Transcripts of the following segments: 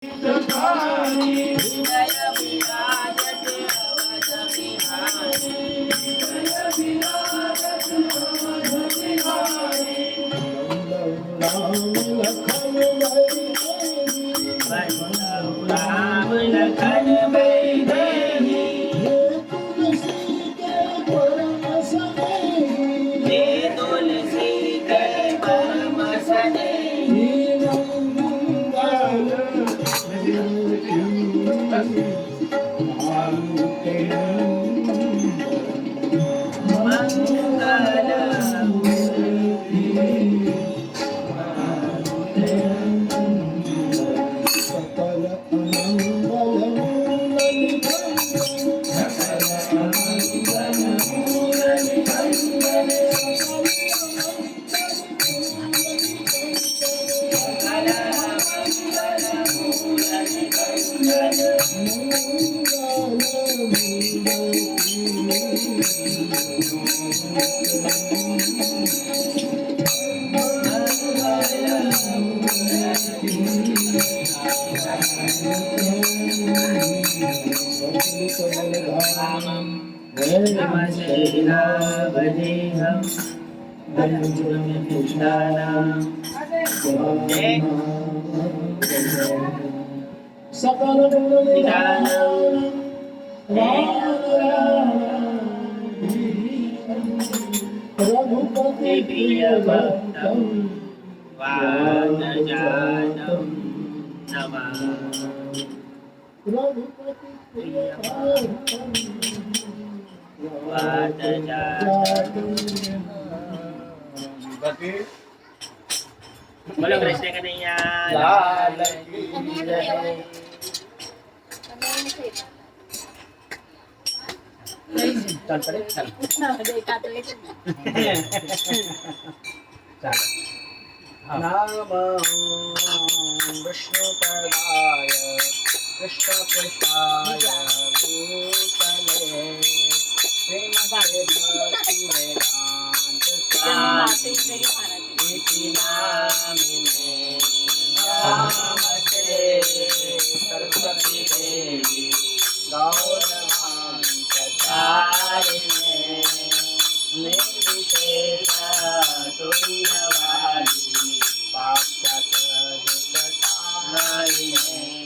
राम लखन भई देहि हे तुलसी के परम स्नेही रघुपति प्रिय भक्तम वादजातम नमामि रघुपति प्रिय भक्तम वादजातम बोलो कृष्ण कन्हैया लाल की जय चल पड़े चल नाम विष्णुपदाय कृष्णपृष्ठाय भूतले श्रीमते भक्तिवेदान्त स्वामी इति नामिने नमस्ते सरस्वती देवी गौरवाणी प्रचारिणे निर्विशेष शून्यवादी पाश्चात्य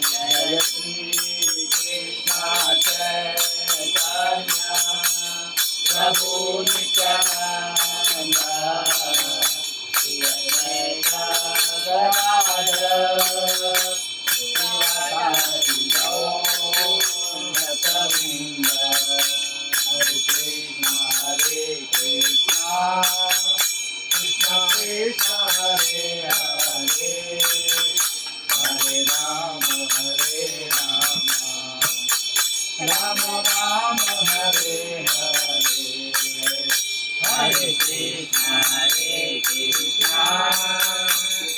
जय श्री कृष्ण चैतन्य प्रभु नित्यानंद श्री अद्वैत गदाधर श्रीवासादि गौरवृंद हरे कृष्ण कृष्ण कृष्ण हरे हरे हरे राम राम राम हरे हरे हरे कृष्ण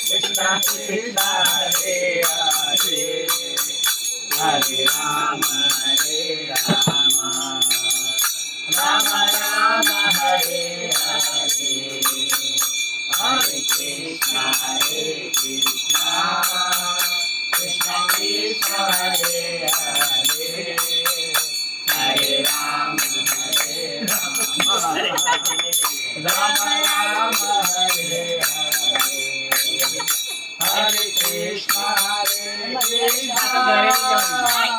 कृष्ण कृष्ण हरे हरे हरे राम राम राम हरे हरे हरे कृष्ण कृष्ण कृष्ण हरे हरे हरे राम राम राम हरे हरे हरे कृष्ण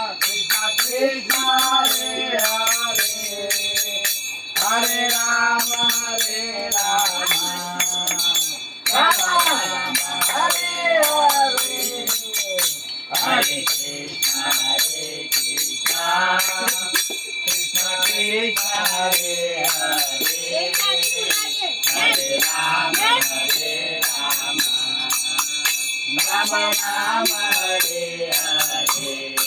कृष्ण कृष्ण हरे हरे हरे राम राम राम हरे हरे हरे कृष्ण कृष्ण कृष्ण हरे हरे हरे राम राम राम हरे हरे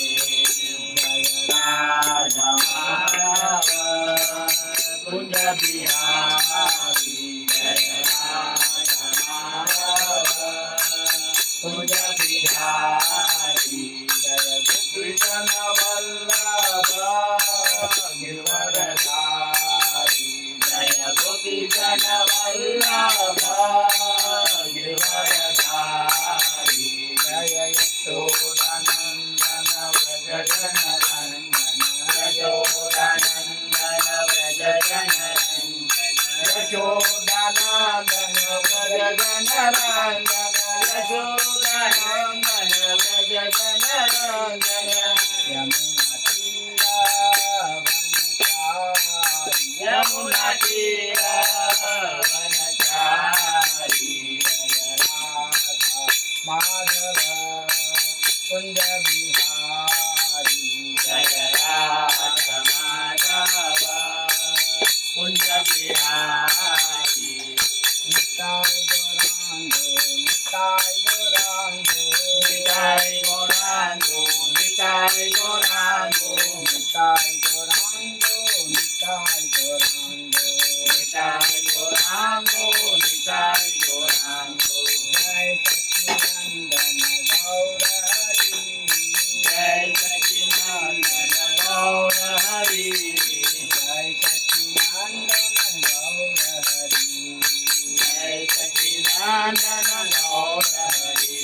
जय राधा कुंज बिहारी जय राधा कुंज बिहारी जय कृष्ण वल्लभ गिरवरधारी जय गोपीजन वल्लभ गिरवरधारी जय यशोदा कुंज बिहारी जय राधा माधव कुंज बिहारी निताय गौरांगो निताय गौरांगो निताय गौरांगो निताय गौरांगो निताय गौरांगो निताय गौरांगो निताय गौरांगो निताय गौरांगो जय सच्चिदानंद गौर हरि जय सच्चिदानंद गौर हरि जय सच्चिदानंद गौर हरि जय सच्चिदानंद गौर हरि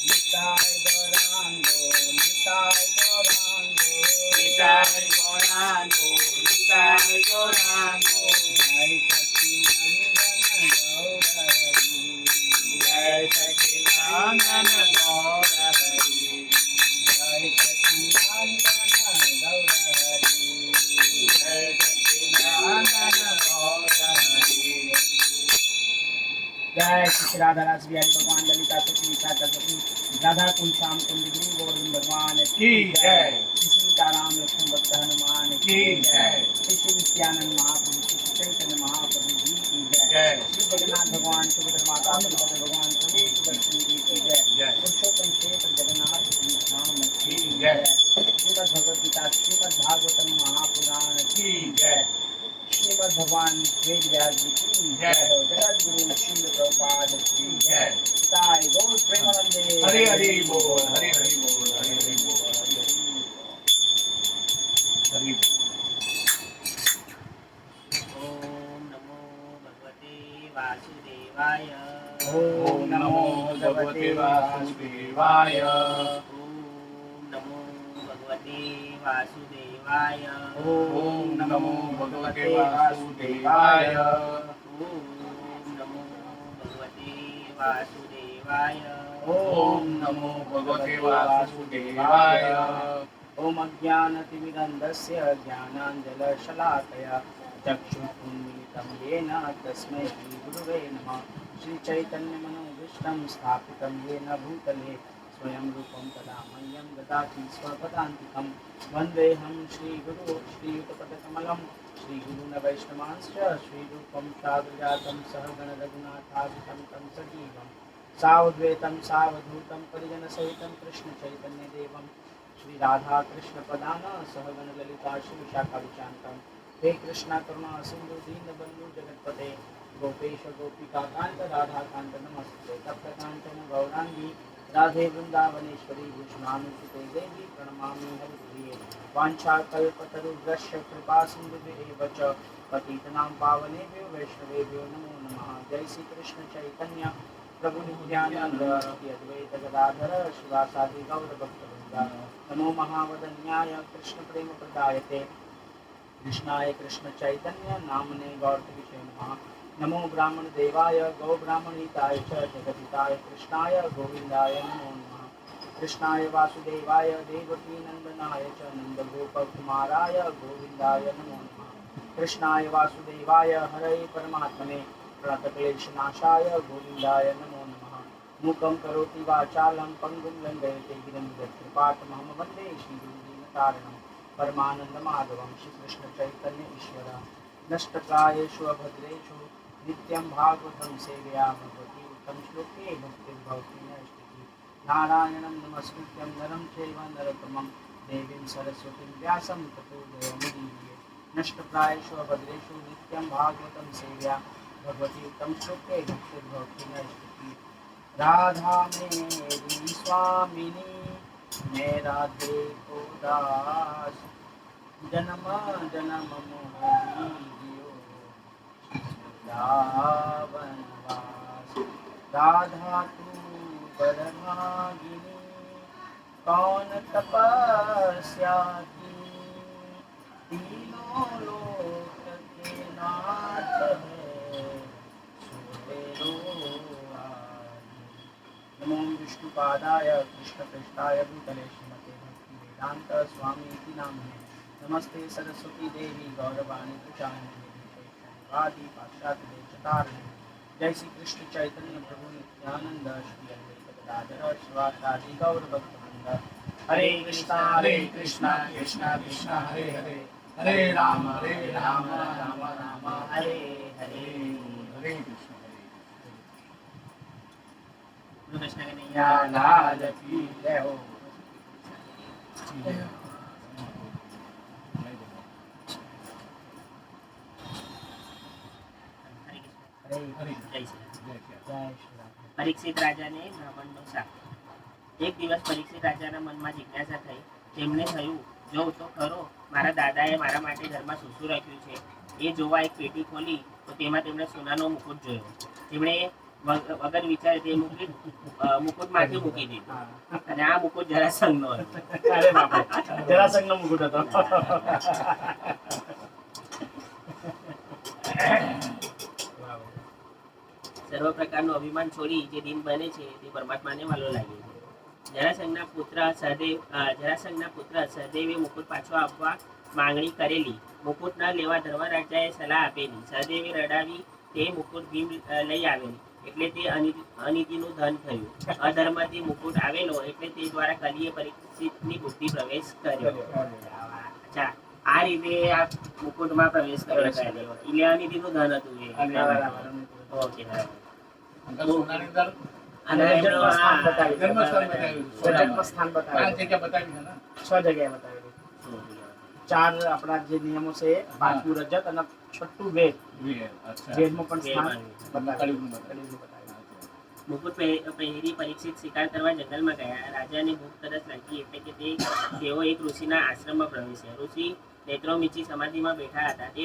निताय गौरांगो निताय गौरांगो निताय गौरांगो निताय गौरांगो जय सच्चिदानंद गौर हरि जय सच्चिदानंद गौर हरि जय सच्चिदानंद गौर हरि जय सच्चिदानंद गौर हरि जय श्री राधा रास बिहारी भगवान ललिता सती विशाखा सती राधा कुंज श्याम कुंज गिरी गोविंद भगवान की जय। श्री सीताराम लक्ष्मण भक्त हनुमान की जय। श्री श्री नित्यानंद महाप्रभु श्री चैतन्य महाप्रभु जी की जय जय। श्री जगन्नाथ भगवान सुभद्रा माता बलभद्र भगवान प्रभु सुदर्शन जी की जय जय। पुरुषोत्तम क्षेत्र जगन्नाथ धाम की जय श्रीमद् भगवद गीता श्रीमद् भागवतम महापुराण की जय। श्रीमद् भगवान वेद व्यास जी की जय जगत गुरु श्रील प्रभुपाद की जय ताई गौर प्रेमानंदे हरि हरि बोल हरि हरि बोल हरि हरि बोल हरि हरि ओम नमो भगवते वासुदेवाय ओम नमो भगवते वासुदेवाय ओम नमो भगवते वासुदेवाय ओम नमो भगवते वासुदेवाय ओम नमो भगवते वासुदेवाय ओम नमो भगवते वासुदेवाय ओम अज्ञानतिमिरन्धस्य ज्ञानाञ्जनशलाकया चक्षुरुन्मीलितं येन तस्मै श्रीगुरुवे नमः श्रीचैतन्यमनोभीष्टं स्थापितं येन भूतले स्वयं रूपं तदा मह्यं ददाति स्वपदान्तिकं वन्देऽहं श्रीगुरु श्रीयुतपदकमलं श्रीगुरून् वैष्णवांश्च श्रीरूपं साधुजातं सहगणरघुनाथादितं तं सजीवं सावद्वैतं सावधूतं परिजनसहितं कृष्णचैतन्यदेवं श्री राधा कृष्ण प्रदान सहगण ललिता श्री विशाखा विशांतम हे कृष्णा करुणा सिंधु दीन बंधु जगतपते गोपेश गोपिका कांत राधा कांत नमस्ते तप्त कांचन गौरांगी राधे वृंदावनेश्वरी विष्णुनुसुते देवी प्रणमामि हरिप्रिये वाञ्छाकल्पतरुभ्यश्च कृपा सिन्धुभ्येव च पतितनां पावनेभ्यो वैष्णवेभ्यो नमो नमः जय श्री कृष्ण चैतन्य प्रभु नित्यानंद श्री अद्वैत गदाधर शिवासादि गौर भक्तवृंद नमो महावदन्याय कृष्ण प्रेम प्रदायते कृष्णाय कृष्ण चैतन्य नामने गौरविषे नमः नमो ब्राह्मण देवाय गौ ब्राह्मणिताय च जगदिताय कृष्णाय गोविंदाय नमो नमः कृष्णाय वासुदेवाय देवकी नंदनाय च नंदगोपकुमाराय गोविंदाय नमो नमः कृष्णाय वासुदेवाय हरे परमात्मने प्रणतक्लेशनाशाय गोविंदाय नमो नमः मूकं करोति वाचालं पङ्गुं लङ्घयते गिरिं यत्कृपातमहं वन्दे श्रीगुरुदीनतारिणं परमानन्दमाधवं श्रीकृष्णचैतन्य ईश्वर नष्टप्रायेषु अभद्रेषु नित्यं भागवतं सेवया भगवती उत्तम श्लोके भक्तिर्भवति नैष्टिकी नारायणं नमस्कृत्यं नरं चैव नरोत्तमं देवीं सरस्वतीं व्यासं ततो जयमुदीरये नष्टप्रायेषु अभद्रेषु नित्यं भागवतं सेवया भगवती उत्तम श्लोके भक्तिर्भवति नैष्टिकी राधा मेरी स्वामिनी मैं राधे को दास जन्म जन्म मोहि जियो वनवास राधा तू बरमागिनी कौन तपस्या की तीनों लोक के नाथ है सुरेरो नमो विष्णुपादाय कृष्णपृष्ठाय भूतले श्रीमते भक्ति वेदांत स्वामी इति नामिने नमस्ते सरस्वती देवी गौरवाणी प्रचारिणी पाश्चात्य देशतारिणी जय श्री कृष्ण चैतन्य प्रभु नित्यानंद श्री अद्वैत गदाधर शिवासादि गौर भक्तवृंद હરે કૃષ્ણ કૃષ્ણ કૃષ્ણ હરે હરે હરે રામ રામ રામ હરે હરે. હરે કૃષ્ણ કૃષ્ણ કનૈયા લાલ કી જય હો. પરીક્ષિત રાજાને બ્રાહ્મણનો શાપ. એક દિવસ પરીક્ષિત રાજાના મનમાં જિજ્ઞાસા થઈ. તેમને થયું, જોઉં તો ખરો, મારા દાદાએ મારા માટે ઘરમાં શું શું રાખ્યું છે. એ જોવા એક પેટી ખોલી તો તેમાં તેમણે સોનાનો મુકુટ જોયો. તેમણે વગર વિચારે તે મુકુટ માથે મૂકી દીધું. અને આ મુકુટ જરાસંઘનો હતો. અરે બાપરે, જરાસંઘનો મુકુટ હતો. સર્વ પ્રકારનું અભિમાન છોડી જે દિન બને છે તે પરમાત્માને વાલો લાગે છે. જરાસંઘના પુત્ર સહદેવે મુકુટ પાછો આપવા માંગણી કરેલી. મુકુટ ન લેવા ધર્મરાજાએ સલાહ આપેલી. સહદેવે રડાવી તે મુકુટ ભીમ લઈ આવેલી. એટલે તે અનીતિનું ધન થયું. અધર્મથી મુકુટ આવેલો એટલે તે દ્વારા કલીએ પરીક્ષિતની બુદ્ધિ પ્રવેશ કર્યો. અચ્છા, આ રીતે આ મુકુટમાં પ્રવેશ કર્યો. એટલે અનીતિનું ધન હતું એ. ઓકે, બરાબર. અને જન્મસ્થાન બતાવ્યું. જન્મસ્થાન બતાવ્યું. 5 જગ્યા બતાવી છે ને? 6 જગ્યાએ બતાવેલું. 4 આપણા જે નિયમો છે, 5મું રજત અને 6ઠું વેદ. વેદમાં પણ સ્થાન બતાવેલું. મુકુટ પહેરી પરીક્ષિત શિકાર કરવા જંગલમાં ગયા. રાજાને ભૂખ તરસ લાગી એટલે કે તેઓ એક ઋષિના આશ્રમમાં પ્રવેશ્યા. ઋષિ નેત્રો મીચી સમાધિમાં બેઠા હતા. તે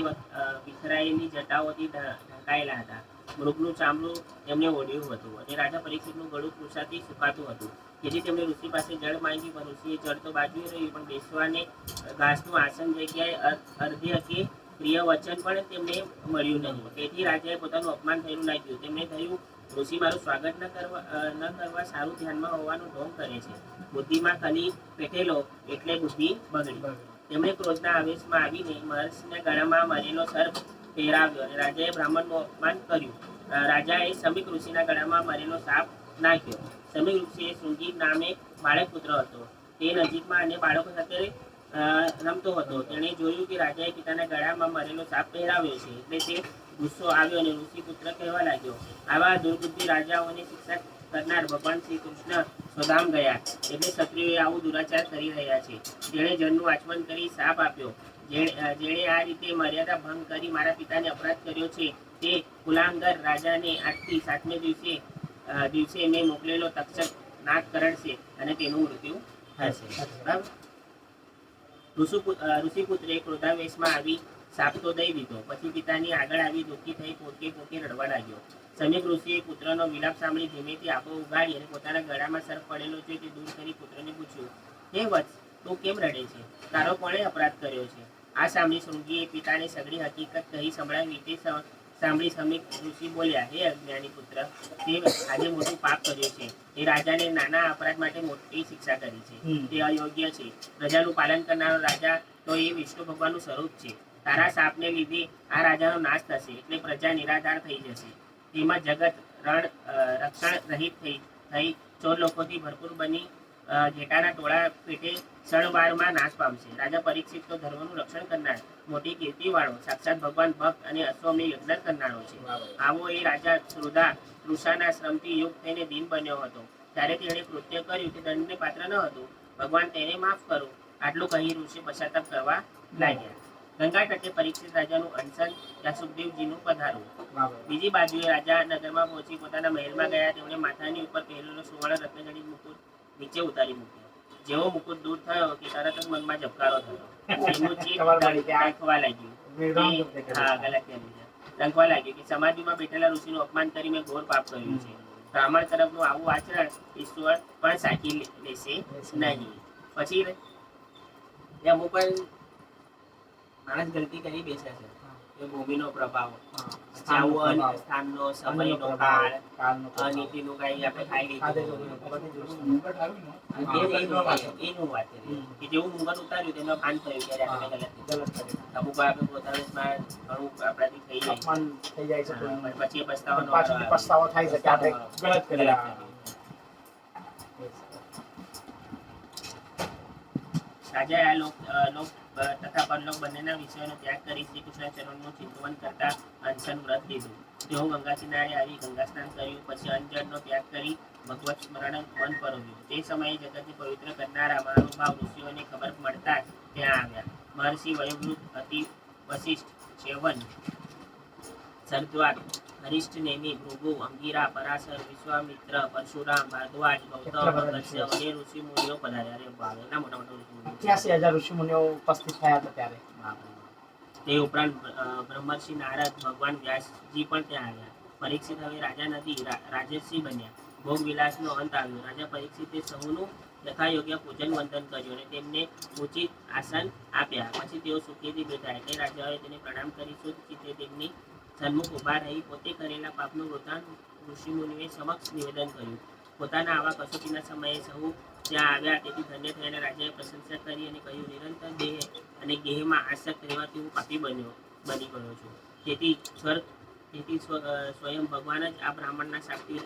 વિખરાયેલી જટાઓથી ઢંકાયેલા હતા. મૃગનું ચામડું એમને ઓઢ્યું હતું અને રાજા પરીક્ષિતનું ગળું તૃષાથી સુકાતું હતું. તેથી તેમણે ઋષિ પાસે જળ માંગી, પણ ઋષિએ જળ તો બાજુએ રહ્યું, પણ બેસવાને ઘાસનું આસન જગ્યાએ અર્ધ્ય કે પ્રિય વચન પણ તેમને મળ્યું નહીં. તેથી રાજાએ પોતાનું અપમાન થયેલું લાગ્યું. તેમને થયું, ઋષિ મારું સ્વાગત ન કરવા સારું ધ્યાનમાં હોવાનું ઢોંગ કરે છે. બુદ્ધિમાં કલી પેઠેલો એટલે બુદ્ધિ બગડી. તેમણે ક્રોધના આવેશમાં આવીને મહર્ષિના ગળામાં મરેલો સર્પ પહેરાવ્યો અને રાજાએ બ્રાહ્મણનું અપમાન કર્યું. રાજાએ સમીક ઋષિના ગળામાં મરેલો સાપ નાખ્યો. સમીક ઋષિએ શૃંગી નામે બાળક પુત્ર હતો. તે નજીકમાં અન્ય બાળકો સાથે રમતો હતો. તેણે જોયું કે રાજાએ પિતાના ગળામાં મરેલો સાપ પહેરાવ્યો છે. એટલે તે ગુસ્સો આવ્યો અને ઋષિ પુત્ર કહેવા લાગ્યો. આવા દુર્બુદ્ધિ રાજાઓને શિક્ષા કરનાર ભગવાન શ્રી કૃષ્ણ સ્વધામ ગયા. એટલે ક્ષત્રિયોએ આવું દુરાચાર કરી રહ્યા છે. તેણે જળનું આચમન કરી શાપ આપ્યો. જેણે આ રીતે મર્યાદા ભંગ કરી મારા પિતાને અપરાધ કર્યો છે, તે કુલાંગર રાજાને આજથી 7મે દિવસે મેં મોકલેલો તક્ષક નાક કરડશે અને તેનું મૃત્યુ થશે. બરાબર. ઋષિપુત્રે ક્રોધાવેશમાં આવી શાપ તો દઈ દીધો. પછી પિતાની આગળ આવી દુઃખી થઈ પોતે રડવા લાગ્યો. સમીપ ઋષિએ પુત્રનો વિલાપ સાંભળી ધીમેથી આંખો ઉગાડી અને પોતાના ગળામાં સર્પ પડેલો છે તે દૂર કરી પુત્રને પૂછ્યું, હે વત્સ, તું કેમ રડે છે? તારો કોણે અપરાધ કર્યો છે? આ સાંભળી શૃંગીએ પિતાને સગળી હકીકત કહી સંભળાવી. તે સાંભળી સમીપ ઋષિ બોલ્યા, હે અજ્ઞાની પુત્ર, તે આજે મોટું પાપ કર્યું છે. એ રાજાને નાના અપરાધ માટે મોટી શિક્ષા કરી છે. તે અયોગ્ય છે. પ્રજાનું પાલન કરનારો રાજા તો એ વિષ્ણુ ભગવાનનું સ્વરૂપ છે. તારા શાપને લીધે આ રાજાનો નાશ થશે, એટલે પ્રજા નિરાધાર થઈ જશે. તેમાં જગત રક્ષણ રહિત થઈ ચોર લોકોથી ભરપૂર બની ઘેટાના ટોળા પેટે ક્ષણવારમાં નાશ પામશે. રાજા પરીક્ષિત તો ધર્મનું રક્ષણ કરનાર, મોટી કીર્તિવાળો, સાક્ષાત ભગવાન ભક્ત અને અશ્વમેઘ યજ્ઞ કરનારો છે. આવો એ રાજા તૃષાના શ્રમથી યુક્ત થઈને દીન બન્યો હતો. ત્યારે તેણે કૃત્ય કર્યું તે દંડને પાત્ર ન હતું. ભગવાન તેને માફ કરો. આટલું કહી ઋષિ પશ્ચાતાપ કરવા લાગ્યા. ગંગા તટે પરીક્ષિત રાજાનું અનશન, ત્યાં સુખદેવજીનું પધારવું. બીજી બાજુએ રાજા નગરમાં પહોંચી પોતાના મહેલમાં ગયા. તેમણે માથાની ઉપર પહેરેલો સુવર્ણ રત્નજડિત મુકુટ નીચે ઉતારી મૂક્યો. જેવો મુકુટ દૂર થયો કે તરત જ મનમાં ઝબકારો થયો. એનું ચિત્ત ડંખવા લાગ્યું. ડંખવા લાગ્યું કે સમાધિમાં બેઠેલા ઋષિનું અપમાન કરી મેં ઘોર પાપ કર્યું છે. બ્રાહ્મણ તરફનું આવું આચરણ ઈશ્વર પણ સાચી લેશે નહીં. પછી અમુક માણસ ગલતી કરી બેસે છે. એ ભૂમિનો પ્રભાવ, સ્થાનનો, સમયનો, કાળ, અનીતિનું કઈ આપણે ખાઈ લીધું એનું વાત કે જેવું મુંગટ ઉતાર્યું તેનો ભાન થયું ત્યારે આપણે ગલત અમુક આપણે પોતાના ઘણું આપણાથી થઈ જાય છે. પછી પસ્તાવો થાય છે કે આપણે ગલત કર્યા. રાજાએ આ લોક તથા પરલોક બંનેના વિષયોનો ત્યાગ કરી શ્રી કૃષ્ણ ચરણનું ચિંતવન કરતા અનશન વ્રત લીધું. તેઓ ગંગા કિનારે આવી ગંગા સ્નાન કર્યું, પછી અન્નજળનો ત્યાગ કરી ભગવત સ્મરણ મન પરોવ્યું. તે સમયે જગતને પવિત્ર કરનારા મહાનુભાવ ઋષિઓને ખબર મળતા જ ત્યાં આવ્યા. મહર્ષિ વયોવૃદ્ધ અતિ વશિષ્ઠ, ચ્યવન, સરદ્વાજ, હરિષ્ઠ નેમિ, ભૃગુ, અંગીરા, પરાશર, વિશ્વામિત્ર, પરશુરામ, ભારદ્વાજ, ગૌતમ, અગસ્ત્ય વગેરે ઋષિ મુનિઓ પધાર્યા. અરે બાપ, એટલા મોટા મોટા ઋષિ મુનિઓ. 88,000 ઋષિ મુનિઓ ઉપસ્થિત થયા હતા ત્યારે. તે ઉપરાંત બ્રહ્મર્ષિ નારદ, ભગવાન વ્યાસજી પણ ત્યાં આવ્યા. પરીક્ષિત હવે રાજા નથી, રાજર્ષિ બન્યા. ભોગ વિલાસનો અંત આવ્યો. રાજા પરીક્ષિતે સૌનું યથાયોગ્ય પૂજન વંદન કર્યું અને તેમને ઉચિત આસન આપ્યા. પછી તેઓ સુખેથી બેઠા. એટલે રાજાએ તેને પ્રણામ કરી શુદ્ધ ચિત્તે તેમની સન્મુખ ઉભા રહી પોતે કરેલા પાપનું વૃતાંત ઋષિમુનિઓએ સમક્ષ નિવેદન કર્યું. પોતાના આવા કસોટીના સમયે સૌ ત્યાં આવ્યા, તેથી ધન્ય થઈને રાજાએ પ્રશંસા કરી અને કહ્યું, નિરંતર દેહ અને ગેહમાં આસક્ત રહેવાથી હું પાપી બની ગયો છું. તેથી સ્વયં ભગવાન જ આ બ્રાહ્મણના શાબ્દિક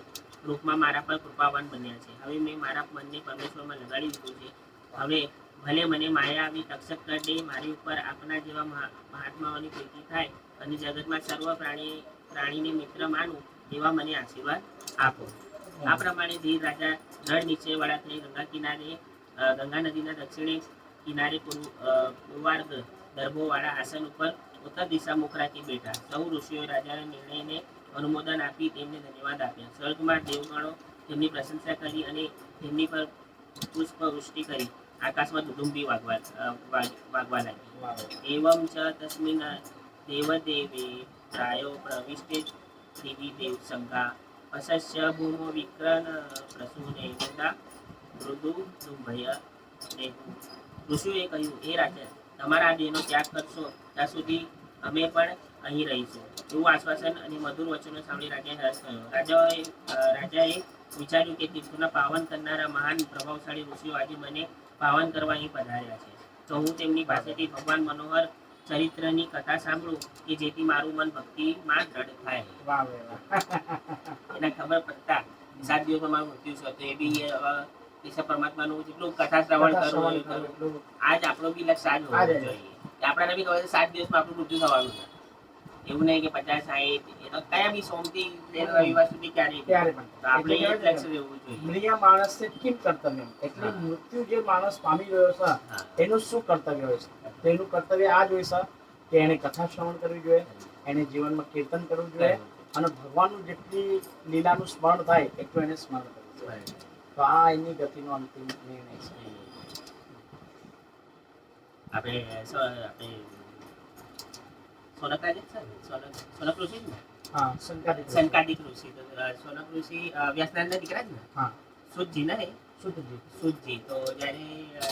રૂપમાં મારા પર કૃપાવાન બન્યા છે. હવે મેં મારા મનને પરમેશ્વરમાં લગાડી દીધું છે. હવે ભલે મને માયા આવી તક્ષક કરી દે, મારી ઉપર આપના જેવા મહાત્માઓની પ્રીતિ થાય અને જગતમાં સર્વ પ્રાણીને મિત્ર માનું એવા મને આશીર્વાદ આપો. આ પ્રમાણે ધીર રાજા દ્રઢ નિશ્ચયવાળા થઈ ગંગા નદીના દક્ષિણે કિનારે પૂર્વાર્ધ દર્ભોવાળા આસન ઉપર ઉત્તર દિશા મુખ રાખી બેઠા. સૌ ઋષિઓ રાજાના નિર્ણયને અનુમોદન આપી તેમને ધન્યવાદ આપ્યા. સ્વર્ગમાં દેવગણો તેમની પ્રશંસા કરી અને તેમની પર પુષ્પવૃષ્ટિ કરી. આકાશમાં દુદુંબી વાગવા લાગી. એવમ ચ તસ્મિન દેવદેવે પ્રાયો પ્રવિષ્ટે દેવી દેવ શંકા અસસ્ય ભૂમો વિક્રન પ્રસૂને મુદા મૃદુ દુંભય દેહુ. ઋષિઓએ કહ્યું, હે રાજા, તમારા આ દેહનો ત્યાગ કરશો ત્યાં સુધી અમે પણ અહીં રહીશું. એવું આશ્વાસન અને મધુર વચનો સાંભળી રાજાએ હર્ષ થયો. રાજાએ વિચાર્યું કે તીર્થોના પાવન કરનારા મહાન પ્રભાવશાળી ઋષિઓ આજે મને પાવન કરવા અહીં પધાર્યા છે, તો હું તેમની પાસેથી ભગવાન મનોહર ચરિત્રની કથા સાંભળું કે જેથી મારું મન ભક્તિમાં દ્રઢ થાય. એને ખબર પડતા 7 દિવસમાં મારું મૃત્યુ છે, તો એ બી કૃષ્ણ પરમાત્માનું જેટલું કથા શ્રવણ કરવું આજ આપણો બી લક્ષ્ય આજ હોવું જોઈએ. આપણાને બી ખબર છે 7 દિવસમાં આપણું મૃત્યુ થવાનું છે. એવું નહીં કે 50, 60, એ તો કયા બી સોમથી રવિવાર સુધી ક્યારે આપણે એક લક્ષ્ય રહેવું જોઈએ. મૃત્યુ માણસને કેમ કર્તવ્ય, એટલે મૃત્યુ જે માણસ પામી ગયો છે એનું શું કર્તવ્ય હોય છે? તો એનું કર્તવ્ય આ જ હોય છે કે એને કથા શ્રવણ કરવી જોઈએ, એને જીવનમાં કીર્તન કરવું જોઈએ અને ભગવાનનું જેટલી લીલાનું સ્મરણ થાય એટલું એને સ્મરણ કરવું જોઈએ. તો આ એની ગતિનો અંતિમ નિર્ણય છે. આપણે સોનક ઋષિ ને, સંકાદિક ઋષિ. સોનક ઋષિ વ્યાસનાથના દીકરા જ ને, સુતજી ને, સુતજી. તો જયારે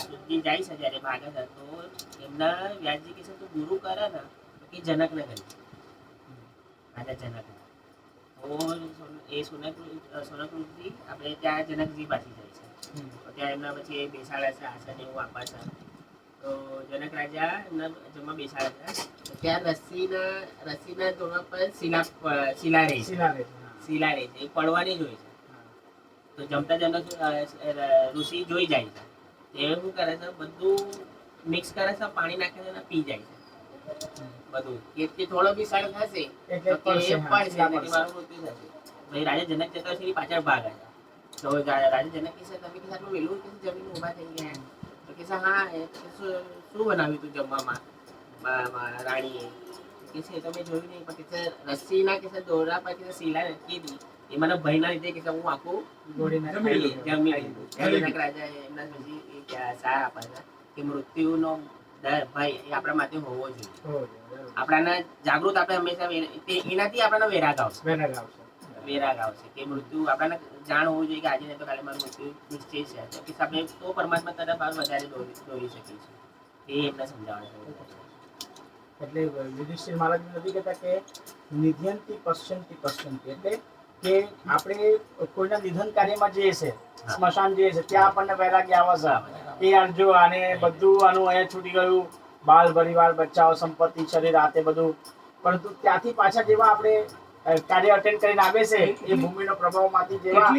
સુતજી જાય છે, જયારે ભાગે છે, તો એમના વ્યાસજી કે છે તું ગુરુ કરે ને કે જનક ને કરી, રાજા જનક. તો એ સોનક ઋષિ આપણે ત્યાં જનકજી પાસે જાય છે. તો ત્યાં એમના પછી બેસાડે છે, આસન એવું આપે છે. તો જનક રાજા એમના જમવા બેસાડે છે. ત્યાં રસીના ધોરણ પર શિલા રહી છે, એ પડવાની જ હોય છે. તો જમતા જનક ઋષિ જોઈ જાય છે. એ શું કરે છે, બધું મિક્સ કરે છે, પાણી નાખે છે અને પી જાય છે બધું. કે થોડો બી સળ થશે ભાઈ રાજા જનક જતા છે પાછળ ભાગે છે. તો રાજા જનક કહેશે તમે કે આટલું વહેલું જમીન ઉભા થઈ ગયા? તો કહેશે હા શું બનાવ્યું તું જમવામાં રાણીએ? કે છે તમે જોયું નહીં, પણ કે રસ્સીના કે દોરા પર કે શીલા નટકી હતી, એ મને ભયના લીધે કે હું આખું જમી લીધું. જનક રાજા એમના સુધી સાર આપે છે કે મૃત્યુનો ડર ભય એ આપણા માટે હોવો જોઈએ. આપણાને જાગૃત આપણે હંમેશા એનાથી આપણને વેરાગ આવશે કે મૃત્યુ આપણને જાણ હોવું જોઈએ કે આજે નહીં તો કાલે મારું મૃત્યુ નિશ્ચય છે. તો આપણે તો પરમાત્મા તરફ વધારે દોરી શકીએ છીએ. એ એમને સમજાવવાનું. એટલે યુધિષ્ઠિર મહારાજ નથી કહેતા કે નિધ્યંતિ પશ્યંતિ, એટલે કે આપણે કોઈના નિધન કાર્યમાં જઈએ છે, સ્મશાન જઈએ છે, ત્યાં આપણને વૈરાગ્ય આવે છે કે યાર જો આને બધું આનું અહીંયા છૂટી ગયું, બાલ પરિવાર, બચ્ચાઓ, સંપત્તિ, શરીર, આ તે બધું. પરંતુ ત્યાંથી પાછા જેવા આપણે કાર્ય અટેન્ડ કરીને આવે છે એ ભૂમિનો પ્રભાવમાંથી જેવા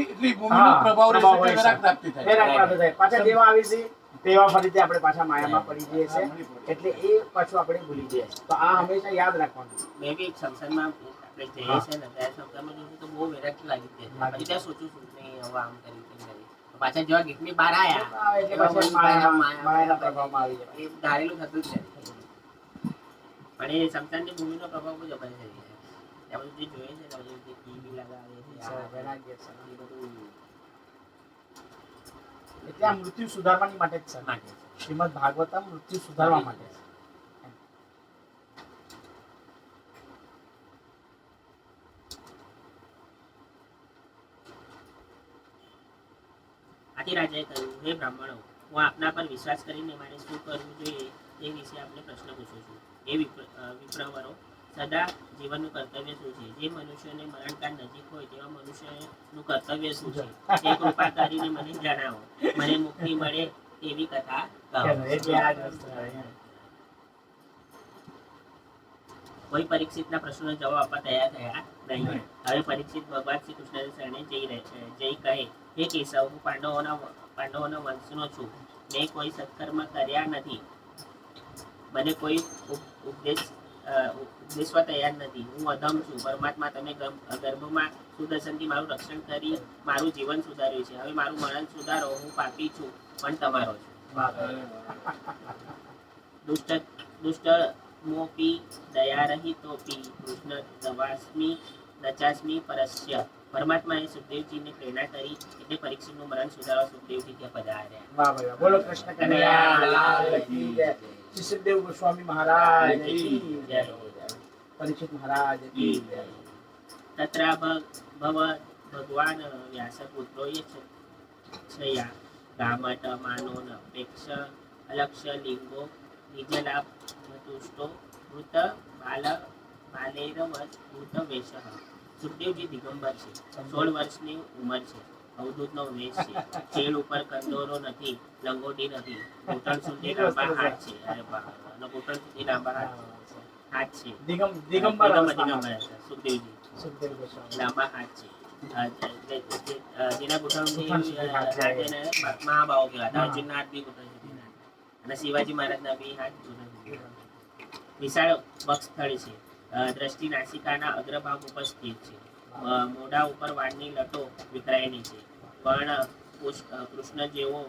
વૈરાગ પ્રાપ્ત થાય, પાછા જેવા આવે છે તેવા ફરીથી આપણે પાછા માયામાં પડી જઈએ છીએ, એટલે એ પાછું આપણે ભૂલી જઈએ છીએ. તો આ હંમેશા યાદ રાખવાનું. મેં બી સંસારમાં આપણે જઈએ છે ને ત્યારે સંસારમાં જોયું તો બહુ વેરાયટી લાગી જાય પછી ત્યાં સોચું છું નહીં હવે આમ કરી તેમ કરી પાછા જેવા ગીતની બહાર આવ્યા એટલે પછી માયાના પ્રભાવમાં આવી જાય. એ ધારેલું થતું જ નથી. પણ એ સંસારની ભૂમિનો પ્રભાવ બહુ જબરજસ્ત થઈ જાય. ત્યાં બધું જે જોઈએ છે ને જે ટીવી લગાવે છે વૈરાગ્ય છે. એ બધું એટલે આ મૃત્યુ સુધારવાની માટે જ છે. માટે છે. શ્રીમદ ભાગવતમ મૃત્યુ સુધારવા માટે છે. આથી રાજાએ કહ્યું, હે બ્રાહ્મણો, હું આપના પર વિશ્વાસ કરીને મારે શું કરવું જોઈએ એ વિશે આપને પ્રશ્ન પૂછું છું. એ વિપ્રવરો, સદા જીવનનું કર્તવ્ય શું છે? જે મનુષ્યને મરણકાળ નજીક હોય તેવા મનુષ્યનું કર્તવ્ય શું છે? તે કૃપા કરીને મને જણાવો. મને મુક્તિ મળે તેવી કથા કહો. એટલે આ જ વસ્તુ છે. કોઈ પરીક્ષિતના પ્રશ્નનો જવાબ આપવા તૈયાર થયા નહીં. હવે પરીક્ષિત ભગવાન શ્રી કૃષ્ણની શરણે જઈ કહે, હે કેશવ, હું પાંડવોના વંશનો છું. મેં કોઈ સત્કર્મ કર્યા નથી. મને કોઈ ઉપદેશવા તૈયાર નથી. હું અધમ છું. પરમાત્મા, તમે ગર્ભમાં સુદર્શનથી મારું રક્ષણ કરી મારું જીવન સુધાર્યું છે. હવે મારું મરણ સુધારો. હું પાપી છું પણ તમારો છું. દુષ્ટ મોપી દયારહિતોપી કૃષ્ણ દવાસ્મી દચાસ્મી પરસ્ય. પરમાત્માએ સુખદેવજીને પ્રેરણા કરી એટલે પરીક્ષિતનું મરણ સુધારવા સુખદેવજી ત્યાં પધાર્યા. વાહ ભાઈ, બોલો કૃષ્ણ કનૈયા લાલ કી જય. શ્રી સુખદેવ ગોસ્વામી મહારાજ કી જય. પરીક્ષિત મહારાજ કી જય. તત્રા ભગવાન વ્યાસપુત્રોએ છયા ગામટ માનોન અપેક્ષ અલક્ષ્ય લિંગો નિજલાભ તુષ્ટો મૃત બાલેરવત મૃત વેશ. સુખદેવજી દિગંબર છે. 16 વર્ષની ઉંમર છે. અવધૂતનો વેશ છે. ચેડ ઉપર કંદોરો નથી, લંગોટી નથી. ઘૂંટણ સુધી લાંબા હાથ છે. અરે બાપ, ઘૂંટણ સુધી લાંબા હાથ છે. દિગંબર સુખદેવજી સુખદેવ ગોસ્વામી લાંબા હાથ છે. જેના ઘૂંટણથી રાજાને મહાભાવો કહેવાતા. અર્જુનના હાથ બી ઘૂંટણ સુધી ના. અને શિવાજી મહારાજના બી હાથ ઘૂંટણ સુધી. વિશાળ વક્ષસ્થળ છે. દ્રષ્ટિ નાસિકાના અગ્રભાગ ઉપર સ્થિત છે. મોઢા ઉપર વાળની લટો વિખરાયેલી છે. વર્ણ કૃષ્ણ જેવો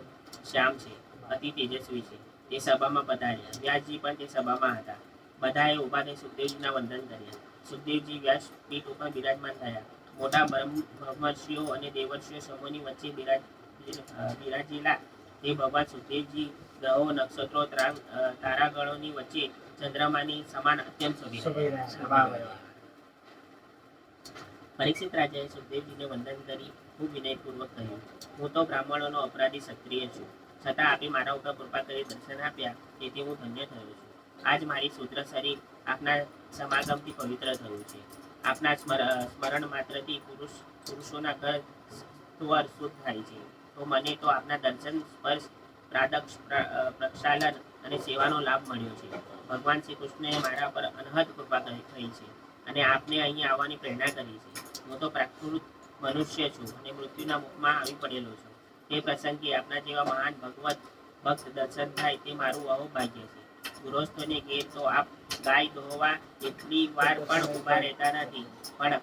શ્યામ છે. અતિ તેજસ્વી છે. તે સભામાં પધાર્યા. વ્યાસજી પણ તે સભામાં હતા. બધાએ ઉભા થઈ સુખદેવજીના વંદન કર્યા. સુખદેવજી વ્યાસપીઠ ઉપર બિરાજમાન થયા. મોટા બ્રહ્મર્ષિઓ અને દેવર્ષિઓ સમૂહની વચ્ચે બિરાજેલા તે ભગવાન સુખદેવજી ગ્રહો, નક્ષત્રો, તારાગણોની વચ્ચે ચંદ્રમાની સમાન અત્યંત શોભી રહ્યા. પરીક્ષિત રાજાએ સુખદેવજીને વંદન કરી ખૂબ વિનયપૂર્વક કહ્યું, હું તો બ્રાહ્મણોનો અપરાધી ક્ષત્રિય છું. છતાં આપે મારા ઉપર કૃપા કરી દર્શન આપ્યા તેથી હું ધન્ય થયો છું. આજ મારી શુદ્ર શરીર આપના સમાગમથી પવિત્ર થયું છે. આપના સ્મરણ માત્રથી પુરુષોના ઘર સ્વર શુદ્ધ થાય છે. તો મને તો આપના દર્શન, સ્પર્શ, પ્રક્ષાલન અને સેવાનો લાભ મળ્યો છે. ભગવાન શ્રી કૃષ્ણએ મારા પર અનહદ કૃપા થઈ છે અને આપને અહીં આવવાની પ્રેરણા કરી છે. હું તો પ્રાકૃત મનુષ્ય છું અને મૃત્યુના મુખમાં આવી પડેલો છું. તે પ્રસંગે આપના જેવા મહાન ભક્ત દર્શન થાય તે મારું અહોભાગ્ય છે. ગૃહસ્થોને ઘેર તો આપ ગાય દોહવા એટલી વાર પણ ઊભા રહેતા નથી. પણ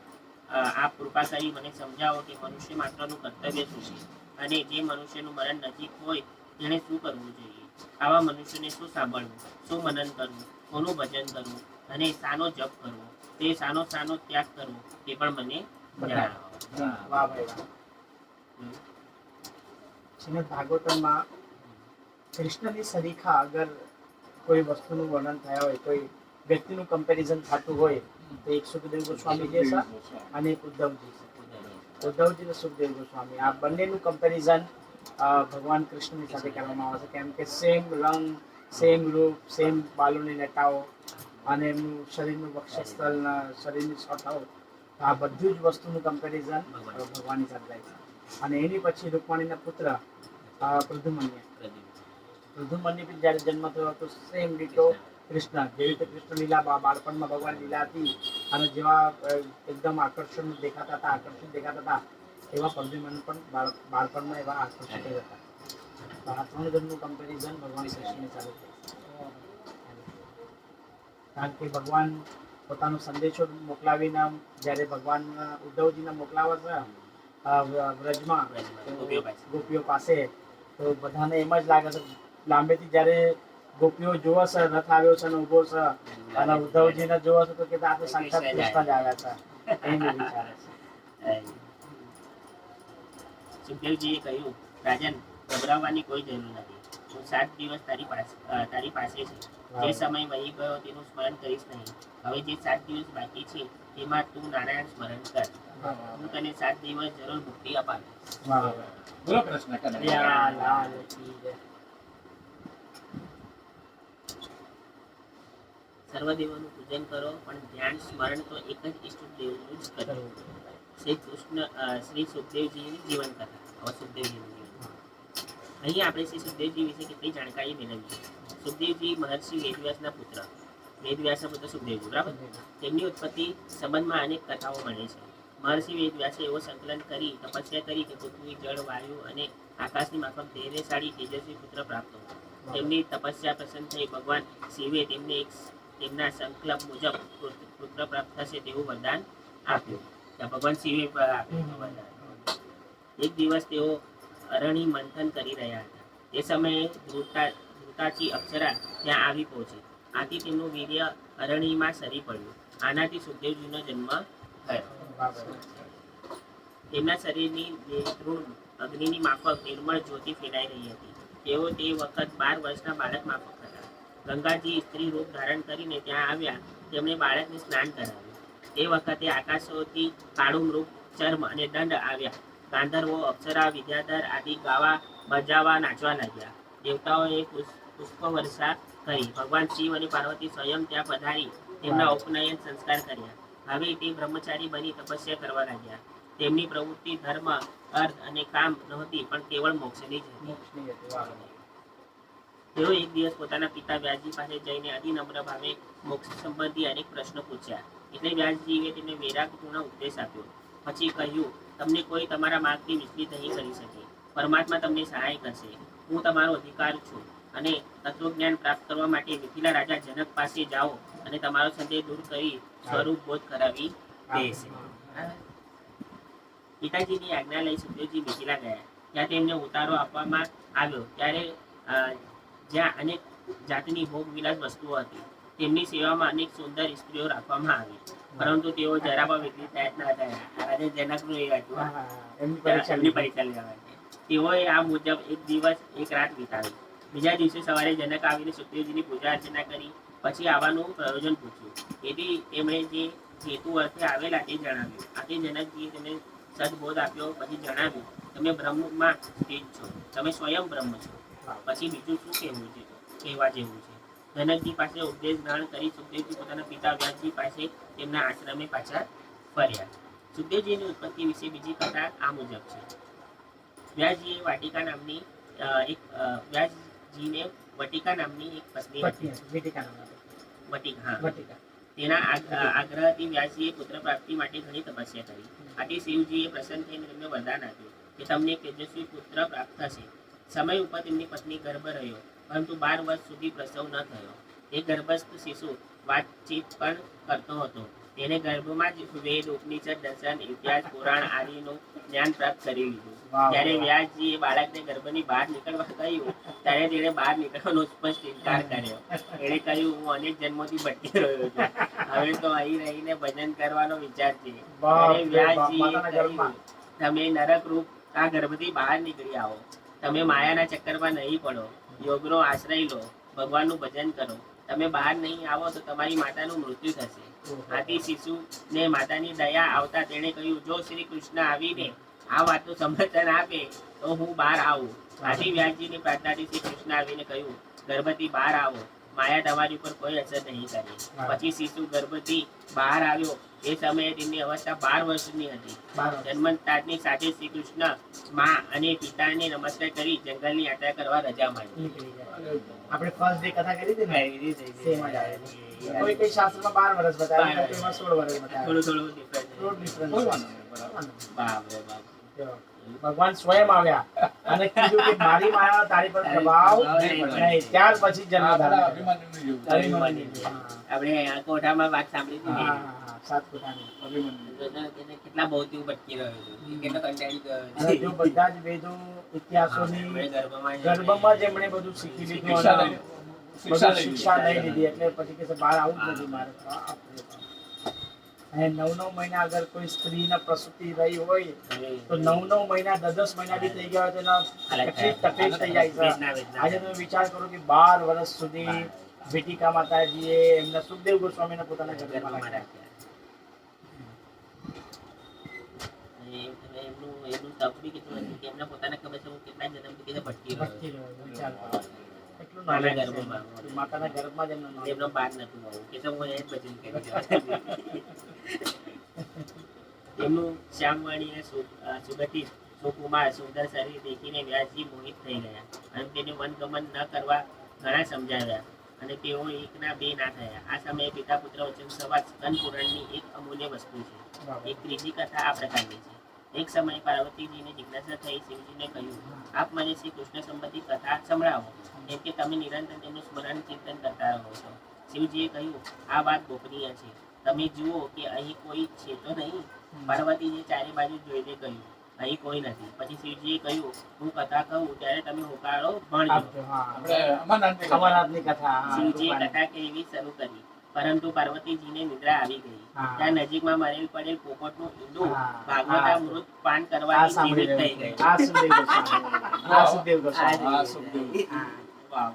આપ કૃપા કરી મને સમજાવો કે મનુષ્ય માત્રનું કર્તવ્ય શું છે અને જે મનુષ્યનું મરણ નજીક હોય તેણે શું કરવું જોઈએ? આવા મનુષ્યને શું સાંભળવું, શું મનન કરવું, કોનું ભજન કરવું અને શાનો જપ કરવો, તે શાનો ત્યાગ કરવો તે પણ મને જણાવો. વાહ ભાઈ વાહ. શ્રીમદ ભાગવતમાં કૃષ્ણની સરીખા અગર કોઈ વસ્તુનું વર્ણન થયા હોય, કોઈ વ્યક્તિનું કમ્પેરિઝન થતું હોય તો એક સુખદેવ ગોસ્વામી જે છે અને એક ઉદ્ધવજી છે. ઉદ્ધવજી અને સુખદેવ ગોસ્વામી આ બંનેનું કમ્પેરિઝન ભગવાન કૃષ્ણની સાથે કરવામાં આવે છે. કેમ કે સેમ રંગ, સેમ રૂપ, સેમ બાલોની લટાઓ અને એમનું શરીરનું વક્ષસ્થળ, શરીરની છટાઓ, આ બધું જ વસ્તુનું કમ્પેરિઝન ભગવાનની સાથે થાય છે. અને એની પછી રૂકમણીના પુત્ર પ્રદ્યુમ્ન બી જ્યારે જન્મ થયો હતો સેમ ડીટો કૃષ્ણ. જેવી રીતે કૃષ્ણ લીલા બાળપણમાં ભગવાન લીલા હતી અને જેવા એકદમ આકર્ષિત દેખાતા હતા એવા પ્રદ્યુમ્ન પણ બાળપણમાં એવા આકર્ષિત હતા. આ 3 જણનું કમ્પેરિઝન ભગવાન કૃષ્ણને ચાલુ કર્યું. કારણ કે ભગવાન પોતાનો સંદેશો મોકલાવીને જ્યારે ભગવાન ઉદ્ધવજીને મોકલાવે છે વ્રજમાં ગોપીઓ પાસે, તો બધાને એમ જ લાગે છે લાંબેથી જ્યારે ગોપીઓ જોવે છે રથ આવ્યો છે અને ઊભો છે અને ઉદ્ધવજીને જોવે છે તો કે આ તો સાક્ષાત કૃષ્ણ જ આવ્યા છે એમ વિચારે છે. સુખદેવજીએ કહ્યું, રાજન, ગભરાવાની કોઈ જરૂર નથી. હું 7 દિવસ તારી પાસે છે. જે સમય વહી ગયો તેનું સ્મરણ કરીશ નહીં. હવે જે 7 દિવસ બાકી છે તેમાં તું નારાયણ સ્મરણ કર. હું તને 7 દિવસ જરૂર મુક્તિ અપાવીશ. બોલો કૃષ્ણ કનૈયા લાલ કી જય. સર્વદેવોનું પૂજન કરો, પણ ધ્યાન સ્મરણ તો એક જ ઈષ્ટદેવનું જ કરો. શ્રી સુખદેવજીની જીવન કથા. હવે સુખદેવજીનું જીવન. અહીં આપણે શ્રી સુખદેવજી વિશે કેટલી જાણકારી મેળવીએ. સુખદેવજી મહર્ષિ વેદવ્યાસના પુત્ર. વેદવ્યાસના પુત્ર સુખદેવજી, બરાબર. તેમની ઉત્પત્તિ સંબંધમાં અનેક કથાઓ મળે છે. મહર્ષિ વેદવ્યાસે એવો સંકલન કરી તપસ્યા કરી કે પૃથ્વી, જળ, વાયુ અને આકાશની માફક ધૈર્યશાળી તેજસ્વી પુત્ર પ્રાપ્ત થયો. તેમની તપસ્યા પ્રસન્ન થઈ ભગવાન શિવે તેમને તેમના સંકલ્પ મુજબ પુત્ર પ્રાપ્ત થશે તેવું વરદાન આપ્યું. ભગવાન શિવે આપ્યું વરદાન. એક દિવસ તેઓ અરણી મંથન કરી રહ્યા હતા. તે સમયે ધ્રુતાચી અપ્સરા ત્યાં આવી પહોંચી. આથી તેમનું વીર્ય અરણીમાં સરી પડ્યું. આનાથી સુખદેવજીનો જન્મ થયો. તેમના શરીરની નેત્રુણ અગ્નિની માફક નિર્મળ જ્યોતિ ફેલાઈ રહી હતી. તેઓ તે વખત 12 વર્ષના બાળક માફક હતા. ગંગાજી સ્ત્રી રૂપ ધારણ કરીને ત્યાં આવ્યા. તેમણે બાળકને સ્નાન કરાવ્યું. તે વખતે આકાશોથી કાળું મૃગ, ચર્મ અને દંડ આવ્યા. ગાંધર્વો, અપ્સરા, વિદ્યાધર આદિ ગાવા, બજાવા, નાચવા લાગ્યા. દેવતાઓએ પુષ્પવર્ષા કરી. ભગવાન શિવ અને પાર્વતી સ્વયં ત્યાં પધારી તેમના ઉપનયન સંસ્કાર કર્યા. હવે તે બ્રહ્મચારી બની તપસ્યા કરવા લાગ્યા. તેમની પ્રવૃત્તિ ધર્મ, અર્થ અને કામ નહોતી, પણ કેવળ મોક્ષની જ હતી. તેઓ એક દિવસ પોતાના પિતા વ્યાસજી પાસે જઈને અતિનમ્ર ભાવે મોક્ષ સંબંધી અનેક પ્રશ્નો પૂછ્યા. એટલે વ્યાસજીએ તેમને વૈરાગપૂર્ણ ઉપદેશ આપ્યો. પછી કહ્યું, તમને કોઈ તમારા માર્ગથી વિચલિત નહીં કરી શકે. પરમાત્મા તમને સહાય કરશે. હું તમારો અધિકાર છું અને તત્વજ્ઞાન પ્રાપ્ત કરવા માટે મિથિલા રાજા જનક પાસે જાઓ અને તમારો સંદેહ દૂર કરી સ્વરૂપ બોધ કરાવી દેશે. પિતાજીની આજ્ઞા લઈ સુખદેવજી મિથિલા ગયા. ત્યાં તેમને ઉતારો આપવામાં આવ્યો. ત્યારે જ્યાં અનેક જાતની ભોગ વિલાસ વસ્તુઓ હતી. તેમની સેવામાં અનેક સુંદર સ્ત્રીઓ રાખવામાં આવી. પરંતુ તેઓ જરા પણ વિચલિત થયા ન હતા. રાજા જનકનું એ હતું, એમની પરીક્ષા લેવાની. તેઓએ આ મુજબ એક દિવસ એક રાત વિતાવી. બીજા દિવસે સવારે જનક આવીને સુખદેવજીની પૂજા અર્ચના કરી. પછી આવવાનું પ્રયોજન પૂછ્યું. તેથી તેમણે જે હેતુ અર્થે આવેલા તે જણાવ્યું. આથી જનકજીએ તેમને સદબોધ આપ્યો. પછી જણાવ્યું, તમે બ્રહ્મમાં સ્થિત છો. તમે સ્વયં બ્રહ્મ છો. પછી બીજું શું કહેવા જેવું છે? જનકજી પાસે ઉપદેશ ગ્રહણ કરી સુખદેવજી પોતાના પિતા વ્યાસજી પાસે તેમના આશ્રમે પાછા ફર્યા. સુખદેવજીની ઉત્પત્તિ વિશે બીજી કથા આ મુજબ છે. વ્યાસજીને વટિકા નામની એક પત્ની હતી. તેના આગ્રહથી વ્યાસજીએ પુત્ર પ્રાપ્તિ માટે ઘણી તપસ્યા કરી. આથી શિવજીએ પ્રસન્ન થઈને તેમને વરદાન આપ્યું કે તમને એક તેજસ્વી પુત્ર પ્રાપ્ત થશે. સમય ઉપર તેમની પત્ની ગર્ભ રહ્યો, પરંતુ 12 વર્ષ સુધી પ્રસવ ન થયો. એ ગર્ભસ્થ શિશુ વાતચીત પણ કરતો હતો. તેને ગર્ભમાં જ વેદ, ઉપનિષદ, દર્શન, ઇતિહાસ, પુરાણ આદિનું જ્ઞાન પ્રાપ્ત કરી લીધું. જ્યારે વ્યાસજીએ બાળકને ગર્ભની બહાર નીકળવા કહ્યું, ત્યારે તેણે બહાર નીકળવાનો સ્પષ્ટ ઇનકાર કર્યો. એણે કહ્યું, હું અનેક જન્મોથી ભટકી રહ્યો છું. હવે તો અહીં રહીને ભજન કરવાનો વિચાર છે. ત્યારે વ્યાસજીએ કહ્યું, તમે નરક રૂપ આ ગર્ભથી બહાર નીકળી આવો. તમે માયાના ચક્કરમાં નહીં પડો. યોગનો આશ્રય લો. ભગવાનનું ભજન કરો. તમે બહાર નહીં આવો તો તમારી માતાનું મૃત્યુ થશે. આથી શિશુને માતાની દયા આવતા તેણે કહ્યું, જો શ્રી કૃષ્ણ આવીને આ વાતનું સમર્થન આપે તો હું બહાર આવું. આથી વ્યાસજીની પ્રાર્થનાથી શ્રી કૃષ્ણ આવીને કહ્યું, ગર્ભથી બહાર આવો. માયા તમારી ઉપર કોઈ અસર નહીં કરે. પછી શિશુ ગર્ભથી બહાર આવ્યો. એ સમયે તેમની અવસ્થા 12 વર્ષની હતી. જન્મતાની સાથે શ્રી કૃષ્ણ મા અને પિતાને નમસ્કાર કરી જંગલની યાત્રા કરવા રજા માંડી. આપણે ફર્સ્ટ ડે કથા કરી હતી ને, સેમ જ આવે. કોઈ કઈ શાસ્ત્રમાં 12 વર્ષ બતાવ્યા, કોઈમાં 16 વર્ષ બતાવ્યા. થોડું ડિફરન્સ. થોડું ડિફરન્સ. બાપ રે બાપ. ભગવાન સ્વયં આવ્યા અને કીધું કે મારી માયાનો તારી પર પ્રભાવ નહીં. ત્યાર પછી જન્મ ધારણ કર્યો. અભિમન્યુ. આપણે આ કોઠામાં વાત સાંભળી હતી ને, હા, હા, સાત કોઠાની. એને કેટલા બહુથી ભટકી રહ્યો છે, કેટલો કંટાળી ગયો અને છે. જો બધા જ વેદો ઇતિહાસોની આપણે ગર્ભમાં ગર્ભમાં જ એમણે બધું શીખી લીધું અને બધું શિક્ષા લઈ લીધી એટલે પછી કે બહાર આવું જ નથી મારે. બાપરે બાપ. અને 9 મહિના અગર કોઈ સ્ત્રીના પ્રસૂતિ રહી હોય તો 9 મહિના 10 મહિના બી થઈ ગયા હોય તો એના કેટલી તકલીફ થઈ જાય છે. આજે તમે વિચાર કરો કે 12 વર્ષ સુધી ભીટિકા માતાજીએ એમના સુખદેવ ગોસ્વામીને પોતાના ગર્ભમાં રાખ્યા. એમનું તપ બી કેટલું હતું કે એમને પોતાને ખબર છે હું કેટલા જન્મથી કેટલા ભટકી રહ્યો ભટકી છું. રહ્યો, વિચાર કરો. એટલું મારા knowledge છે. ગર્ભમાં. માતાના ગર્ભમાં જ એમનું knowledge. એમનો બાર નતું આવું કે તો હું એ જ ભજન કરી એમનું શ્યામવાણી અને સુગઠિત સુકુમાર સુંદર શરીર દેખીને વ્યાસજી મોહિત થઈ ગયા અને તેને વનગમન ન કરવા ઘણા સમજાવ્યા અને તેઓ એકના બે ના થયા. આ સમયે પિતા પુત્ર વચન સવાર સ્કંદ પુરાણની એક અમૂલ્ય વસ્તુ છે. એક ત્રીજી કથા આ પ્રકારની છે. એક સમયે પાર્વતીજીને જિજ્ઞાસા થઈ. શિવજીને કહ્યું, આપ મને શ્રી કૃષ્ણ સંબંધી કથા સંભળાવો, કેમ કે તમે નિરંતર તેમનું સ્મરણ ચિંતન કરતા રહો છો. શિવજીએ કહ્યું, આ વાત ગોપનીય છે. તમે જુઓ કે અહીં કોઈ છે તો નહીં? પાર્વતીજીએ ચારે બાજુ જોઈને કહ્યું, અહીં કોઈ નથી. પછી શિવજીએ કહ્યું, હું કથા કહું ત્યારે તમે હોકારો ભણજો. આપજો, હા. અમરનાથની કથા, હા, શિવજીએ રૂપાણી. કથા કહેવી શરૂ કરી, પરંતુ પાર્વતીજીને નિદ્રા આવી ગઈ. હા. ત્યાં નજીકમાં મરેલ પડેલ પોપટનું ઈંડું હા. ભાગવતામૃત પાન આ કરવાથી સાંભળી જીવિત થઈ રહ્યો. ગયું. આ સુખદેવ ગોસ્વામી. આ સુખદેવ ગોસ્વામી. વાહ.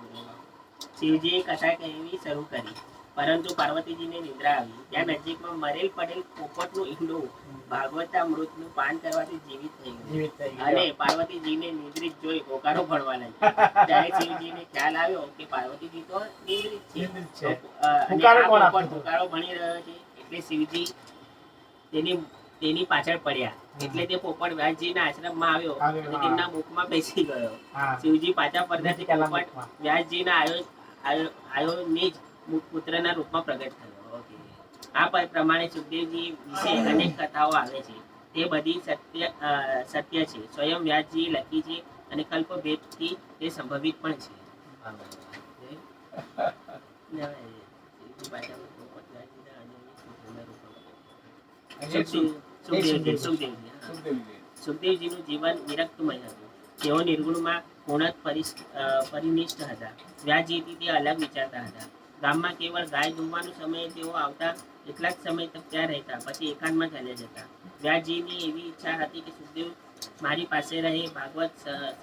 શિવજીએ કથા કહેવી શરૂ કરી, પરંતુ પાર્વતીજીને નિદ્રા આવી. ત્યાં નજીકમાં મરેલ પડેલ પોપટનું ઈંડું ભાગવતામૃતનું પાન કરવાથી જીવિત થઈ ગયું. જીવિત થઈ ગયો. અને પાર્વતીજીને નિદ્રિત જોઈ હોકારો ભણવા લાગ્યા. ત્યારે શિવજીને ખ્યાલ આવ્યો કે પાર્વતીજી તો નિદ્રિત છે. નિદ્રિત છે. અને હોકારો આ કોણ પોપટ આપતું? હોકારો ભણી રહ્યો છે એટલે શિવજી તેની પાછળ પડ્યા. એટલે તે પોપટ વ્યાસજીના આશ્રમમાં આવ્યો આવ્યો, અને હા. તેમના મુખમાં બેસી ગયો. હા. શિવજી પાછા ફરતાથી પહેલા પોપટ મુખમાં. વ્યાસજીના આયોની જ પુત્રના રૂપમાં પ્રગટ થયો. ઓકે. આ પ્રમાણે સુખદેવજી વિશે અનેક કથાઓ આવે છે. તે બધી સત્ય છે. સ્વયં વ્યાસજીએ લખી છે અને કલ્પભેદથી તે સંભવિત પણ છે. સુખદેવજીનું જીવન વિરક્તમય હતું. તેઓ નિર્ગુણમાં પૂર્ણ પરિનિષ્ઠ હતા. વ્યાસજીથી તે અલગ વિચારતા હતા. ગામમાં કેવળ ગાય ધોવાનો સમયે તેઓ આવતા. કેટલાક સમય તક ત્યાં રહેતા, પછી એકાંતમાં ચાલ્યા જતા. વ્યાસજીની એવી ઈચ્છા હતી કે સુખદેવ મારી પાસે રહે, ભાગવત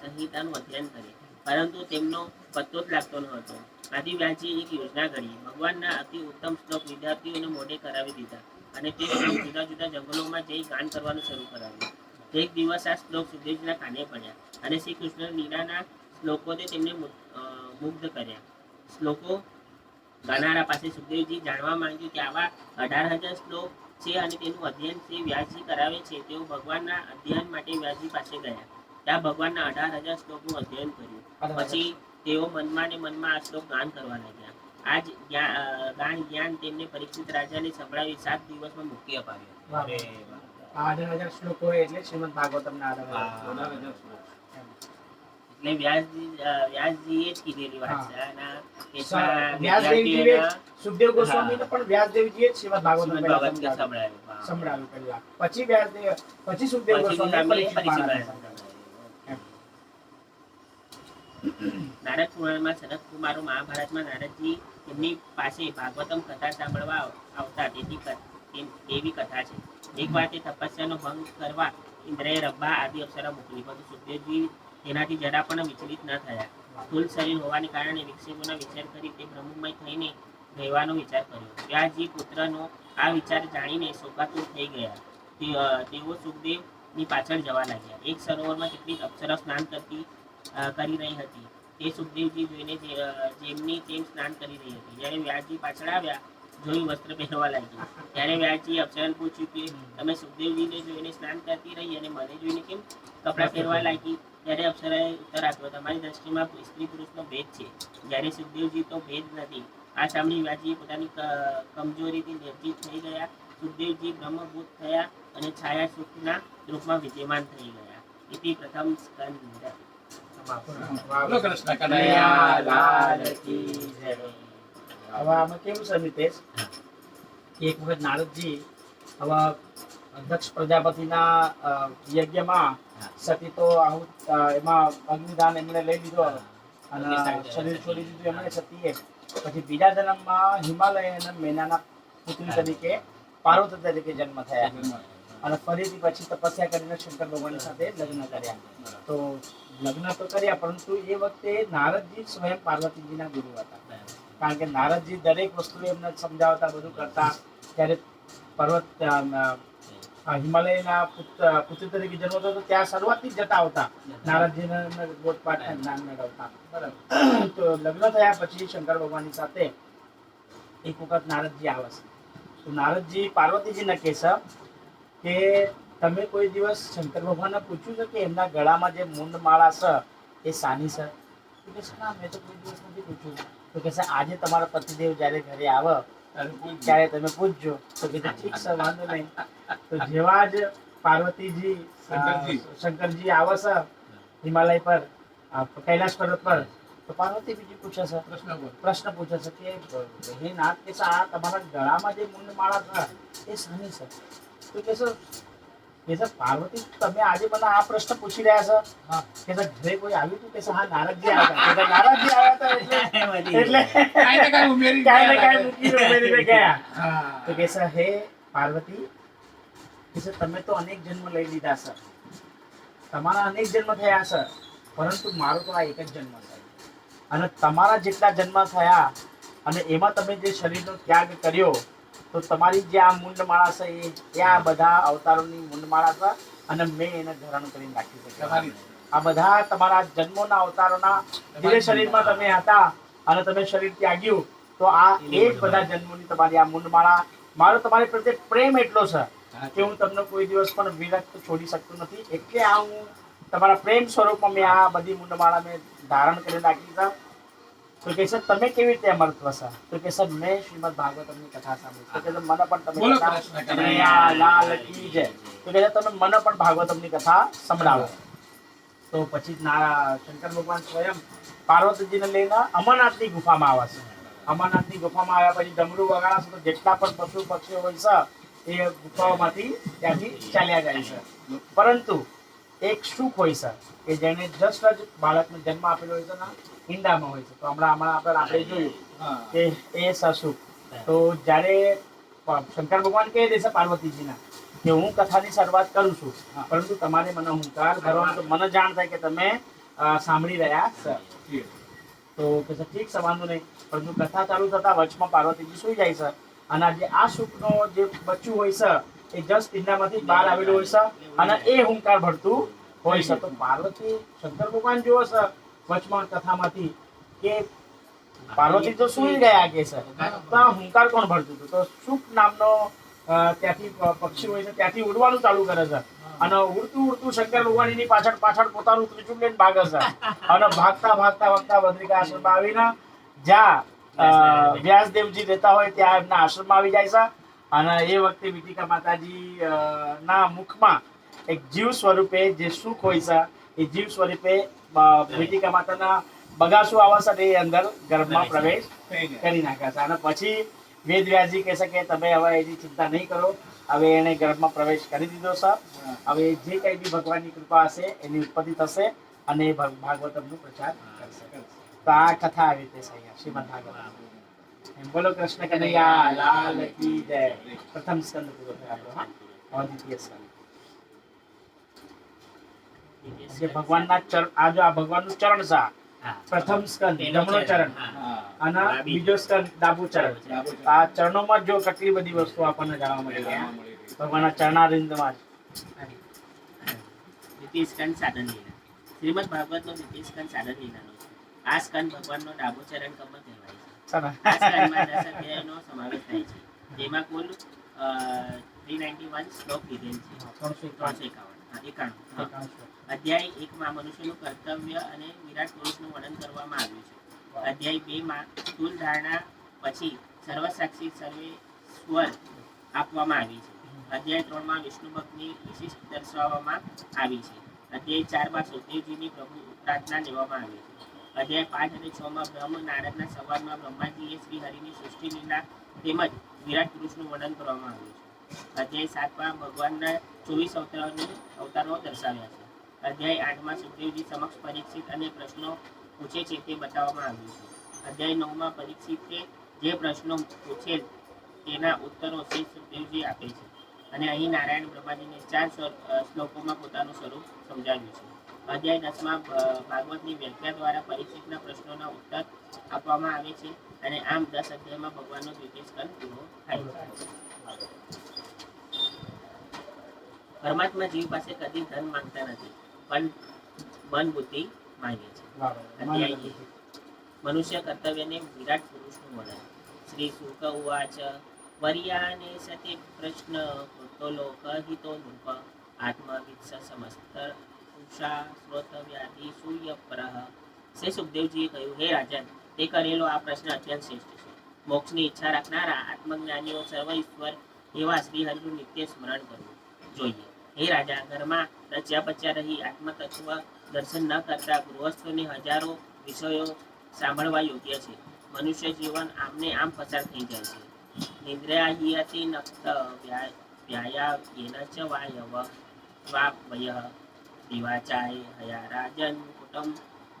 સંહિતાનું અધ્યયન કરે, પરંતુ તેમનો પત્તો જ લાગતો ન હતો. આથી વ્યાસજીએ એક યોજના ઘડી. ભગવાનના અતિ ઉત્તમ શ્લોક વિદ્યાર્થીઓને મોઢે કરાવી દીધા અને તે શ્લોક જુદા જુદા જંગલોમાં જઈ ગાન કરવાનું શરૂ કરાવ્યું. એક દિવસ આ શ્લોક સુખદેવજીના કાને પડ્યા અને શ્રી કૃષ્ણ લીલાના શ્લોકોને તેમને મુગ્ધ કર્યા. શ્લોકો ગાનારા પાસે સુખદેવજી જાણવા માંગ્યું કે આવા 18,000 શ્લોક છે અને તેનું અધ્યયન શ્રી વ્યાસજી કરાવે છે. તેઓ ભગવાનના અધ્યયન માટે વ્યાસજી પાસે ગયા. ત્યાં ભગવાનના 18,000 શ્લોકનું અધ્યયન કર્યું. પછી તેઓ મનમાં ને મનમાં આ શ્લોક ગાન કરવા લાગ્યા. આ જ ગાન જ્ઞાન તેમને પરીક્ષિત રાજાને સંભળાવી 7 દિવસમાં મુક્તિ અપાવી. વાહ. આ 18,000 શ્લોકો હોય એટલે શ્રીમદ ભાગવતમના 18,000 શ્લોક. એટલે વ્યાસજીએ જ કીધેલી વાત છે. આના પેટમાં વ્યાસદેવજીએ વિદ્યાર્થીઓને સુખદેવ ગોસ્વામીને પણ વ્યાસદેવજીએ જ શ્રીમદ ભાગવતમ શ્રીમદ પહેલા ભાગવત સંભળાવ્યું. સંભળાવ્યું. સંભળાવ્યું પહેલા. પછી વ્યાસદેવ, પછી સુખદેવ ગોસ્વામીએ પરીક્ષિત મહારાજને સંભળાવ્યું. નારદ પુરાણમાં સનત કુમારો મહાભારતમાં નારદજી તેમની પાસે ભાગવતમ કથા સાંભળવા આવતા તેવી કથા છે. એક વાર તે તપસ્યાનો ભંગ કરવા ઇન્દ્રએ રબ્બા આદિ અપ્સરા મોકલી, પરંતુ સુખદેવજી તેનાથી જરા પણ વિચલિત ન થયા. સ્થૂલ શરીર હોવાને કારણે વિક્ષેપોના વિચાર કરી તે બ્રહ્મમય થઈને રહેવાનો વિચાર કર્યો. વ્યાસજી પુત્રનો આ વિચાર જાણીને શોકાતુર થઈ ગયા. તેઓ સુખદેવની પાછળ જવા લાગ્યા. એક સરોવરમાં કેટલીક અપ્સરા સ્નાન કરી રહી હતી. તે સુખદેવજી જોઈને જેમની તેમ સ્નાન કરી રહી હતી. જ્યારે વ્યાસજી પાછળ આવ્યા, જોયું વસ્ત્ર પહેરવા લાગી. ત્યારે વ્યાસજીએ અપ્સરાને પૂછ્યું કે તમે સુખદેવજીને જોઈને સ્નાન કરતી રહી અને મને જોઈને કેમ કપડાં પહેરવા લાગી? ત્યારે અપ્સરાએ ઉત્તર આપ્યો, તમારી દ્રષ્ટિમાં સ્ત્રી પુરુષનો ભેદ છે, જ્યારે સુખદેવજી તો ભેદ નથી. આ સાંભળી વ્યાસજીએ પોતાની કમજોરીથી નિર્જીત થઈ ગયા. સુખદેવજી બ્રહ્મભૂત થયા અને છાયા સુખના રૂપમાં વિદ્યમાન થઈ ગયા. ઇતિ પ્રથમ સ્કંદ. બોલો કૃષ્ણ કનૈયા લાલ કી જય. હવે આમાં કેવું છે મિતેશ, એક વખત નારદજી હવે દક્ષ પ્રજાપતિના યજ્ઞમાં સતી તો એમાં અગ્નિદાન એમણે લઈ લીધો અને શરીર છોડી દીધું એમણે સતીએ. પછી બીજા જન્મમાં હિમાલય અને મેનાના પુત્રી તરીકે પાર્વતી તરીકે જન્મ થયા અને ફરીથી પછી તપસ્યા કરીને શંકર ભગવાનની સાથે લગ્ન કર્યા. તો લગ્ન તો કર્યા પરંતુ એ વખતે નારદજી સ્વયં પાર્વતીજીના ગુરુ હતા. કારણ કે નારદજી દરેક વસ્તુ એમને સમજાવતા બધું કરતા. ત્યારે પર્વત હિમાલયના પુત્ર તરીકે જન્મ થયો તો ત્યાં શરૂઆતથી જ જતા આવતા નારદજીને બોધપાઠ જ્ઞાન મેળવતા. બરાબર. તો લગ્ન થયા પછી શંકર ભગવાનની સાથે એક વખત નારદજી આવે છે. તો નારદજી પાર્વતીજીને કહે છે કે તમે કોઈ દિવસ શંકર ભગવાનને પૂછ્યું છે કે એમના ગળામાં જે મૂંડ માળા છે એ સાની છે? તો કે ના, મેં તો કોઈ દિવસ નથી પૂછ્યું. તો કે આજે તમારા પતિદેવ જ્યારે ઘરે આવે ત્યારે તમે પૂછજો. તો કે ઠીક છે, વાંધો નહીં. તો જેવા જ પાર્વતીજી શંકરજી આવે છે હિમાલય પર કૈલાશ પર્વત પર, તો પાર્વતી બીજી પૂછે છે, પ્રશ્ન પૂછે છે કે હે નાથ, કે આ તમારા ગળામાં જે મૂંડ માળા છે એ સાની છે? તો કે છે પાર્વતી, તમે આજે મને આ પ્રશ્ન પૂછી રહ્યા છો કે ઘરે કોઈ આવ્યું હતું? કે હા, નારદજી આવ્યા હતા. નારદજી આવ્યા હતા એટલે કાંઈ ને કાંઈ ઉમેરીને ગયા. તો કે છે હે પાર્વતી, કે તમે તો અનેક જન્મ લઈ લીધા છે, તમારા અનેક જન્મ થયા છે, પરંતુ મારો તો આ એક જ જન્મ છે. અને તમારા જેટલા જન્મ થયા અને એમાં તમે જે શરીરનો ત્યાગ કર્યો, તો તમારી જે આ મૂંડમાળા છે એ આ બધા અવતારોની મૂંડમાળા છે અને મેં એને ધારણ કરીને રાખ્યું છે. આ બધા તમારા જન્મોના અવતારોના જે શરીરમાં તમે હતા અને તમે શરીર ત્યાગ્યું, તો આ એક બધા જન્મોની તમારી આ મૂંડમાળા, મારો તમારી પ્રત્યે પ્રેમ એટલો છે કે હું તમને કોઈ દિવસ પણ વિરક્ત છોડી શકતો નથી. એટલે આ હું તમારા પ્રેમ સ્વરૂપમાં મેં આ બધી મૂંડમાળા મેં ધારણ કરી રાખી છે. તો કે છે તમે કેવી રીતે અમરત્વ છે? તો કે છે મેં શ્રીમદ ભાગવતમની કથા સાંભળી. તો કે મને પણ તમે કનૈયા લાલ કી જય. તો કે તમે મને પણ ભાગવતમની કથા સંભળાવો. તો પછી શંકર ભગવાન સ્વયં પાર્વતીજીને લઈને અમરનાથની ગુફામાં આવે છે. અમરનાથની ગુફામાં આવ્યા પછી ડમરું વગાડશે તો જેટલા પણ પશુ પક્ષીઓ હોય છે એ ગુફાઓમાંથી ત્યાંથી ચાલ્યા જાય છે. પરંતુ એક સુખ હોય છે કે જેને જસ્ટ જ બાળકને જન્મ આપેલો હોય છે ને ઈંડામાં હોય છે. તો હમણાં આપણે જોયું કે એ સસુખ. તો જ્યારે શંકર ભગવાન કહી દેશે પાર્વતીજીના કે હું કથાની શરૂઆત કરું છું, પરંતુ તમારે મને હુંકાર કરવાનો, તો મને જાણ થાય કે તમે સાંભળી રહ્યા છો. તો કે ઠીક છે, વાંધો નહીં. પરંતુ કથા ચાલુ થતા વચમાં પાર્વતીજી સુઈ જાય છે અને જે આ સુખનો જે બચ્ચું હોય છે એ જસ્ટ ઈંડામાંથી બહાર આવેલું હોય છે અને એ હુંકાર ભરતું હોય છે. તો પાર્વતી શંકર ભગવાન જોવો છે વચમાં કથામાંથી કે પાર્વતી તો સુઈ ગયા કે છે, તો આ હુંકાર કોણ ભરતું હતું? તો સુખ નામનો ત્યાંથી પક્ષી હોય છે ત્યાંથી ઉડવાનું ચાલુ કરે છે અને ઉડતું ઉડતું શંકર ભગવાનની પાછળ પાછળ પોતાનું ત્રિશુળ લઈને ભાગે છે અને ભાગતા ભાગતા ભાગતા બદ્રિકા આશ્રમમાં આવીને જ્યાં વ્યાસદેવજી રહેતા હોય ત્યાં એમના આશ્રમમાં આવી જાય છે. અને એ વખતે વિટિકા માતાજી ના મુખમાં એક જીવ સ્વરૂપે જે સુખ હોય છે એ જીવ સ્વરૂપે વિટિકા માતાના બગાસું આવે છે એ અંદર ગર્ભમાં પ્રવેશ કરી નાખે છે. અને પછી વેદ વ્યાસજી કહે છે કે તમે હવે એની ચિંતા નહીં કરો, હવે એને ગર્ભમાં પ્રવેશ કરી દીધો છે. હવે જે કંઈ બી ભગવાનની કૃપા હશે એની ઉત્પત્તિ થશે અને એ ભાગવતમનો પ્રચાર કરશે. તો આ કથા આવી રીતે છે શ્રીમદ ભાગવત. બોલો કૃષ્ણ કનૈયા લાલ કી જય. પ્રથમ સ્કંદ પૂરો થયો આપણો. દ્વિતીય સ્કંદ જે ભગવાનના ચરણ, આ જો આ ભગવાનનું ચરણ છે, પ્રથમ સ્કંદ જમણો ચરણ અને બીજો સ્કંદ ડાબુ ચરણ. આ ચરણોમાં જો કેટલી બધી વસ્તુ આપણને જાણવા મળી ગયા ભગવાનના ચરણારિંદમાં જ. દ્વિતીય સ્કંદ સાધન લીલા. શ્રીમદ ભાગવતનો દ્વિતીય સ્કંદ સાધન લીલાનો છે. આ સ્કંદ ભગવાનનો ડાબો ચરણ કમળ કહેવાય છે. આ સ્કંદમાં 10 અધ્યાયનો સમાવેશ થાય છે, જેમાં કુલ 391 શ્લોક લીધેલ છે. 351. અધ્યાય 1 માં મનુષ્યનું કર્તવ્ય અને વિરાટ પુરુષનું વર્ણન કરવામાં આવ્યું છે. અધ્યાય 2 માં સ્થૂલ ધારણા પછી સર્વસાક્ષી સર્વેશ્વર આપવામાં આવી છે. અધ્યાય 3 માં વિષ્ણુ ભક્તની વિશિષ્ટ દર્શાવવામાં આવી છે. અધ્યાય 4 માં સુખદેવજીની પ્રભુ પ્રાર્થના લેવામાં આવી છે. અધ્યાય 5 અને 6 માં બ્રહ્મ નારદના સંવાદમાં બ્રહ્માજીએ શ્રી હરિની સૃષ્ટિ લીલા તેમજ વિરાટ પુરુષનું વર્ણન કરવામાં આવ્યું છે. અધ્યાય 7 માં ભગવાનના 24 અવતારો દર્શાવ્યા છે. અધ્યાય 8 માં સુખદેવજી સમક્ષ પરીક્ષિત અને પ્રશ્નો પૂછે છે તે બતાવવામાં આવ્યું છે. અધ્યાય 9 માં પરીક્ષિતે જે પ્રશ્નો પૂછે તેના ઉત્તરો શ્રી સુખદેવજી આપે છે અને અહીં નારાયણ બ્રહ્માજીને 4 શ્લોકોમાં પોતાનું સ્વરૂપ સમજાવ્યું છે. અધ્યાય 10 માં ભાગવતની વ્યાખ્યા દ્વારા પરીક્ષિતના પ્રશ્નોના ઉત્તર આપવામાં આવે છે અને આમ 10 અધ્યાયમાં ભગવાનનો દ્વિતીય સ્કંદ પૂરો થાય છે. પરમાત્મા જીવ પાસે કદી ધન માંગતા નથી, પણ મન બુદ્ધિ માંગે છે. અધ્યાય 1 મનુષ્ય કર્તવ્યને વિરાટ પુરુષનું વર્ણન. શ્રી શુક ઉવાચ વર્યાને સતે પ્રશ્ન કૃતો લોકહિતો નૃપ આત્મવિત્સ સમસ્ત ઉષા શ્રોતવ્યાધિ સૂયપ્રહ. શ્રી સુખદેવજીએ કહ્યું, હે રાજન, તે કરેલો આ પ્રશ્ન અત્યંત શ્રેષ્ઠ છે. મોક્ષની ઈચ્છા રાખનારા આત્મજ્ઞાનીઓ સર્વ ઈશ્વર એવા શ્રી હરિનું નિત્ય સ્મરણ કરવું જોઈએ. હે રાજા, ઘરમાં રચ્યા પચ્યા રહી આત્મતત્વ દર્શન ન કરતા ગૃહસ્થોને હજારો વિષયો સાંભળવા યોગ્ય છે. મનુષ્ય જીવન આમને આમ પસાર થઈ જાય છે. નિદ્રાહિયતિ નક્ત વ્યાયાયેન ચ વાયવ વાવયઃ દિવાચાય હયા રાજન કુટુંબ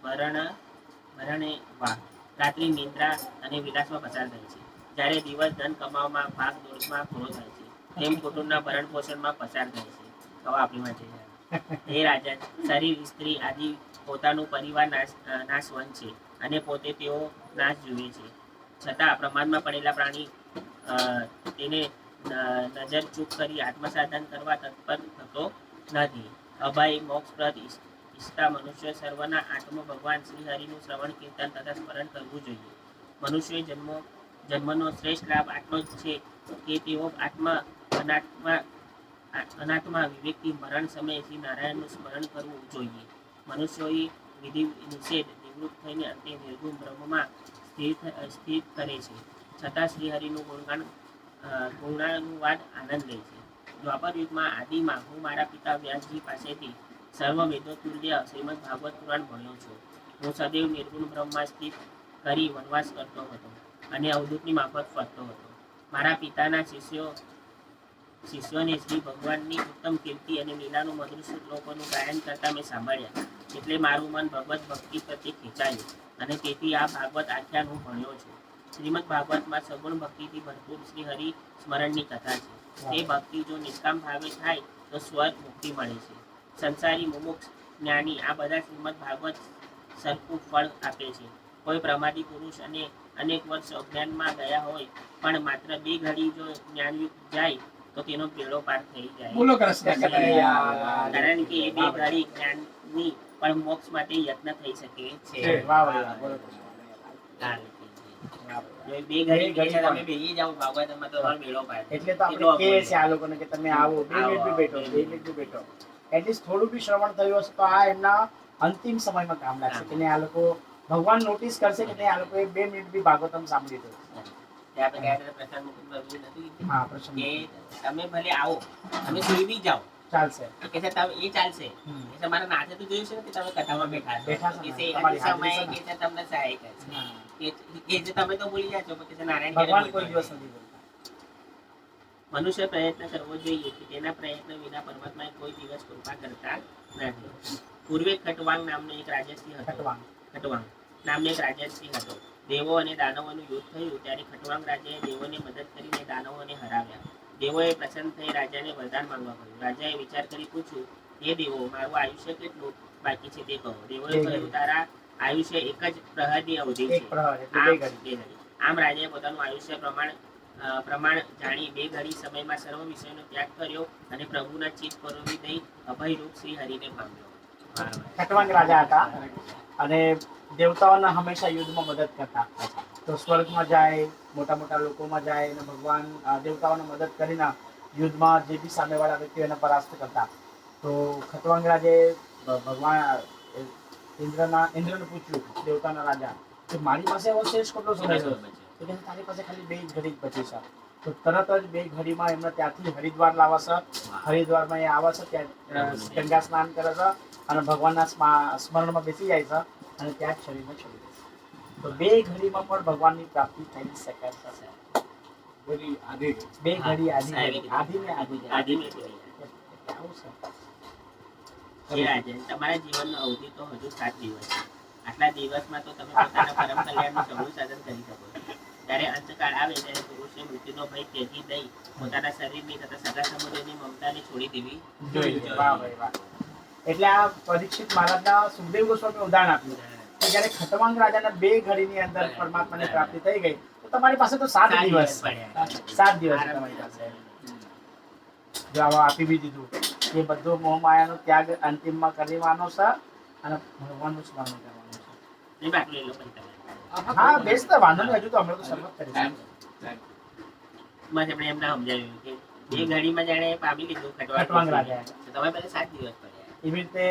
ભરણે વા. રાત્રિ નિદ્રા અને વિલાસમાં પસાર થાય છે, જ્યારે દિવસ ધન કમાવામાં ભાગ દોડમાં પૂરો થાય છે. તેમ કુટુંબના ભરણ પોષણમાં પસાર થાય છે. તો આપણી માટે હે રાજન, શરીર, સ્ત્રી આદિ પોતાનું પરિવાર નાશવંત છે અને પોતે તેઓ નાશ જુએ છે. છતાં પ્રમાદમાં પડેલા પ્રાણી તેને નજર ચૂપ કરી આત્મસાધન કરવા તત્પર થતો નથી. અભય મોક્ષપ્રદ ઈચ્છતા મનુષ્ય સર્વના આત્મ ભગવાન શ્રી હરિનું શ્રવણ કીર્તન તથા સ્મરણ કરવું જોઈએ. મનુષ્ય જન્મનો શ્રેષ્ઠ લાભ આટલો જ છે કે તેઓ અનાત્મા વિવેકથી મરણ સમયે શ્રી નારાયણનું સ્મરણ કરવું જોઈએ. મનુષ્યોએ વિધિ નિષેધ નિવૃત્ત થઈને અંતે નિર્ગુણ બ્રહ્મમાં સ્થિત કરે છે, છતાં શ્રી હરિનું ગુણાનુવાદ આનંદ લે છે. દ્વાપર યુગમાં આદિમાં હું મારા પિતા વ્યાસજી પાસેથી સર્વ વેદો તુલ્ય શ્રીમદ ભાગવત પુરાણ ભણ્યો છું. હું સદૈવ નિર્ગુણ બ્રહ્મમાં સ્થિત કરી વનવાસ કરતો હતો અને અવધૂતની માફક ફરતો હતો. મારા પિતાના શિષ્યોને શ્રી ભગવાનની ઉત્તમ કીર્તિ અને લીલાનું મધુર શ્લોકોનું ગાયન કરતા મેં સાંભળ્યા, એટલે મારું મન ભગવત ભક્તિ પ્રત્યે ખેંચાયું અને તેથી આ ભાગવત આખ્યાન હું ભણ્યો છું. શ્રીમદ ભાગવતમાં સગુણ ભક્તિથી ભરપૂર શ્રી હરિ સ્મરણની કથા છે. તે ભક્તિ જો નિષ્કામ ભાવે થાય તો સ્વર્ગ મુક્તિ મળે છે. સંસારી મુમુક્ષ જ્ઞાની આ બધા શ્રીમદ ભાગવત સરખું ફળ આપે છે. કોઈ પ્રમાદી પુરુષ અને અનેક વર્ષ અજ્ઞાનમાં ગયા હોય પણ માત્ર 2 ઘડી જો જ્ઞાનયુક્ત જાય તો તેનો બેડો પાર થઈ જાય. કારણ કે એ 2 ઘડી જ્ઞાનની પણ મોક્ષ માટે યત્ન થઈ શકે છે. એટલે તો આપણે કહીએ છીએ આ લોકોને કે તમે આવો 2 મિનિટ બી બેઠો, 2 મિનિટ બી બેઠો. એટલીસ્ટ થોડું બી શ્રવણ થયું હશે તો આ એમના અંતિમ સમયમાં કામ લાગશે કે આ લોકો ભગવાન નોટિસ કરશે કે આ લોકોએ 2 મિનિટ બી ભાગવતમ સાંભળી હતું. તમે ભલે આવો, તમે સુઈ બી જાઓ ચાલશે, કે છે તમે એ ચાલશે. તમારા નાથે તો જોયું છે કે તમે કથામાં બેઠા છો કે સમયે કે તમને સહાય કરશે કે જે તમે તો ભૂલી જાજો કે નારાયણ ભગવાન કોઈ દિવસ નથી બોલતા. મનુષ્ય પ્રયત્ન કરવો જોઈએ કે તેના પ્રયત્ન વિના પરમાત્મા કોઈ દિવસ કૃપા કરતા નથી. પૂર્વે ખટવાંગ નામનો એક રાજર્ષિ હતો. ખટવાંગ નામનો એક રાજર્ષિ હતો. દેવો અને દાનવોનું યુદ્ધ થયું ત્યારે ખટવાંગ રાજાએ દેવોને મદદ કરીને દાનવોને હરાવ્યા. દેવોએ પ્રસન્ન થઈ રાજાને વરદાન માંગવા કહ્યું. રાજાએ વિચાર કરી પૂછ્યું, હે દેવો, મારું આયુષ્ય કેટલું બાકી છે તે કહો. દેવોએ કહ્યું, તારા આયુષ્ય એક જ પ્રહરની અવધિ છે. આમ રાજાએ પોતાનું આયુષ્ય પ્રમાણ જાણી 2 ઘડી સમયમાં સર્વ વિષયનો ત્યાગ કર્યો અને પ્રભુના ચિત્ત પરોવી દઈ અભયરૂપ શ્રી હરિને પામ્યો. ખટવાંગ રાજા હતા અને દેવતાઓના હંમેશા યુદ્ધમાં મદદ કરતા. તો સ્વર્ગમાં જાય, મોટા મોટા લોકોમાં જાય અને ભગવાન દેવતાઓને મદદ કરીને યુદ્ધમાં જે બી સામેવાળા વ્યક્તિઓ એને પરાસ્ત કરતા. તો ખટવાંગ રાજાએ ભગવાન ઇન્દ્રને પૂછ્યું, દેવતાના રાજા, કે મારી પાસે એવો શેષ કેટલો સમય છે? તો કે તારી પાસે ખાલી 2 ઘડી જ બચી છે. તો તરત જ 2 ઘડીમાં એમને ત્યાંથી હરિદ્વાર લાવે છે. હરિદ્વારમાં એ આવે છે, ત્યાં ગંગા સ્નાન કરે છે અને ભગવાનના સ્મરણમાં બેસી જાય છે અને ત્યાં જ શરીરને છોડી દે છે. તો 2 ઘડીમાં પણ ભગવાનની પ્રાપ્તિ થઈ શકે છે. બધી આધી 2 ઘડી આધી આધી આધી આવું મેં છે. એ રાજન, તમારા જીવનનો અવધિ તો હજુ 7 દિવસ છે. આટલા દિવસમાં તો તમે પોતાના પરમ કલ્યાણનું સઘળું સાધન કરી શકો છો. જ્યારે અંતકાળ આવે ત્યારે પુરુષે મૃત્યુનો ભય ત્યજી દઈ પોતાના શરીરની તથા સગા સંબંધીઓની મમતાને છોડી દેવી જોઈએ. વાહ ભાઈ વાહ. એટલે આ પરીક્ષિત મહારાજના સુખદેવ ગોસ્વામી ઉદાહરણ આપ્યું કે જ્યારે ખટવાંગ રાજાના 2 ઘડીની અંદર પરમાત્માની પ્રાપ્તિ થઈ ગઈ, તો તમારી પાસે તો 7 દિવસ પડ્યા. 7 દિવસ છે તમારી પાસે. જો આવા આપી બી દીધું એ બધો મોહ માયાનો ત્યાગ અંતિમમાં કરવાનો છે અને ભગવાનનું સ્મરણ કરવાનું છે. નહીં બાટલું લઈ લો પછી તમે. હા બેસ તો વાંધો નહીં, હજુ તો અમે તો શરૂઆત કરીશું. બસ એમણે એમને સમજાવ્યું કે 2 ઘડીમાં જાણે પામી લીધું ખટવાંગ રાજાએ. તો તમે પહેલા 7 દિવસ પડ્યા. એવી રીતે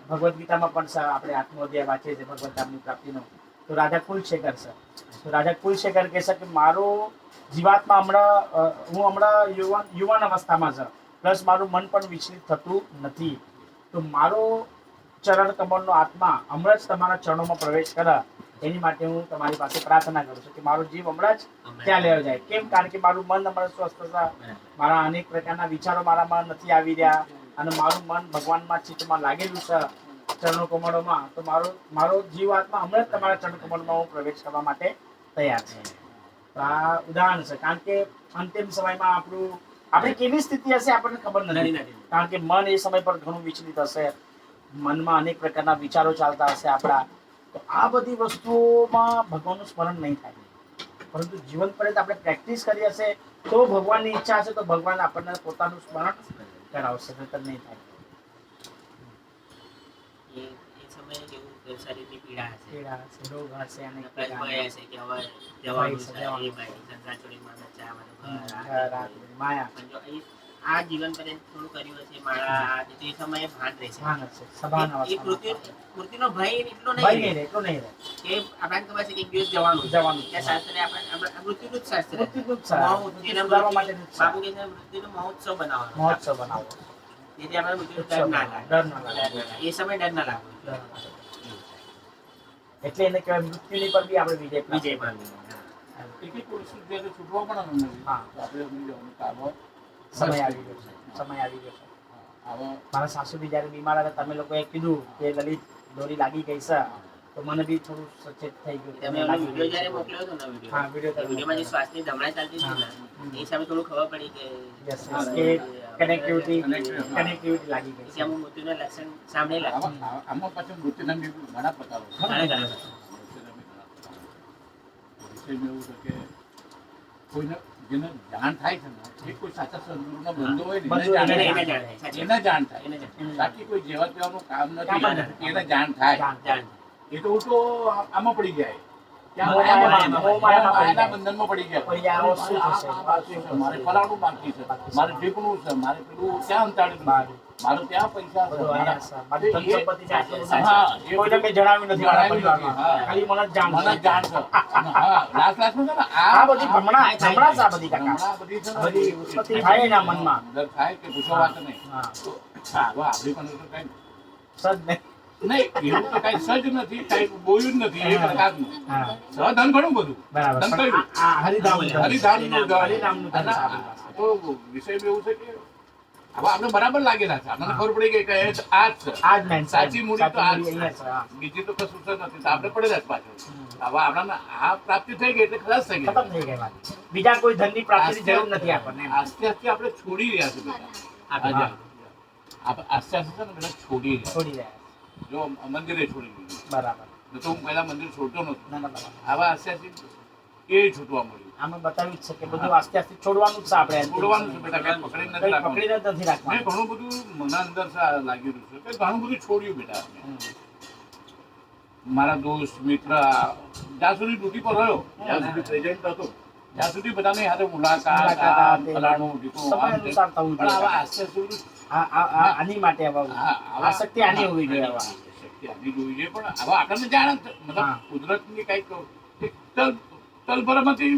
ભગવદ્ ગીતામાં પણ આપણે 8મો અધ્યાય વાંચીએ છીએ ભગવદ ધામની પ્રાપ્તિનો. તો રાજા કુલશેખર છે. તો રાજા કુલશેખર કહે છે કે મારો જીવાત્મા હું હમણાં યુવાન અવસ્થામાં છે, પ્લસ મારું મન પણ વિચલિત થતું નથી. તો મારો ચરણ કમળનો આત્મા હમણાં જ તમારા ચરણોમાં પ્રવેશ કરે, એની માટે હું તમારી પાસે પ્રાર્થના કરું છું કે મારો જીવ હમણાં જ ત્યાં લેવો જાય. કેમ? કારણ કે મારું મન હમણાં સ્વસ્થ છે, મારા અનેક પ્રકારના વિચારો મારામાં નથી આવી રહ્યા અને મારું મન ભગવાનમાં ચિત્તમાં લાગેલું છે, ચરણો કમળોમાં. તો મારો જીવ આત્મા હમણાં જ તમારા ચરણ કમળમાં હું પ્રવેશ કરવા માટે તૈયાર છે. તો આ ઉદાહરણ છે. કારણ કે અંતિમ સમયમાં આપણી કેવી સ્થિતિ હશે આપણને ખબર નથી. કારણ કે મન એ સમય પર ઘણું વિચલિત હશે, મનમાં અનેક પ્રકારના વિચારો ચાલતા હશે આપણા. તો આ બધી વસ્તુઓમાં ભગવાનનું સ્મરણ નહીં થાય. પરંતુ જીવન પર્યંત આપણે પ્રેક્ટિસ કરી હશે તો ભગવાનની ઈચ્છા હશે તો ભગવાન આપણને પોતાનું સ્મરણ કરાવશે, નહીતર નહીં થાય. એ સમયે કેવું કે શરીરની પીડા હશે, પીડા હશે, રોગ હશે અને પ્લસ ભય હશે કે હવે જવાનું છે, એ ભાઈ સંસાર છોડીને જવાનું, માયા પણ જો આ જીવન પર્યંત થોડું કર્યું હશે મારા, તો એ સમયે ભાન રહેશે. ભાન હશે, સભાન એ અવસ્થામાં. મૃત્યુનો ભય એટલો ભય નહીં નહીં રહે રહે, એટલું નહીં રહે. કે આપણને ખબર છે કે એક દિવસ જવાનું છે. જવાનું છે. ત્યાં શાસ્ત્રે આપણે મૃત્યુનું જ શાસ્ત્ર છે. મૃત્યુનું જ શાસ્ત્ર. મહોત્સવ, એના સુધારવા માટેનું જ બાપુ શાસ્ત્ર. કહે છે મૃત્યુનો મહોત્સવ બનાવવાનો. મહોત્સવ બનાવો. જેથી આપણે મૃત્યુનો ડર ના લાગે. ડર ના લાગે. એ સમય ડર ના લાગે. એટલે એને કહેવાય મૃત્યુની પર બી આપણે વિજય પ્રાપ્ત વિજય કરીએ. પામ્યો. એક પુરુષ જ્યારે છૂટવા પણ નથી. હા. આપણે સમજી જવાનું કે આવો સમય આવી ગયો છે. સમય આવી ગયો છે. આવો મારા સાસુજી જ્યારે બીમાર હતા તમે લોકોએ કીધું કે લલિત દોરી લાગી ગઈ છે, તો મને બી થોડું સચેત થઈ ગયું. તમે એનો વિડીયો જ્યારે મોકલ્યો હતો ને હા, વિડીયો વિડીયોમાં જે શ્વાસની ધમણાઈ ચાલતી હતી ને, એ હિસાબે થોડું ખબર પડી કે યસ કે કનેક્ટિવિટી લાગી ગઈ પછી અમુક મૃત્યુના લક્ષણ સાંભળેલા. આમાં પાછું મૃત્યુના બી ઘણા પ્રકારો છે. ઘણા ઘણા. વિષયમાં એવું છે કે કોઈને જેને જાણ થાય છે ને, એ કોઈ સાચા સદગુરુનો બંધો હોય ને બંધો એને એને જાણ જાણે, થાય. સાચી એને જાણ થાય. એને જાણે. બાકી કોઈ જેવા તેવાનું કામ કામ નથી. નથી. એને જાણ થાય. જાણે. એ તો હું તો આમાં પડી જાય. ત્યાં મોહમાયામાં માયાના બંધનમાં પડી જાય. પડી જાય. આવો શું થશે? આ શું છે? મારે ફલાણું બાકી છે, મારે ઢીકણું છે, મારે પેલું ત્યાં અંતાડેલું છે, મારે ત્યાં પૈસા છે, બધું અહીંયા છે. મારી ધન સંપત્તિ છે, આટલું બધું હા, છે. કોઈને મેં જણાવ્યું નથી મારા જણાવ્યું નથી. પરિવારમાં. હા. ખાલી મને જ જાણ મને છે. જ જાણ છે. હા, લાખ નું છે ને, આ બધી ભ્રમણા છે આ બધી કાકા. હમણાં બધી છે ને, બધી ઉત્પત્તિ થાય એના મનમાં. અંદર થાય કે પૂછો વાત નહીં. હા. તો હવે આપણી પાસે તો કઈ સજ નહીં. નહીં, એવું તો કઈ સજ નથી, કઈ બોલ્યું જ નથી એ પ્રકારનું. હા. સધન ઘણું બધું. બરાબર. ધન પણ કયું? આ હરિધામનું ધન. હરિધામનું ધન. હરિધામનું ધન અને છે આપણી પાસે. તો વિષય એવું છે કે હવે આપણે બરાબર લાગેલા છે, આપણને ખબર પડી ગઈ કે આ જ છે. આ જ મેન છે. સાચી મૂડી તો આ જ અહીંયા છે. હા. બીજી તો કશું છે નથી, તો આપણે પડેલા જ પાછળ. હવે આપણને આ પ્રાપ્તિ થઈ ગઈ એટલે ખલાસ થઈ ગઈ. ખતમ થઈ ગઈ વાત. બીજા કોઈ ધનની પ્રાપ્તિની જરૂર નથી આપણને એમ. આસ્તે આસ્તે આપણે છોડી રહ્યા છે બધા. હા. આસ્તે આસ્તે છે ને બધા છોડી રહ્યા. છોડી રહ્યા જો મંદિરે છોડી દીધું. છે. બરાબર. તો હું પહેલા મંદિર છોડતો નતો. ના ના બરાબર. આવા આસ્તે આસ્તે એ છૂટવા મળ્યું. આમાં બતાવ્યું જ છે કે બધું આસ્તે આસ્તે છોડવાનું જ છે આપણે. છોડવાનું છે બેટા, કઈ પકડી નથી કંઈ રાખવાનું. પકડીને જ નથી મેં રાખવાનું. ઘણું બધું મને અંદર લાગી રહ્યું છે કે ઘણું બધું છોડ્યું બેટા મેં. હમ. મારા દોસ્ત મિત્ર જ્યાં સુધી ડ્યુટી પર રહ્યો, જ્યાં સુધી પ્રેઝન્ટ હતો, ત્યાં સુધી બધાની હાથે મુલાકાત, મુલાકાત, આ, તે ફલાણું, ઢીકણું, સમય આમ, તેમ. અનુસાર થવું પણ આવા જોઈએ. આસ્તે સુધી આની માટે હવે આસક્તિ આની હોવી જોઈએ હવે. શક્તિ આની જોવી જોઈએ, પણ હવે આપણને જાણ જ છે. મતલબ હા. કુદરતની કંઈક એક તલભરમાંથી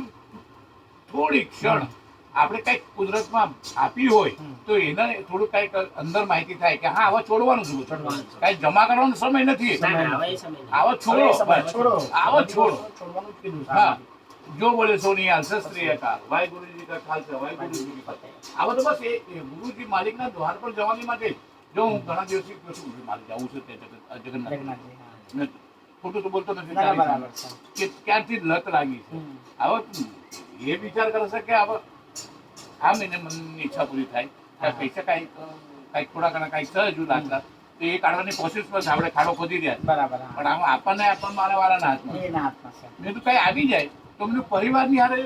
થોડી ક્ષણ આપણે કંઈક કુદરતમાં આપી હોય તો એને થોડું કંઈક અંદર માહિતી થાય કે હા હવે છોડવાનું છે છોડવાનું છે. કાંઈ જમા કરવાનો સમય નથી ના ના હવે એ સમય નહીં. આવો છોડો બસ. છોડો આવો છોડો છોડવાનું જ કીધું છે. હા જો બોલે સોનિયા શસ્ત્રીય કાલ વાહેગુરુજી કા ખાલસા વાહેગુરુજી કી ફતેહ. આવો તો બસ એ ગુરુજી માલિકના દ્વાર પર જવાની માટે જો હું ઘણા દિવસથી કહું છું ગુરુ માલિક જવું છે તે જગન્નાથ જગન્નાથજી, હા. ને ખોટું તો બોલતો નથી ના, ના, બરાબર છે. કે ક્યારથી લત લાગી છે હમ. હવે એ વિચાર કરે છે કે હવે આ મહિને મનની ઈચ્છા પૂરી થાય હા. પૈસા કાંઈક થોડા ઘણા કાંઈક છે હજુ લાગતા તો એ કાઢવાની કોશિશમાં છે. આપણે ખાડો ખોદી રહ્યા છે. બરાબર, હા. પણ આમાં આપણને મારા વાળાના હાથમાં એના હાથમાં છે. મેં તો કઈ આવી જાય તો મને પરિવારની હારે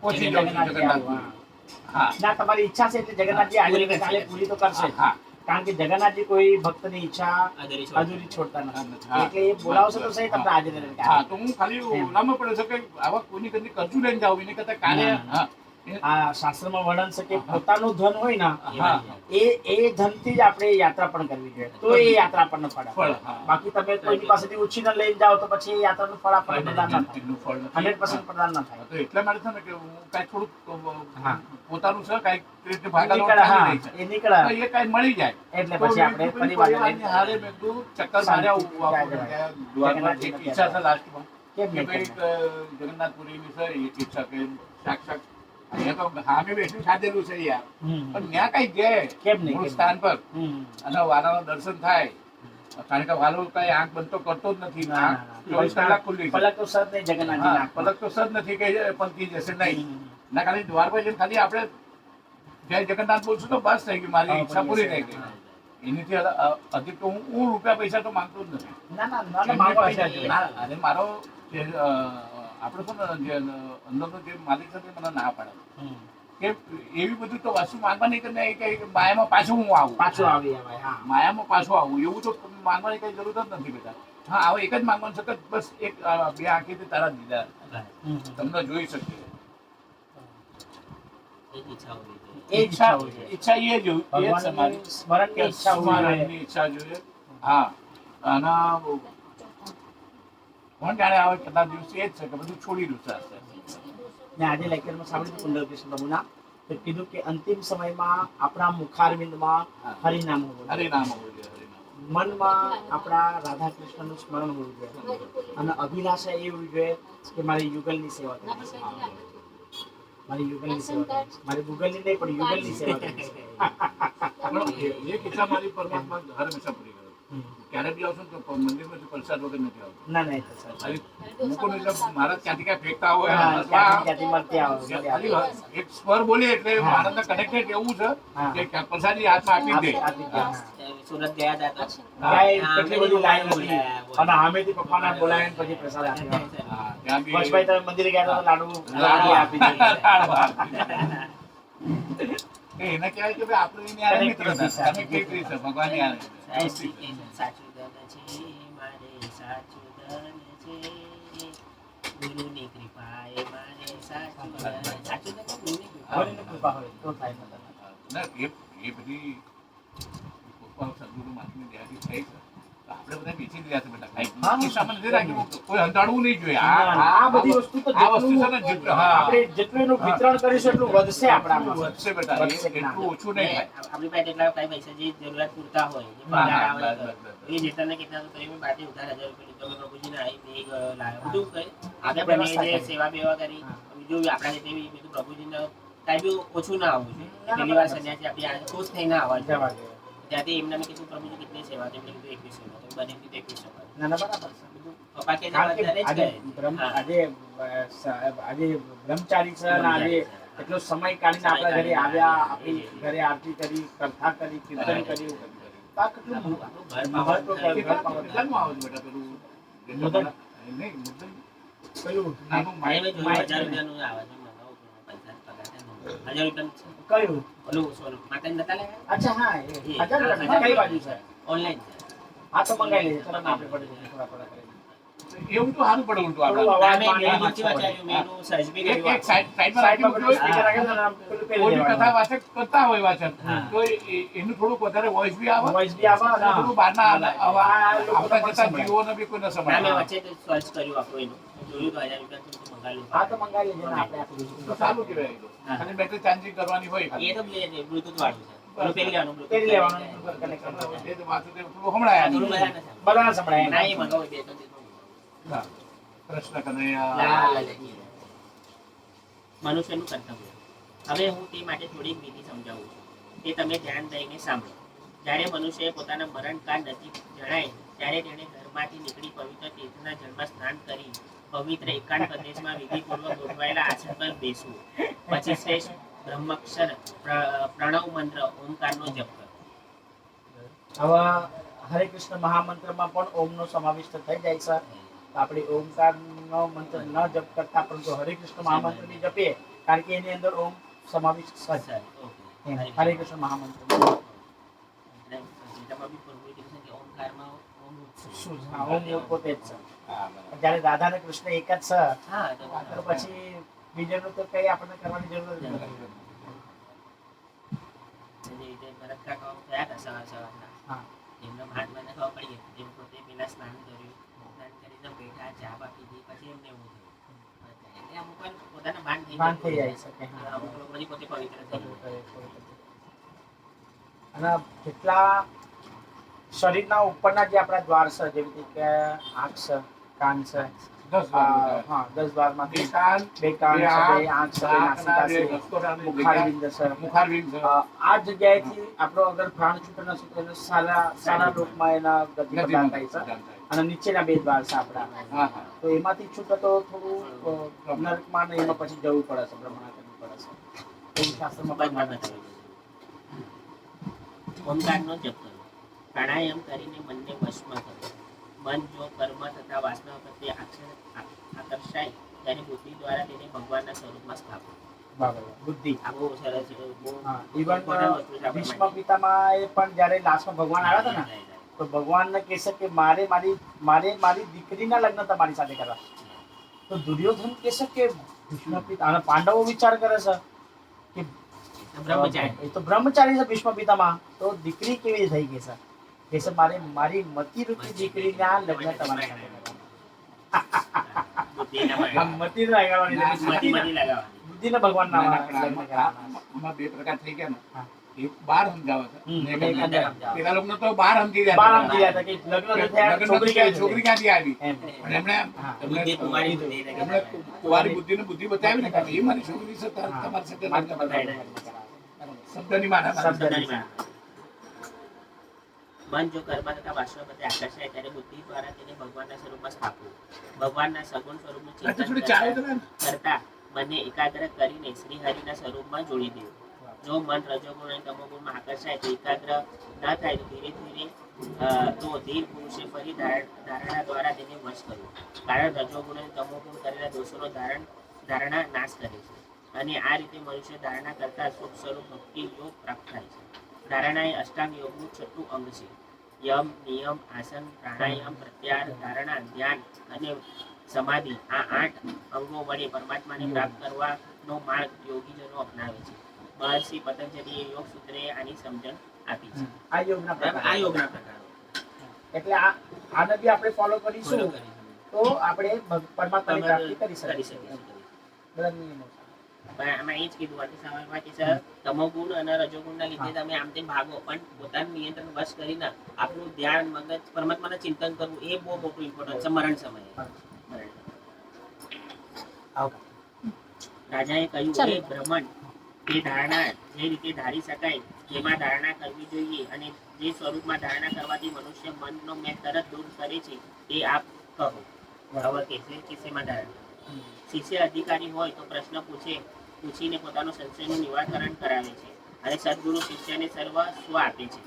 પહોંચી જાઉં છું જગન્નાથજી આવું, જગન્નાથપુરી. હા ના, તમારી ઈચ્છા છે એટલે જગન્નાથજી આજે પૂરી ને કાલે કરશે. પૂરી તો કરશે જ. હા કારણ કે જગન્નાથજી કોઈ ભક્તની ઈચ્છા અધૂરી છોડ. અધૂરી છોડતા નથી. હા. એટલે એ બોલાવશે તો સહી તમને આજે ને કાલે. હા તો હું ખાલી ઓલામાં પડે છે કે આવા કોઈની કદી કરજું લઈને જાવ એને કરતા કાલે ના, ના. હા આ શાસ્ત્રમાં વર્ણન છે કે પોતાનું ધન હોય ને હા એ ધનથી જ આપણે યાત્રા પણ કરવી જોઈએ તો એ યાત્રા આપણને ફળ આપે. ફળ, હા. બાકી તમે કોઈની પાસેથી ઉછીને લઈને જાઓ તો પછી એ યાત્રાનું ફળ આપણને પ્રદાન ના થાય. એનું ફળ નથી. 100% પ્રદાન ના થાય. તો એટલા માટે છે ને કે હું કાંઈ થોડુંક હા. પોતાનું છે કાંઈક રીતે ભાગાલો નીકળે, ચાલી હા, રહી છે. એ નીકળે. તો એ કાંઈ મળી જાય એટલે તો પછી આપણે મેં કીધું પરિવારને પરિવારની હારે મેં કીધું ચક્કર માર્યા આવું આપણે દ્વારમાં એક ઈચ્છા છે લાસ્ટમાં કેમ કે નહીં, ભાઈ કેમ નહીં? જગન્નાથપુરીની છે એક ઈચ્છા કે સાક્ષાત અહીંયા તો સામે બેઠું સાધેલું છે યાર હમ. પણ ત્યાં કઈ જાય કેમ નહીં, મૂળ કેમ સ્થાન પર હમ. અને વાલાનું દર્શન થાય કારણ કે વાલો કઈ આંખ બંધ તો કરતો જ નથી ના, આંખ ના, ના. 24 કલાક ખુલ્લી છે પલક તો સર નહીં જગન્નાથજીના હા, હાથમાં. પલક તો સદ નથી કે પલકી જશે નહીં હમ. ના ખાલી દ્વાર પર જઈને ખાલી આપણે જય જગન્નાથ બોલશું તો બસ થઈ ગઈ મારી હા, ઈચ્છા પૂરી થઈ હા. ગઈ એનીથી હજી તો હું રૂપિયા પૈસા તો માંગતો જ નથી ના, ના, ના, એમની માગવા પાસે બી ના જોઈએ. અને મારો જે, આપણો છે ને જે અંદરનો જે માલિક છે તે મને ના પાડે હમ. કે એવી બધું તો વસ્તુ માંગવાની કે માયામાં પાછું હું આવું પાછું આવી આવે, હા. માયામાં પાછું આવું એવું તો માંગવાની કઈ જરૂર જ નથી બેટા હા હવે એક જ માંગવાનું છે કે બસ એક બે આંખીથી તારા દીદાર હમ. તમને જોઈ શકીએ એક ઈચ્છા હોવી જોઈએ. એ જ ઈચ્છા હોય છે. ઈચ્છા એ જ હોય, એ જ ભગવાનની સમારી સ્મરણની ઈચ્છા હોવી જોઈએ. સ્મરણની ઈચ્છા જોઈએ હા અને કોણ જાણે આવે કેટલા દિવસ એ જ છે કે બધું છોડી દઉં છે ને આજે લેક્ચરમાં સાંભળ્યું પુંડરકેશ પ્રભુના તો કીધું કે અંતિમ સમયમાં આપણા મુખારવિંદમાં હરિનામ હોવું જોઈએ. હરિનામ હોવું જોઈએ હરિનામ મનમાં આપણા રાધા કૃષ્ણનું સ્મરણ હોવું જોઈએ અને અભિલાષા એ હોવી જોઈએ કે મારી યુગલની સેવા કરવી છે. મારી યુગલની સેવા કરવી છે. મારી ગૂગલની નહીં પણ યુગલની સેવા કરવી છે. પણ એક ઈચ્છા મારી પરમાત્મા હર હંમેશા પૂરી કરે હમ. ક્યારે બી આવશો ને તો મંદિરમાંથી પ્રસાદ વગર નથી આવતો ના, ના, એ તો સર. ખાલી મૂકો ને એટલે મારા ત્યાંથી ક્યાં ફેંકતા હોય હા, અથવા ક્યાંથી મળતી આવે, મળી આવે. ખાલી એક સ્વર બોલીએ એટલે હા. મારાને કનેક્ટેડ એવું છે હા. કે ક્યાંક પ્રસાદી હાથમાં આપી દે આપી દે, હા. સુરત ગયા હતા તો ક્યાંય કેટલી બધી લાઈન હતી બોલાયા. અને સામેથી પપ્પાના બોલાવીને પછી પ્રસાદ આપ્યો. હા, ત્યાં બી વર્ષભાઈ તમે મંદિરે ગયા હતા તો લાડુ લાડુ આપી દીધા. એને કહેવાય કે ભાઈ આપણે એની હારે મિત્રતા કનેક્ટેડ છે ભગવાનની હારે દોસ્તી છે. સાચું ધન છે મારે સાચું ધન છે ગુરુની કૃપા એ મારે સાચું ધન. સાચું ધન ગુરુની કૃપા. ભગવાનની કૃપા હોય તો થાય મતલબ. ના, એ બધી પોતાનું સદગુરુ માથની દયાથી થઈ છે તો આપણે બધા બેસી ગયા છે બેટા હા. કાંઈ સામાન નથી રાખ્યું. કોઈ હંતાડવું નહીં જોઈએ આ બધી વસ્તુ તો આ વસ્તુ છે ને જેટલું જેટલું હા આપણે જેટલું એનું વિતરણ કરીશું એટલું વધશે આપણામાં. વધશે બેટા વધશે એ જ્ઞાન. એટલું ઓછું નહીં થાય આપણી પાસે એટલા કઈ પૈસા જે જરૂરિયાત પૂરતા હોય જે હા, પગાર હા, આવે બસ, તો બસ, બસ. એ જેટલાને કેટલા તો કરી બાકી ઉધાર 1000 રૂપિયા લીધો, અમે પ્રભુજીને આવી મેઘ લાવ્યો બધું કઈ આપણે આપણે બંને જે વ્યવસ્થા કરી. સેવા બેવા કરી હા. બીજું આપણા રીતે બી બધું પ્રભુજીને કાંઈ બી ઓછું ના આવવું જોઈએ. ના, પહેલી વાર બરાબર. સંન્યાસી આપણી આ ખુશ થઈને આવવાનું જવા દે. ત્યાંથી એમને મેં કીધું પ્રભુજી કેટલી સેવા તો એમને કીધું 21 સેવા તો બને કીધું 21 સેવા ના, ના, બરાબર છે. બધું પપ્પા કે કારણ કે બધાને જ આજે કહે. બ્રહ્મ- હા. આજે બ્રહ્મચારી છે અને આજે એટલો સમય કાઢીને આપણા ઘરે આવ્યા, આપણી ઘરે આરતી કરી, કથા કરી, કીર્તન કર્યું. તો આ કેટલું આપણું ઘર મહત્વ પાવન ઘર પાવન. કેટલાનું આવે છે બેટા પેલું મુદલ? નહીં મુદલ કયું? નાનું મારે માઇક મેં જોયું 1000 રૂપિયાનું આવે છે મંગાવું છું, પૈસા પગાર છે ને. 1000 રૂપિયાનું છે. કયું? ઓલું સોનું માતાજી નતા લાવ્યા? અચ્છા, હા, એ 1000 રૂપિયા. કઈ બાજુ છે? ઓનલાઈન છે. હા, તો મંગાવી લેજે. ચલો ને આપણે પડી જઈએ, થોડા થોડા કરીને. એવું તો સારું પડે ઉલટું થોડું આપણે અવાજ મેં માં મેં નથી વાંચ્યું, મેં એનું સર્ચ બી એક કર્યું એક સાઈડમાં સાઈડમાં રાખી પેલું મૂક્યો સ્પીકર હોય. રાખેલું ને આમ પેલું પહેરી કોઈ બી કથા દેવાનું. વાચક કરતા હોય વાચન હા. તો એનું થોડુંક વધારે વોઇસ બી આવે વોઇસ બી આવે અને થોડું બહારના આ લોકોને આવતા પણ જતા સંભળાય. જીવોને બી કોઈ ન ના, મેં સંભળાય વચ્ચે સર્ચ કર્યું આપણું એનું જોયું તો 1000 રૂપિયા તો મંગાવેલું. હા તો મંગાવી લેજે ને આપણે આપી દઈશું. તો સારું કહેવાય એ તો. અને બેટરી ચાર્જિંગ કરવાની હોય ખાલી. એ તો બ્લૂટૂથ વાળું છે. પેલું પહેરી લેવાનું Bluetooth. પહેરી લેવાનું, connect એ કરવાનું. તો વાંચું તે થોડું હમણાં થોડું આવ્યા. બધાને બધાને સંભળાય. સંભળાય. ના, એ મંગાવું, બે ત્રણ દિવસમાં મંગાવું. હા. કૃષ્ણ કનૈયા લાલ કી. મનુષ્યનું કર્તવ્ય. હવે હું તે માટે થોડીક વિધિ સમજાવું છું. તે તમે ધ્યાન દઈને સાંભળો. જ્યારે મનુષ્યએ પોતાના મરણકાળ નજીક જણાય ત્યારે તેણે ઘરમાંથી નીકળી પવિત્ર તીર્થના જળમાં સ્નાન કરી પવિત્ર એકાંત પ્રદેશમાં વિધિપૂર્વક ગોઠવાયેલા આસન પર બેસવું. પછી શ્રેષ્ઠ બ્રહ્મક્ષર પ્રણવ મંત્ર ઓમકારનો જપ કરો. હવે હરે કૃષ્ણ મહામંત્રમાં પણ ઓમનો સમાવિષ્ટ થઈ જાય છે. તો આપણે ઓમકારનો મંત્ર ન જપ કરતા પરંતુ હરે કૃષ્ણ મહામંત્ર બી જપીએ, કારણ કે એની અંદર ઓમ સમાવિષ્ટ છે. ઓકે. એમ, હરે કૃષ્ણ મહામંત્ર અને ગીતામાં બી પ્રભુએ કીધું છે કે ઓમકારમાં ઓમ ઉત્સવ. શું છે? હા, ઓમ એવું પોતે જ છે. હા, બરાબર. જ્યારે રાધા અને કૃષ્ણ એક જ છે, હા, તો પછી બીજાનું તો કઈ આપણને કરવાની જરૂર જ નથી. જે રીતે ભરત કાકા થયા હતા સવારના, હા. એમને મહાત્માને ખબર પડી ગઈ. એમ પોતે પેલા સ્નાન કર્યું, સ્નાન કરીને બેઠા, ચા આપી દીધી, પછી એમને એવું થયું. એટલે અમુક વાર પોતાના ભાન ભાન થઈ જાય છે કે હા. અમુક લોકો પછી પોતે પવિત્ર થઈ જાય. અને જેટલા શરીરના ઉપરના જે આપણા દ્વાર છે, જેવી રીતે કે આંખ છે, કાન છે, 10 વાર. હા 10 દ્વારમાંથી બે કાન, બે કાન બે છે, બે આંખ, આંખ છે, બે નાકના નાસિકા બે છે, રસ્તોડાની મુખારવિંદ છે. મુખારવિંદ છે. આ જગ્યાએથી આપણો અગર પ્રાણ છૂટે ન છૂટે એને સારા લોકમાં એના ગતિ ગતિ પ્રદાન થાય છે. પ્રદાન થાય. અને નીચેના બે દ્વાર છે આપણા, હા, હા. તો એમાંથી છૂટે તો થોડું નરકમાં ને એમાં પછી જવું પડે છે, બ્રહ્મણા કરવું પડે છે. એવું શાસ્ત્રમાં પણ બાદમાં માને છે. બતાવેલું છે. ઓમકારનો જપ કરો. પ્રાણાયામ કરીને મનને વશમાં કરો. મન જો કર્મ તથા વાસના પ્રત્યે આકર્ષાય ત્યારે બુદ્ધિ દ્વારા તેને ભગવાનના સ્વરૂપમાં સ્થાપો. બરાબર. બુદ્ધિ. આ બહુ સરસ છે. બહુ હા, ઇવન important વસ્તુ છે આપણા ભીષ્મ માટે. પિતામહ એ પણ જ્યારે લાસ્ટમાં ભગવાન આવ્યા હતા ને, તો ભગવાનને કહેશે કે મારે મારી દીકરીના લગ્ન તમારી સાથે કરવા. તો દુર્યોધન કહેશે કે ભીષ્મ પિતા અને પાંડવો વિચાર કરે છે કે બ્રહ્મચારી. એ તો બ્રહ્મચારી છે ભીષ્મ પિતામહ, તો દીકરી કેવી રીતે થઈ ગઈ છે? કહેશે મારી મતી રૂપી દીકરીના લગ્ન તમારી સાથે કરવા. બુદ્ધિના માટે. આમ મતી લગાવવાની ના, નથી, મતી લગાવવાની. બુદ્ધિને ભગવાનના ના, ના, પણ લગ્ન કરાવવાના. આમાં બે પ્રકાર થઈ ગયા ને. હા. એક 12 સમજાવે છે. હમ, ને એક અને અંદર. સમજાવે. પેલા લોકોને તો 12 સમજી ગયા બાર હતા. સમજી ગયા હતા કે લગ્ન કે નથી થયા, લગ્ન છોકરી નથી થયા, કેવી છોકરી રીતે? ક્યાંથી આવી? એમ. પણ એમણે હા. બુદ્ધિ કુંવારી બુદ્ધિ એટલે કે એમણે કુંવારી બુદ્ધિને બુદ્ધિ બતાવી ને કે એ મારી છોકરી છે, હા. તમારી સાથે મારે લગ્ન તમારે કરાવો. લગ્ન કરાવવા. શબ્દની માના શબ્દ. શબ્દની વાત. મન જો કર્મ તથા વાસના પ્રત્યે આકર્ષાય ત્યારે બુદ્ધિ દ્વારા તેને ભગવાનના સ્વરૂપમાં સ્થાપવું. ભગવાનના સગુણ સ્વરૂપનું આ તો ચિંતન થોડી ચાલે તો ને. કરતા મનને એકાગ્ર કરીને શ્રીહરિના સ્વરૂપમાં જોડી દેવું. જો મન રજોગુણ અને તમોગુણમાં આકર્ષાય તો એકાગ્ર ન થાય તો ધીરે ધીરે તો ધીર પુરુષે ફરી ધારણા દ્વારા તેને વશ કરવું. કારણ રજોગુણ અને તમોગુણ કરેલા દોષોનો ધારણા નાશ કરે છે. અને આ રીતે મનુષ્ય ધારણા કરતા સુખ સ્વરૂપ ભક્તિ યોગ પ્રાપ્ત થાય છે. ધારણા એ અષ્ટાંગ યોગનું છઠ્ઠું અંગ છે. યમ, નિયમ, આસન, પ્રાણાયામ, પ્રત્યાહાર, ધારણા, ધ્યાન અને સમાધિ આ 8 અંગો વડે પરમાત્માને પ્રાપ્ત કરવાનો માર્ગ યોગીજનો અપનાવે છે. મહર્ષિ પતંજલિએ યોગ સૂત્રે આની સમજણ આપી છે. આ યોગના પ્રકાર. આ યોગના પ્રકારો એટલે આને બી આપણે ફોલો ફોલો કરીશું કરી તો આપણે પરમાત્માની પ્રાપ્તિ કરી કરી શકીશું. શકીશું. બધા નિયમો છે. પણ આમાં એ જ કીધું હતું સામાન્યમાં કે સર તમોગુણ અને રજોગુણના લીધે હા. તમે આમ તેમ ભાગો, પણ પોતાનું નિયંત્રણ વશ કરીને આપણું ધ્યાન મગજ પરમાત્માના ચિંતન કરવું એ બહુ મોટું ઇમ્પોર્ટન્ટ છે મરણ સમયે. આવતા. રાજાએ કહ્યું ચાલો. એ બ્રહ્મણ તે ધારણા જે રીતે ધારી શકાય તેમાં ધારણા કરવી જોઈએ અને જે સ્વરૂપમાં ધારણા કરવાથી મનુષ્ય મનનો મેં તરત દૂર કરે છે તે આપ કહો. હવે કે છે શેમાં ધારણા. શિષ્ય અધિકારી હોય તો પ્રશ્ન પૂછીને પોતાનું સંશયનું નિવારણ કરાવે છે અને સદગુરુ શિષ્યને સર્વ સ્વ આપે છે.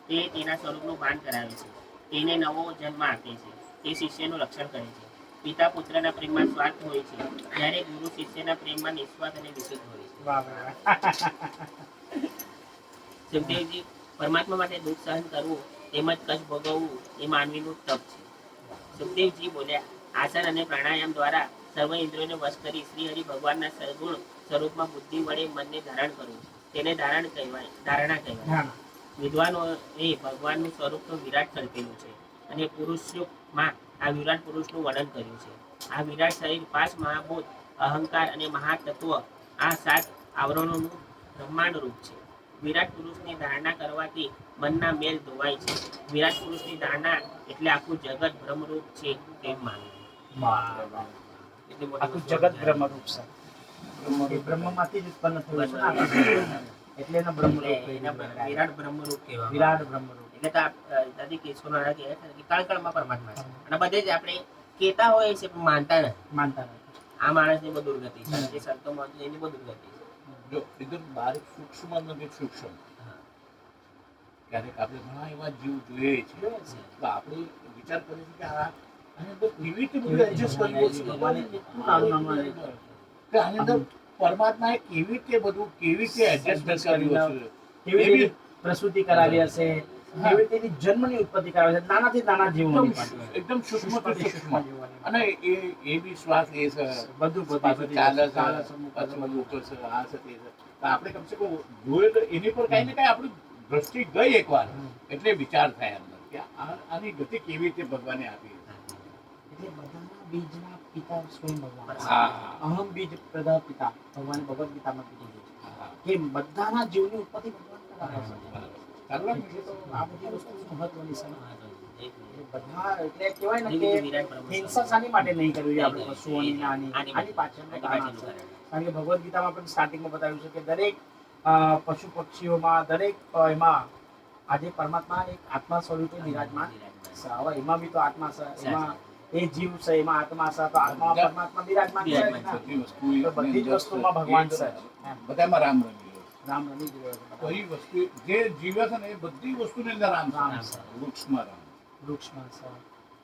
તે તેના સ્વરૂપનું ભાન કરાવે છે. તેને નવો જન્મ આપે છે. તે શિષ્યનું રક્ષણ કરે છે. પિતા પુત્રના પ્રેમમાં સ્વાર્થ હોય છે, જ્યારે ગુરુ શિષ્યના પ્રેમમાં નિસ્વાર્થ અને વિશુદ્ધ હોય છે. વાહ, વાહ, વાહ. સુખદેવજી પરમાત્મા માટે દુઃખ સહન કરવું તેમજ કષ્ટ ભોગવવું એ માનવીનું તપ છે. સુખદેવજી બોલ્યા આસન અને પ્રાણાયામ દ્વારા સર્વ ઇન્દ્રિયોને વશ કરી શ્રી હરિ ભગવાનના સગુણ સ્વરૂપમાં બુદ્ધિ વડે મનને ધારણ કરવું તેને ધારણા કહેવાય. હા. વિદ્વાનો એ ભગવાનનું સ્વરૂપ તો વિરાટ કલ્પેલું છે અને પુરુષયુગમાં આ વિરાટ પુરુષનું વર્ણન કર્યું છે. આ વિરાટ શરીર 5 મહાભૂત, અહંકાર અને મહાતત્વ, આ 7 આવરણોનું બ્રહ્માંડ રૂપ છે. વિરાટ પુરુષની ધારણા કરવાથી મનના મેલ ધોવાય છે. વિરાટ પુરુષની ધારણા એટલે આખું જગત બ્રહ્મરૂપ છે તેમ માનવું. એટલી મોટી આખું વસ્તુ જગત બ્રહ્મરૂપ છે. એ બ્રહ્મમાંથી જ ઉત્પન્ન થયું છે ને આખું. એટલે એનો બ્રહ્મરૂપ એના વિરાટ બ્રહ્મરૂપ કહેવામાં આવે. વિરાટ બ્રહ્મરૂપ. એટલે તો દાદી કેશવનારા કહે છે કે કણકણમાં પરમાત્મા છે. અને બધે જ આપણે કહેતા હોય છે પણ માનતા નથી. માનતા નથી. આ માણસની બહુ દુર્ગતિ છે, જે સંતો માનતો એની બહુ દુર્ગતિ છે. જો એકદમ બારીક સૂક્ષ્મ નથી સૂક્ષ્મ. હા. ક્યારેક આપણે ઘણા એવા જીવ જોઈએ છે તો આપણે વિચાર કરીએ છીએ કે આ આની અંદર કેવી રીતે બધું એડજસ્ટ કર્યું છે. ભગવાને કેટલું નાનું નાનું કે આની અંદર પરમાત્માએ કેવી રીતે બધું કેવી રીતે એડજસ્ટમેન્ટ કર્યું છે. કેવી રીતે પ્રસૂતિ કરાવી હશે, કેવી રીતે એની જન્મની ઉત્પત્તિ કરાવી હશે, નાનાથી નાના જીવોની પણ. એકદમ સૂક્ષ્મથી સૂક્ષ્મ. જીવોની. અને એ વિશ્વાસ એ છે બધું પાછું ચાલે છે, પાછું બધું ઉપર છે, આ છે તે છે. તો આપણે કમસે કમ જોઈએ તો એની પર કઈ ને કઈ આપણી દ્રષ્ટિ ગઈ એકવાર એટલે વિચાર થાય અંદર કે આની ગતિ કેવી રીતે ભગવાને આપી. એટલે બધાના બીજના પિતા સ્વયં ભગવાન. હા. અહમ બીજ પ્રદા પિતા ભગવાન ભગવદ ગીતામાં કીધું છે કે બધાના જીવની ઉત્પત્તિ ભગવાન કરાવે છે. એટલે તો આ બધી વસ્તુ મહત્વની છે. એટલે બધા એટલે કહેવાય ને કે હિંસા શાની માટે નહીં કરવી જોઈએ આપણે પશુઓની ને આની પાછળનું કારણ છે. કારણ કે ભગવદ ગીતામાં પણ સ્ટાર્ટિંગમાં બતાવ્યું છે કે દરેક પશુ પક્ષીઓમાં દરેક એમાં આજે પરમાત્મા એક આત્મા સ્વરૂપે બિરાજમાન છે. હવે એમાં બી તો આત્મા છે, એમાં એ જીવ છે, એમાં આત્મા છે, તો આત્મામાં પરમાત્મા બિરાજમાન છે જ ને. તો બધી જ વસ્તુમાં ભગવાન છે. બધામાં રામ રમી રહ્યો છે. રામ રમી જ રહ્યો છે. તો એ વસ્તુ જે જીવે છે ને એ બધી વસ્તુની અંદર રામ છે. રામ છે. વૃક્ષમાં રામ, વૃક્ષમાં છે,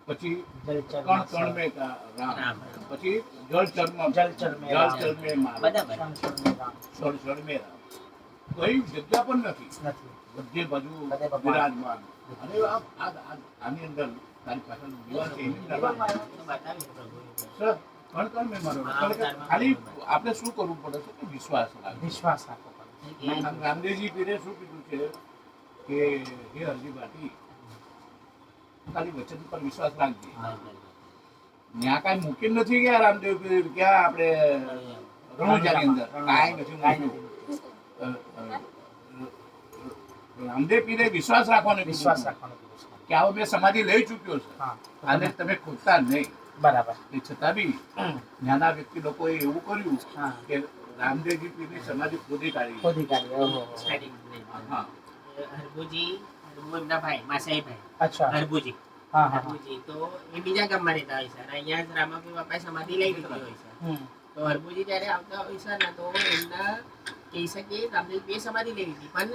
પછી જલચરમાં કણ કણ છે, મેં રામ, રામ. પછી જળચરમાં જલચર મેં રામ. જળચર મેં મારા, બધા સંસાર મેં રામ. જળચર મેં રામ. કઈ જગ્યા પણ નથી, નથી. બધે બાજુ બધે ભગવાન. વિરાજમાન. અને આની અંદર તારી પાછળ દીવાલ છે એની અંદર રામ. તો બતાવ્યું પ્રભુએ. સર, કણ કણ મેં મારો રામ. કારણ કે ખાલી આપણે શું કરવું પડે છે કે વિશ્વાસ રાખવો. વિશ્વાસ રાખવો પડે. આમ રામદેવજી પીરે શું કીધું છે કે હે હરજી ભાટી ખાલી વચન પર વિશ્વાસ રાખજે. ત્યાં કાંઈ મૂકી નથી ગયા રામદેવ પીર, ક્યાં આપણે રણુજાની અંદર કાંઈ નથી મૂક્યું. રામદેવ પીરે વિશ્વાસ રાખવાનો વિશ્વાસ રાખવાનો કીધું છે. કે આવો મેં સમાધિ લઈ ચૂક્યો છે હા. અને તમે ખોદતા જ નહીં. બરાબર. એ છતાં બી નાના વ્યક્તિ લોકોએ એવું કર્યું હા. કે રામદેવજી પીરની સમાધિ ખોદી કાઢી. ખોદી કાઢી. ઓહો. સ્ટાર્ટિંગ હા. હરભુજી, હરભુ એમના ભાઈ માસાઈ ભાઈ અચ્છા. હરભુજી. હા હા હા. હરભુજી તો એ બીજા ગામમાં રહેતા હોય છે અને અહીંયા જ રામાપીર બાપાએ સમાધિ લઈ લીધી હોય છે. હમ. તો હરભુજી જ્યારે આવતા હોય છે ને તો એમના કહી શકે રામદેવ બે સમાધિ લઈ લીધી પણ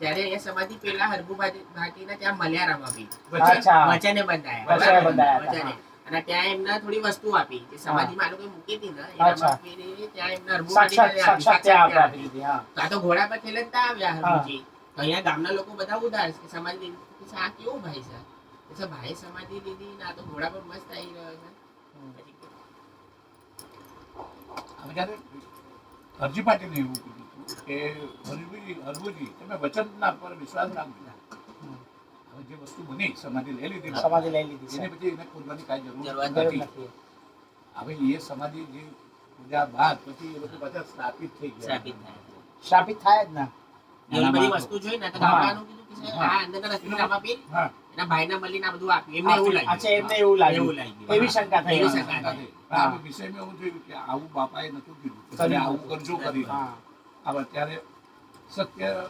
જ્યારે અહીંયા સમાધિ પેલા હરભુ ભાટીના ત્યાં મળ્યા રામાપીર. અચ્છા. વચને બંધાયા. વચને બંધાયા હતા. વચને. અને ત્યાં એમના થોડી વસ્તુ આપી જે સમાધિમાં આ લોકોએ મૂકી હતી ને એ અચ્છા. રામાપીરે ત્યાં એમના હરભુ સાક્ષાત ભાટીને આપી. સાક્ષાત ત્યાં સાક્ષાત આપી દીધી. હા. તો આ તો ઘોડા પર ખેલતા આવ્યા હરભુજી. તો અહીંયા ગામના લોકો બધા ઉદાસ કે સમાધિ લીધી. તો આ કેવો ભાઈ છે? તો ભાઈ સમાધિ લીધી ને આ તો ઘોડા પર મસ્ત આવી રહ્યો છે. પછી હવે જ્યારે હરજી પાટીલે એવું કીધું હતું કે હરભુજી તમે વચનના પર વિશ્વાસ રાખજો. હવે જે વસ્તુ બની સમાધિ લઈ લીધી સમાધિ લઈ લીધી એને છે. પછી એને ખોદવાની કાંઈ જરૂર જરૂર જરૂર નથી. નથી. હવે એ સમાધિ જે પૂજા બાદ પછી એ લોકો પાછા સ્થાપિત થઈ ગયા. સ્થાપિત થાય. શ્રાપિત થાય જ ને. એવી બધી વસ્તુ જોઈ ને તો ગામડાનું કીધું કે સાહેબ, હા. આ અંદરના રસ્તે રામાપીર હા. એના ભાઈને મળીને આ બધું આપ્યું. એમને એવું લાગ્યું. અચ્છા, એમને એવું લાગ્યું. એવું લાગ્યું. એવી શંકા થઈ. એવી હા. શંકા થઈ. પણ આ વિષયમાં એવું થયું કે આવું બાપાએ નતું કીધું કે તમે આવું કરજો કરી. હા. હવે અત્યારે સત્યના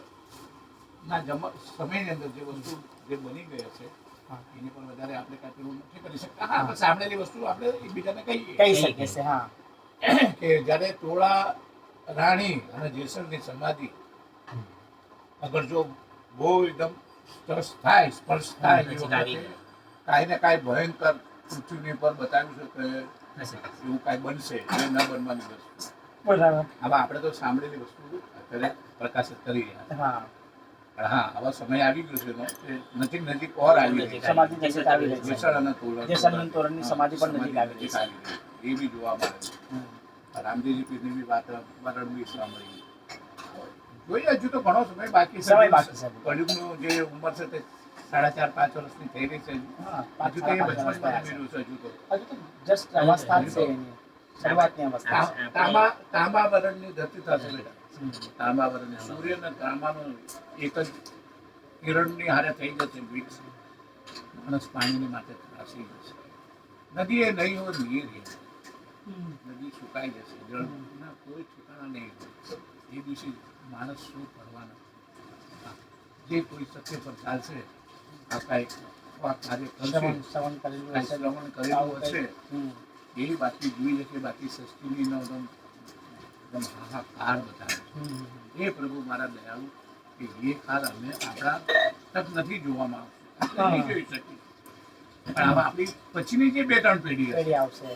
સમયની અંદર જે વસ્તુ જે બની ગઈ છે હા. એની પણ વધારે આપણે કાંઈ પેલું નથી કરી શકતા. હા, પણ સાંભળેલી વસ્તુ આપણે એકબીજાને કહીએ કહી શકે છે. હા. કે જ્યારે તોળા રાણી અને જેસલની સમાધિ અગર જો બહુ એકદમ સ્પર્શ થાય એ નજીક વખતે આવી ગઈ. કાંઈ ને કાંઈ ભયંકર પૃથ્વીની પર બતાવ્યું છે કે થશે. એવું કાંઈ બનશે એ ન બનવાની વસ્તુ. બરાબર. હવે આપણે તો સાંભળેલી વસ્તુ અત્યારે પ્રકાશિત કરી રહ્યા છે. હા. પણ હા, આવા સમય આવી ગયો છે કે નજીક ઓર આવી રહી છે. સમાધિ નજીક આવી રહી છે. જેસલ અને તોરણ. જેસલમેન તોરણની સમાધિ પણ નજીક આવી રહી છે. એ બી જોવા મળે છે. હમ. રામદેવજી પીરની બી વાતાવરણ બી સાંભળી જોઈએ. હજુ તો ઘણો સમય બાકી છે. સમય બાકી છે. કળિયુગનું જે ઉંમર છે તે 4.5 વર્ષની થઈ રહી છે હા, હજુ તો એ 5 વર્ષ બચપનમાં થયા છે. જન્મેલું છે હજુ તો હજુ તો જસ્ટ અવસ્થા જ છે એની શરૂઆતની અવસ્થા છે. તાંબા વરણની ધરતી થશે બેટા. હમ. તાંબા વરણની સૂર્ય અને તાંબાનું એક જ કિરણની હારે થઈ જશે મિક્સ. માણસ પાણીની માથે ત્રાસી જશે. નદી એ નહીં હોય નીર એ. નદી સુકાઈ જશે. જળના કોઈ ઠેકાણા નહીં હોય. એ દિવસે માણસ શું કરવાનો? જે કોઈ સત્ય પર ચાલશે આ કાંઈક કાર્ય કરશે, શ્રવણ કરેલું કાંઈ હશે. શ્રવણ કરેલું હશે હમ. એ બાકી જોઈ જશે. બાકી સૃષ્ટિની એકદમ હાહાકાર બતાવે. હમ. એ પ્રભુ મારા દયાળુ કે એ કાળ અમે આપણા તક નથી જોવામાં આવશે. હા. નહીં જોઈ શકીએ. પણ આવા આપણી પછીની જે 2-3 પેઢી હશે પેઢી આવશે.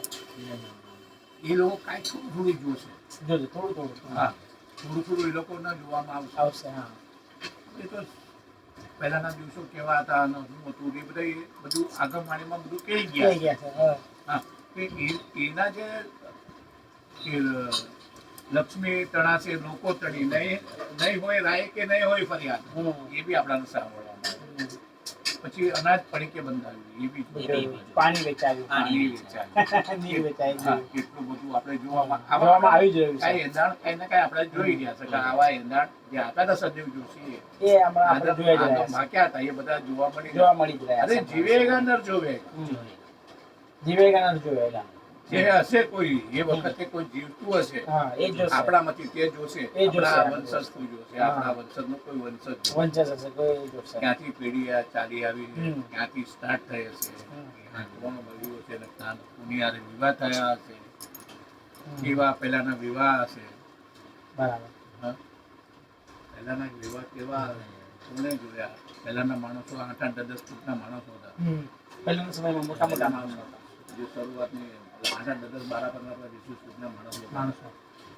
એ લોકો કાંઈ થોડું થોડું જોશે. જોજો થોડું થોડું હા, થોડું થોડું એ લોકો ન જોવામાં આવશે. આવશે. હા. એ તો પહેલાના દિવસો કેવા હતા અને શું હતું એ બધું આગમવાણીમાં બધું કહી થઈ ગયા ગયા છે. હા. હા, કે એના જે કે લક્ષ્મી તણાશે લોકો તણી નહીં હોય રાય કે નહીં હોય ફરિયાદ હમ. એ બી આપણાને સાંભળવામાં આવે. પછી અનાજ પડીકે બંધાવ્યું એ બી બધું પાણી વેચાયું. પાણી વેચાયું. નીર વેચાઈ હા, ગયું. કેટલું બધું આપણે જોવામાં જોવામાં આવી જ રહ્યું છે. કાંઈ એંધાણ કાંઈ ને કાંઈ આપણે જોઈ રહ્યા છે કે આવા એંધાણ જે આપ્યા હતા સદૈવ જોશીએ એ હમણાં આપણે જોઈ જ રહ્યા આદમ ભાગ્યા હતા એ બધા જોવા મળી છે. જોવા મળી જ રહ્યા અરે છે. જીવેગા નર જોવે જીવેગાના જોયેલા. જે હશે કોઈ એ વખતે કોઈ જીવતું હશે હા, એ જોશે. આપણામાંથી તે જોશે. એ જોશે. આપણા વંશજ તું જોશે. હા. આપણા વંશજનો કોઈ વંશજ જોશે. વંચસ હશે કોઈ એ જોશે. ક્યાંથી પેઢી આ ચાલી આવી છે, હમ. ક્યાંથી સ્ટાર્ટ થઈ હશે, હમ. ક્યાં કોણ મળ્યું હશે ને ક્યાં કોની હારે વિવાહ થયા હશે, હમ. કેવા પહેલાના વિવાહ હશે. બરાબર. હા? પહેલાના વિવાહ કેવા કોને જોયા? પહેલાના માણસો 8-8, 10 ફૂટના માણસો હતા. પહેલાના સમયમાં મોટા મોટા માણસો હતા. જે શરૂઆતની 8-8, 10, 12, 15, 20 ફૂટના માણસો હતા. માણસો.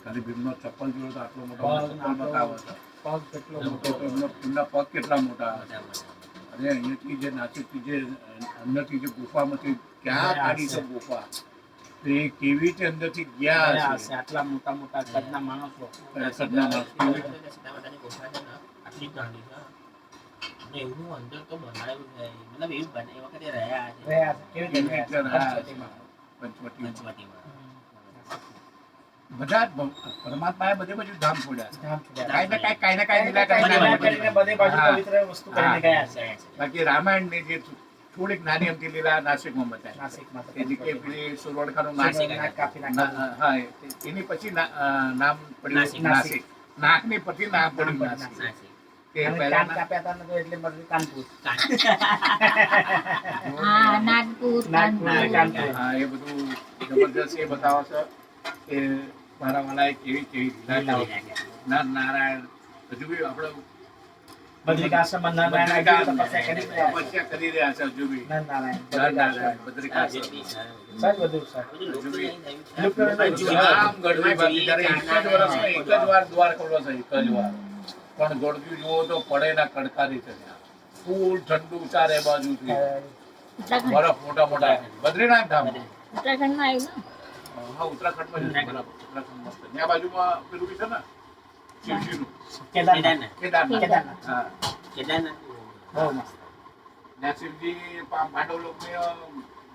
ખાલી ભીમનો ચપ્પલ જોયો તો આટલો મોટો પગ ચપ્પલ બતાવો હતો. પગ કેટલો તો મોટો. એમના પગ કેટલા મોટા હતા. અને અહીંયાથી જે નાસિકથી જે અંદરથી જે ગુફામાંથી ક્યાં કાઢી છે ગુફા, તો એ કેવી રીતે અંદરથી ગયા ગયા હશે. હશે. આટલા મોટા મોટા કદના માણસો. સદના માણસ કેવી રીતે? સીતામાતાની ગુફા છે ને, આટલી જ નાની છે. અને એવું અંદર તો બનાવ્યું છે. મતલબ એવું એ વખતે રહ્યા છે. રહ્યા છે. કેવી કેવી રીતે રીતે રહ્યા રહ્યા છે? છે? પંચવટીમાં. પંચવટીમાં. બધા જ પરમાત્માએ બધે બધું ધામ છોડ્યા છે. ધામ છોડ્યા. કાંઈ ને કાંઈ કાંઈ લીલા ને કાંઈ કરીને કરીને બધે બાજુ હા. પવિત્ર વસ્તુ કરીને ગયા છે. બાકી રામાયણની જે થોડીક નાની અમથી લીલા નાસિકમાં બતાવી. નાસિકમાં કે જે કે પેલી સુરવડખાનું નાસિક નાસિક કાપી નાખ્યું. હા, એની પછી નામ પડ્યું નાસિક. નાસિક. નાકની પછી નામ પડ્યું નાસિક. નાસિક. કે અને કાન પહેલાના કાપ્યા હતા ને તો એટલે મળ્યું કાનપુર. હા, નાગપુર, નાગપુર અને કાનપુર. હા, એ બધું જબરદસ્ત એ બતાવે છે કે મારા વાલાએ કેવી કેવી લીલા કરી. નારાયણ હજુ બી આપણે બદ્રિકાશ્રમમાં નરનારાયણ આવી તપસ્યા કરી રહ્યા છે. તપસ્યા કરી રહ્યા છે હજુ બી. નરનારાયણ, નારાયણ, બદ્રિકાશ્રમ. બદ્રિકાશ્રમ. સાહેબ બધું છે. બધું લુપ્ત નહીં થયું છે. લુપ્ત નહીં થયું. હજુ આમ ગળવી બાકી. જ્યારે એક જ વર્ષમાં એક જ વાર દ્વાર ખોલો છે, એક જ વાર. પણ ગળવ્યું જુઓ તો પડે ના કડકારી છે ત્યાં. ફૂલ ઠંડુ ચારે બાજુથી. ઉત્તરાખંડ બરફ મોટા મોટા. બદ્રીનાથ ધામ. ઉત્તરાખંડમાં આવ્યું ને? હા, ઉત્તરાખંડમાં જ છે. બરાબર. ઉત્તરાખંડ મસ્ત. ત્યાં બાજુમાં પેલું બી છે ને શિવજીનું. કેદારનાથ. કેદારનાથ. કેદારનાથ. હા. કેદારનાથ. બહુ મસ્ત. ત્યાં શિવજી પાંડવ લોકને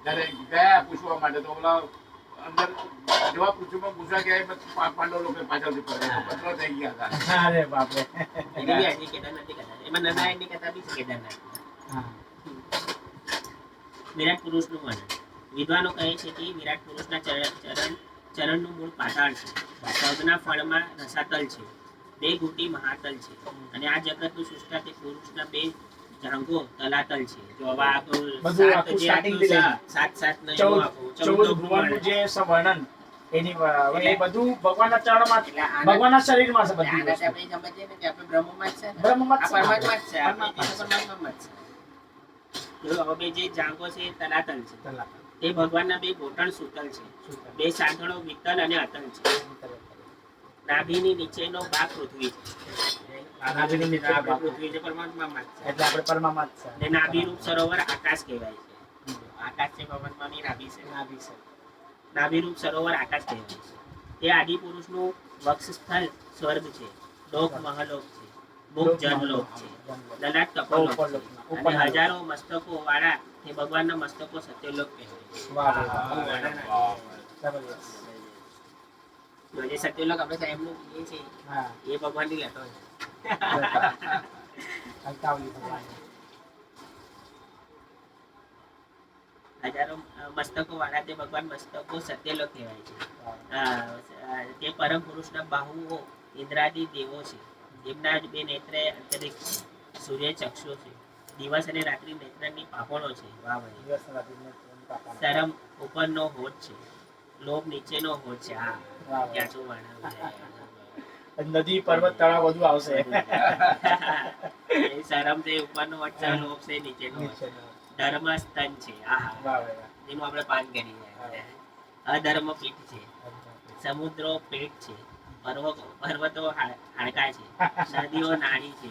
જ્યારે ગયા પૂછવા માટે તો ઓલા અંદર જવાબ પૂછવા ગયા એમાં પાંડવ લોકો પાછળથી પત્ર થઈ ગયા હતા. અરે બાપરે. એની બી આજે કેદારનાથની કથા છે. એમાં નરનારાયણની કથા બી છે કેદારનાથ. હા. વિરાટ પુરુષનું વર્ણન. વિદ્વાનો કહે છે કે વિરાટ પુરુષના ચરણનું મૂળ પાતાળ છે. પગના ફળમાં રસાતલ છે. બે ઘૂંટી મહાતલ છે. અને આ જગતનું સૃષ્ટા તે પુરુષના બે જાંઘો તલાતલ છે. જો હવે આ તો બધું સાત આખું જે starting આપ્યું થી છે, લઈને. સાત ને 14 ભુવનનું જે વર્ણન એની એ બધું ભગવાનના ચરણમાં ભગવાનના શરીરમાં છે બધી આપણે વસ્તુ. સમજીએ ને કે આપણે બ્રહ્મમાં જ છે ને. બ્રહ્મમાં જ આ છે. પરમાત્મા જ છે. આપણે તે પરમાત્મામાં જ છે. જો હવે જે જાંઘો છે એ તલાતલ છે. તલાતલ. તે ભગવાનના બે ઘોટણ સૂતલ છે. બે સાંધણો વિતલ અને અતલ છે. નાભીની નીચેનો ભાગ પૃથ્વી છે. નાભીની નીચેનો આપણે ભાગ. પૃથ્વી છે પરમાત્મામાં જ છે. એટલે આપણે પરમાત્મા જ છે. ને નાભીરૂપ સરોવર આકાશ કહેવાય છે. આકાશ છે પરમાત્માની નાભી છે. નાભી છે. નાભીરૂપ સરોવર આકાશ કહેવાય છે. તે આદિ પુરુષનું વક્ષ સ્થળ સ્વર્ગ છે. લોક મહાલોક છે. ભૂખ જનલોક છે, લલાટ કપરલોક છે, ઉપરલોકના. અને હજારો મસ્તકો વાળા એ ભગવાનના મસ્તકો સત્યલોક કહેવાય છે. વાહ વાહ. જબરદસ્ત. તો જે સત્યલોક આપણે સાહેબનું કહીએ છીએ હા એ ભગવાનની લેતો છે. અલકાવલી ભગવાન. હજારો મસ્તકો વાળા તે ભગવાન મસ્તકો સત્યલોક કહેવાય છે. તે પરમ પુરુષના બાહુઓ ઇન્દ્રાદી દેવો છે. એમના જ બે નેત્રે અંતરિક્ષ છે, સૂર્ય ચક્ષુ છે, દિવસ અને રાત્રિ નેત્રની પાપણો છે. વાહ ભાઈ. દિવસ રાત્રિને કાપા. શરમ ઉપરનો હોઠ છે, લોભ નીચેનો હોઠ છે. હા વાહ. ક્યાં છું વાળા. નદી પર્વત તળાવ બધું આવશે. એ શરમ છે ઉપરનો હોઠ છે, લોભ છે નીચેનો હોઠ છે. નીચેનો. ધર્મ સ્તન છે. આહા. વાહ વાહ. જેનું આપણે પાન કરીએ. અધર્મ પીઠ છે, સમુદ્રો પેટ છે, પર્વતો હાડકા છે, નદીઓ નાળી છે,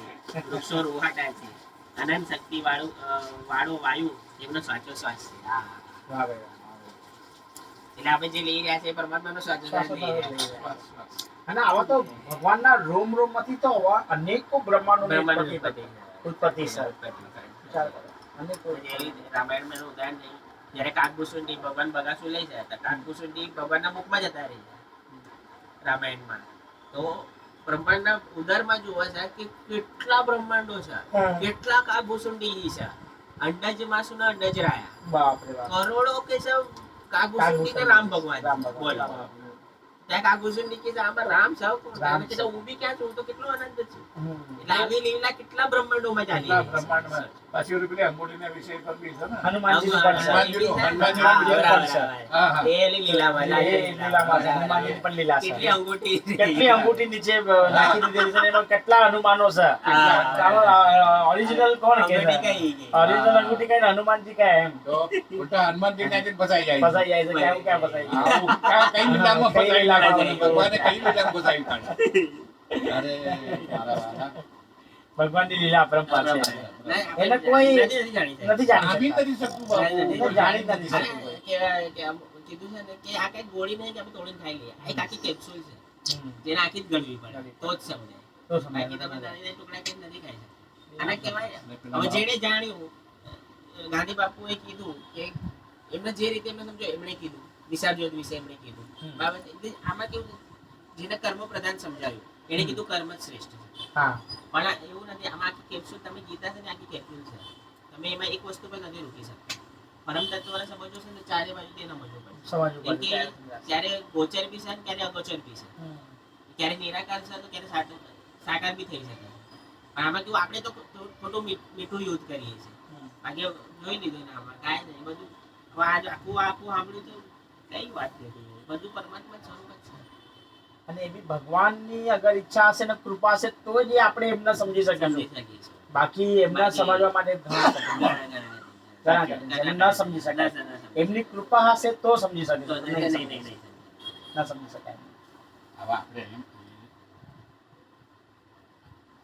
વૃક્ષો રૂવાટા છે, અનંત શક્તિ વાળો વાયુ એમનો સાચો શ્વાસ છે. વાહ ભાઈ. એટલે આપણે જે લઈ રહ્યા છે એ પરમાત્માનો સાચો શ્વાસ લઈ રહ્યા છે. અને આવા તો ભગવાનના રોમ રોમ માંથી તો આવા અનેકો બ્રહ્માંડોની બ્રહ્માંડની ઉત્પત્તિ ઉત્પત્તિ. ઉત્પત્તિ સર. વિચાર કરો. અનેકો. રામાયણમાં એનું ઉદાહરણ નહીં. જ્યારે કાગભૂષુંડી ભગવાન બગાસુર લઈ જાય હતા, કાગભૂષુંડી ભગવાનના મુખમાં જતા રહી રામાયણમાં. તો બ્રહ્માંડના ઉદરમાં જોવા છે કે કેટલા બ્રહ્માંડો છે, કેટલા કાગભૂષુંડી છે. અંડજ માસુના અંડજ રાયા, બાપ રે બાપ. કરોડો કે છે કાગભૂષુંડી કે રામ ભગવાન. રામ ભગવાન. બોલો. ત્યાં કાગભૂષુંડી કે છે આમાં રામ છે, રામ કે છે હું બી ક્યાં છું, તો કેટલો આનંદ છે. હમ. એટલે આવી લીલા કેટલા બ્રહ્માંડોમાં ચાલી કેટલા રહી છે. બ્રહ્માંડમાં. પાછી ઓલી પેલી અંગૂઠીના વિષય પર બી છે ને. હનુમાનજીનું પણ છે. હનુમાનજીનું હા, પણ બરાબર, છે. બરાબર. હા, હા. એ લીલામાં, એ લીલામાં છે. હનુમાનજીની પણ લીલા છે. કેટલી અંગૂઠી. કેટલી અંગૂઠી નીચે નાખી દીધેલી છે ને એમાં કેટલા હનુમાનો છે. ઓરિજિનલ કોણ કે અંગૂઠી કઈ? ઓરિજિનલ અંગૂઠી કઈ ને હનુમાનજી કઈ એમ તો ઉલટા હનુમાનજીને આજે ફસાઈ જાય છે. ફસાઈ જાય છે કે આવું ક્યાં ફસાઈ જાય. આવું કઈ લીલામાં કઈ ફસાઈ લીલામાં જાય છે. ભગવાને કઈ લીલામાં ફસાવી કાઢે. અરે મારા વાલા. ભગવાનની લીલા અપરંપાર છે. નહીં, આપણે એને કોઈ નથી જાણી શકતા. નથી જાણી આમી શકતા. કરી શકતું બાપુ. એને જાણી જ નથી અને શકતું. કહેવાય કે આમ કીધું છે ને કે આ કઈ ગોળી નહીં કે આપણે તોડીને ખાઈ લઈએ. આ એક આખી કેપ્સ્યુલ છે, હમ. જેને આખી જ ગળવી પડે તો જ સમજાય. તો સમજાય. બાકી તમે નાની ટુકડા કરીને નથી ખાઈ શકતા. આને કહેવાય હવે જેણે જાણ્યું, ગાંધી બાપુએ કીધું કે એમને જે રીતે એમને સમજો એમણે કીધું, વિશાળ જ્યોત વિશે એમણે કીધું. બરાબર છે? એટલે આમાં કેવું છે, જેને કર્મ પ્રધાન સમજાવ્યું એણે કીધું કર્મ જ શ્રેષ્ઠ છે. હા પણ એવું નથી. આમાં આખી કેપ્સ્યુલ તમે ગીતા છે ને આખી કેપ્સ્યુલ છે. તમે એમાં એક વસ્તુ પર નથી રોકી શકતા. પરમ તત્વને સમજવું છે ને ચારે બાજુ તે સમજવું પડે. સમજવું કેમ પડે. કે ક્યારે ગોચર બી છે ને ક્યારે અગોચર બી છે. હમ. ક્યારે નિરાકાર છે તો ક્યારે સાકાર બી થઈ શકે. પણ આમાં કેવું આપણે તો ખોટું મીઠું યુઝ કરીએ છીએ. બાકી જોઈ લીધું ને આમાં કાંઈ નહીં. બધું હવે આજ આખું સાંભળ્યું તો કઈ વાત નથી. બધું પરમાત્મા સ્વરૂપ જ છે. અને એ બી ભગવાનની અગર ઈચ્છા હશે ને કૃપા હશે તો જ એ આપણે એમને સમજી શકીશું. સમજી શકીએ છીએ. બાકી એમના સમજવા માટે ઘણા કઠિન છે. ઘણા કઠિન છે. એમ ન સમજી શકાય. એમની કૃપા હશે તો સમજી તો શકીશું. નહીં, નહીં નહીં, નહીં, સમજી નહીં. ના સમજી શકાય. હવે આપણે એમ કહીએ,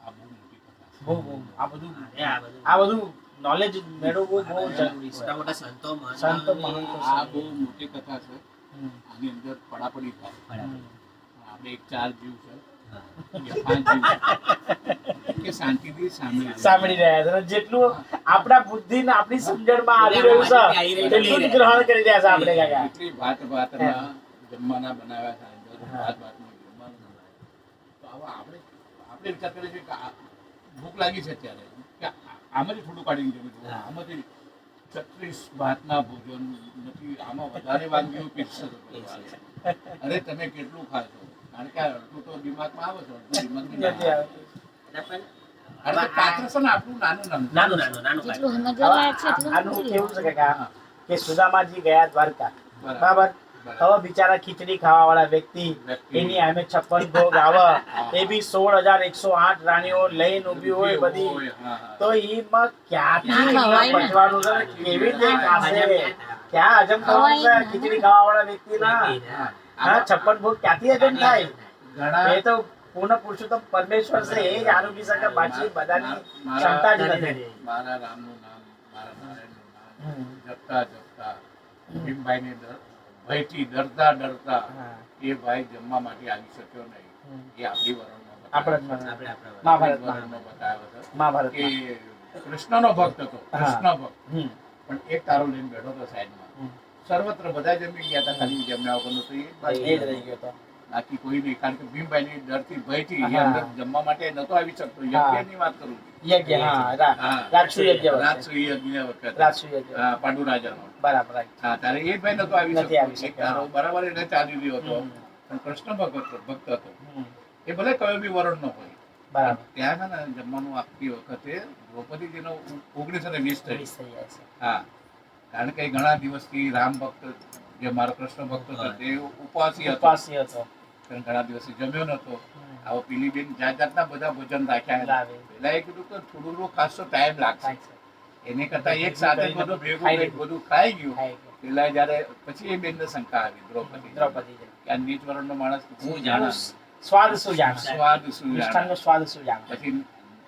આ બહુ મોટી કથા છે. બહુ આ બધું બધું આ બધું નોલેજ મેળવવું બહુ જરૂરી છે. મોટા મોટા સંતો સંતો મહંતો આ બહુ મોટી કથા છે. હમ. આની અંદર પડાપડી થાય. બરાબર. આપણે એક 4 જીવ છે, કે 5 જીવ છે, કે શાંતિથી સાંભળી રહ્યા છે. અને જેટલું આપણા બુદ્ધિ ને આપણી સમજણમાં આવી રહ્યું છે એટલું જ ગ્રહણ કરી રહ્યા છે આપણે કાકા. એટલી ભાતમાં જમવાના બનાવ્યા છે અંદર, ભાતમાં જમવાનું બનાવ્યું. તો આવા આપણે વિચાર કરીએ છીએ કે ભૂખ લાગી છે અત્યારે કે આમાંથી થોડું કાઢીને જમીશું. આમાંથી 36 ભાતના ભોજન નથી, આમાં વધારે વાનગીઓ પીરસે છે. અરે તમે કેટલું ખાશો? કારણ કે અડધું તો દિમાગમાં આવે છે, અડધું દિમાગમાં નથી નથી આવે. આવતું. અરે તો પાત્ર છે ને આપણું નાનું નાનું નાનું નાનું જેટલું પાત્ર. સમજવા લાયક છે એટલું આનું સમજી કેવું લો. છે કાકા કે સુદામાજી ગયા દ્વારકા, બરાબર. બરાબર. હવે બિચારા ખીચડી ખાવા વાળા વ્યક્તિ એની સામે 56 ભોગ આવે, એ બી 16,108 રાણીઓ લઈને ઊભી હોય બધી, તો એમાં ક્યાંથી પચવાનું છે? કેવી રીતે ખાશે? ક્યાં હજમ થવાનું છે ખીચડી ખાવા વાળા વ્યક્તિના? હા, 56 ભોગ ક્યાંથી હજમ થાય? ઘણા એ તો પૂર્ણ પુરુષોત્તમ પરમેશ્વર છે, એ જ આરોગી શકે. બાકી બધાની ક્ષમતા જ નથી. મારા રામનું નામ, મારા નારાયણનું નામ જપતા જપતા ભીમભાઈને ભયથી ડરતા હા. એ ભાઈ જમવા માટે આવી શક્યો નહીં. હમ. એ આપણી વરણમાં આપણા જ આપણે આપણા મહાભારતમાં વરણનો બતાવ્યો હતો મહાભારતમાં કે કૃષ્ણનો ભક્ત હતો, કૃષ્ણ ભક્ત. હમ પણ એક તારો લઈને બેઠો હતો સાઈડમાં. હમ. સર્વત્ર બધા જમી ગયા હતા, ખાલી જમ્યા વગરનો તો એ જ રહી ગયો તો બાકી કોઈ નહીં. કારણ કે ભીમભાઈની ડરથી ભયથી એ હા. અંદર જમવા માટે નતો આવી શકતો. યજ્ઞની વાત કરું છું. યજ્ઞ હા હા. રાજસુ યજ્ઞ વખતે. રાજસુ યજ્ઞ વખતે. રાજસુ યજ્ઞ હા, પાંડુ રાજાનો. બરાબર right. હા, ત્યારે એ ભાઈ નતો આવી નથી આવી શકતો. એક શક્યો, તારો હા. બરાબર એને ચાલી રહ્યો હતો. હમ. પણ કૃષ્ણ ભક્ત હતો. હમ. એ ભલે કયો બી વરણ નો હોય. બરાબર ત્યાં છે ને જમવાનું આપતી વખતે દ્રૌપદીજીનો 1920 થઈ. મિસ થઈ જાય છે હા, કારણ કે ઘણા દિવસથી રામ ભક્ત જે મારો કૃષ્ણ ભક્ત હતો તે ઉપવાસી હતો. ઉપાસી હતો કારણ ઘણા દિવસથી જમ્યો નતો. હમ. આવો પીલી બેન જાત જાતના બધા ભોજન રાખ્યા. લાવે. પેલા એ કીધું કે થોડું ખાસો ટાઈમ લાગશે. થાય છે એને કરતા એક સાથે બધું ભેગું ખાઈ થઈ લીધું. બધું ખાઈ ગયું. થાય છે. પેલા જયારે પછી એ બેનને શંકા આવી દ્રૌપદી દ્રૌપદી કે આ નીચ વર્ણનો માણસ હું હું જાણે સ્વાદ શું જાણે સ્વાદ શું જાણે. મિષ્ટાનનો સ્વાદ શું જાણે પછી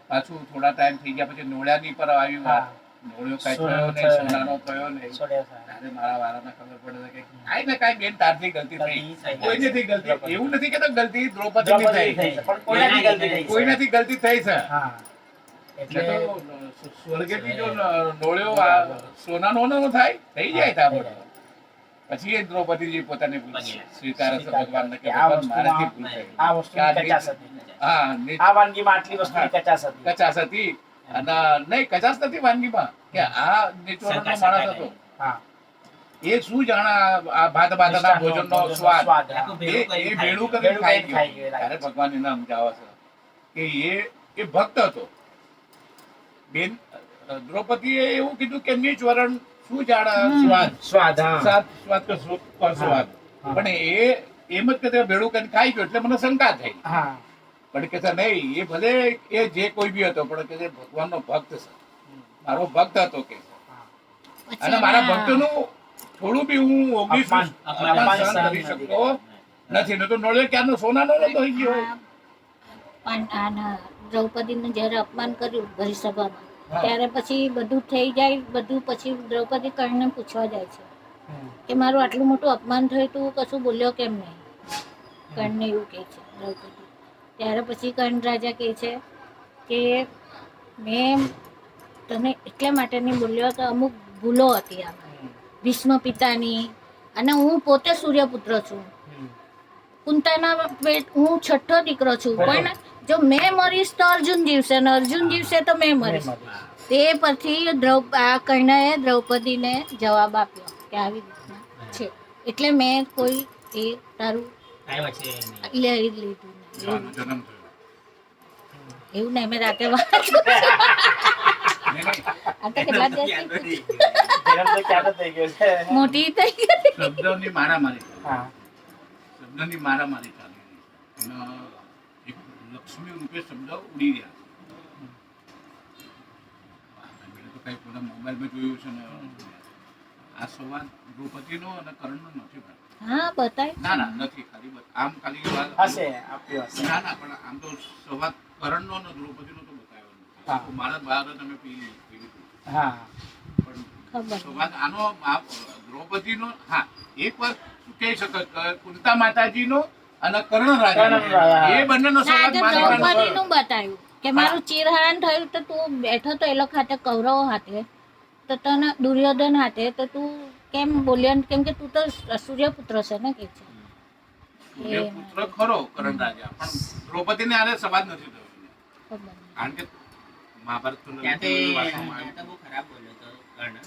પાછું થોડા ટાઈમ થઈ ગયા પછી નોળિયાની પર આવી વાત. હા. નોળિયો કાંઈ સોનાનો થયો નહીં, થયો નહીં. સોનાનો થયો નહીં. છોડ્યો થાય. ત્યારે મારા વાળાને ખબર પડે છે કે કાંઈ ને કાંઈ બેન તારથી ગલતી થઈ. ગલતી થઈ. કોઈ નથી ગલતી. દ્રૌપદી. એવું નથી કે ગલતી દ્રૌપદીની દ્રૌપદી થઈ. થઈ છે, પણ કોઈનાથી ગલતી થઈ છે. કોઈનાથી ગલતી થઈ છે. હા એટલે એટલે તો સ્વર્ગેથી જો નોળિયો આ સોનાનો ન થાય થઈ જાય તાબડતોબ. પછી એ દ્રૌપદીજી પોતાની ભૂલ સ્વીકારે છે ભગવાનને કે આ ભગવાન મારાથી વસ્તુમાં ભૂલ થઈ. આ કે વસ્તુની આ કચાશ નીચ- હતી હા, નીચ- આ વાનગીમાં આટલી વસ્તુની કચાશ હતી કચાશ હતી. અને નહીં કચાશ નથી વાનગીમાં કે આ નીચોરણનો માણસ હતો. હા એ શું જાણે આ ભાત ભાતના ભોજનનો સ્વાદ. હા. એ ભેળું કરીને ભેળું ખાઈ કરીને ખાઈ ગયો. ગયો. ત્યારે ભગવાન એને સમજાવે છે કે એ ભક્ત હતો. બેન દ્રૌપદીએ એવું કીધું કે નીચ વરણ શું જાણે સ્વાદ. સ્વાદ હા સ્વાદ કે સ્વાદ. હા. પણ એ એમ જ કે ભેળું કરીને ખાઈ ગયો એટલે મને શંકા થઈ. હા પણ કે છે નહીં, એ ભલે એ જે કોઈ બી હતો પણ કે જે ભગવાનનો ભક્ત છે, મારો ભક્ત હતો કે છે. અને મારા ભક્તનું થોડું બી હું અપમાન અપમાન સહન કરી શકતો નથી. ન તો નોળિયો ક્યારનો સોનાનો નતો થઈ ગયો. દ્રૌપદીનું જ્યારે અપમાન કર્યું ભરીસભામાં હા. ત્યારે પછી બધું થઈ જાય બધું પછી દ્રૌપદી કર્ણને પૂછવા જાય છે કે મારું આટલું મોટું અપમાન થયું તું કશું બોલ્યો કેમ નહીં. કર્ણને એવું કહે છે દ્રૌપદી. ત્યારે પછી કર્ણ રાજા કહે છે કે મેં તને એટલા માટે નહીં બોલ્યો કે અમુક ભૂલો હતી આમાં ભીષ્મ પિતાની અને હું પોતે સૂર્યપુત્ર છું. કુંતાના પેટ હું છઠ્ઠો દીકરો છું પણ જો મેં મરીશ તો અર્જુન જીવશે અને અર્જુન જીવશે તો મેં મરીશ. તે પછી કર્ણએ દ્રૌપદીને જવાબ આપ્યો કે આવી રીતના છે એટલે મેં કોઈ એ તારું લઈ લીધું નહીં. આનો જન્મ થયો. એવું નહીં મેં રાતે વાંચ્યું. નહીં, નહીં. આ તો કેટલા દિવસથી જન્મ તો ક્યારે થઈ ગયો છે મોટી થઈ ગઈ. શબ્દોની મારામારી ચાલે. હા શબ્દની મારામારી ચાલી રહી છે. એનો એક લક્ષ્મી રૂપે શબ્દ ઉડી રહ્યા છે. મેં તો કંઈ પોતા મોબાઈલમાં જોયું છે ને આ સંવાદ દ્રૌપદીનો અને કર્ણનો નથી ભાઈ. હા બતાય ના ના નથી ખાલી આમ ખાલી વાત હશે આપ્યો હશે ના ના પણ આમ તો સંવાદ કર્ણનો અને દ્રૌપદીનો તો બતાવ્યો હા. નથી. મારા બહાર તમે પી લીધું હા પણ ખબર સંવાદ આનો દ્રૌપદીનો હા એક વાત કહી શકો કે કુંતા માતાજીનો અને કર્ણ રાજા કર્ણ રાજા. એ બંનેનો ના, સંવાદ આજે માનવાનો દ્રૌપદીનું બતાવ્યું કે મારું ચીરહરણ થયું તો તું બેઠો તો એ લોકો હાથે કૌરવો હાથે તો તને દુર્યોધન હાથે તો તું કેમ બોલ્યો કેમ કે તું તો સૂર્યપુત્ર છે ને કે છે એ પુત્ર ખરો કર્ણ રાજા પણ દ્રૌપદીને આને સંવાદ નથી થયો ખબર નહીં. કારણ કે મહાભારત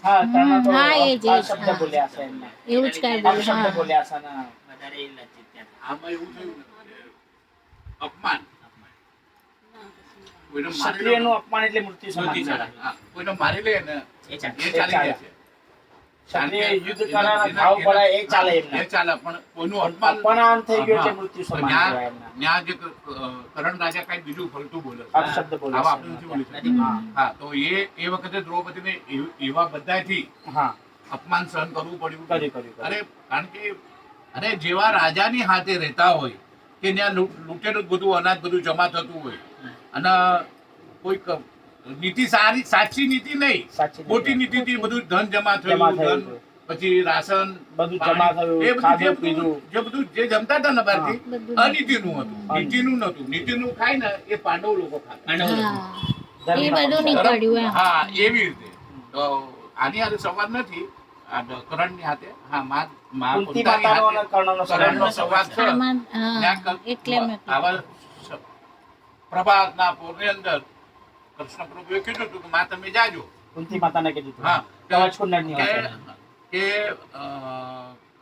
હા કર્ણ તો હા, એ જ, આ શબ્દ હા. બોલ્યા છે એમના એવું જ કઈ આ બોલ્યું શબ્દ હા બોલ્યા છે ને આમાં એવું થયું ને કે અપમાન કોઈને મારી ક્ષત્રિયનું અપમાન એટલે મૃત્યુ સમાન મૃત્યુ છે. સમાન. હા, કોઈને મારી લે ને એ ચાલે. એ ચાલી જાય છે ક્ષત્રિય યુદ્ધ કરવાના ઘાવ પડાય એ ચાલે એમના એ ચાલે પણ કોઈનું અપમાન અપમાન થઈ ગયું એટલે હા. મૃત્યુ પણ સમાન કહેવાય એમના ત્યાં જે કરણ રાજા કઈ બીજું ભલતું બોલે છે. અપશબ્દ બોલે આવા છે આપણે નથી બોલી શકતા. નથી. હા હા તો એ વખતે દ્રૌપદીને એવા બધાથી હા અપમાન સહન કરવું પડ્યું. કર્યું. અરે કારણ કે અરે જેવા રાજાની હાથે રહેતા હોય કે ત્યાં લૂંટેલું બધું અનાજ બધું જમા થતું હોય અને કોઈક નીતિ સારી સાચી નીતિ નહીં સાચી ખોટી નીતિથી બધું ધન જમા જમા થયું થયું ધન પછી રાશન બધું પાણી, જમા થયું, એ બધું ખાધું, જે બધું જે જમતા હતા ને બહારથી બધું અનીતિનું હતું નીતિનું નહોતું. નીતિનું ખાય ને એ પાંડવ લોકો ખાતા. હા એ બધું નીકળ્યું એમ હા એવી રીતે. તો આની હારે સંવાદ નથી આ કરણની હાથે. હા માં કુંતી કુંતાની માતાનો હાથે અને કર્ણનો કરણનો સંવાદ. સંવાદ છે. આમાં ત્યાં હા એટલે મેં કીધું. આવા પ્રભાતના પૂરની અંદર કૃષ્ણ પ્રભુએ કીધું હતું કે માં તમે જાજો. કુંતી માતાને કીધું હતું. હા કવચ કુંડળની વાત છે. કે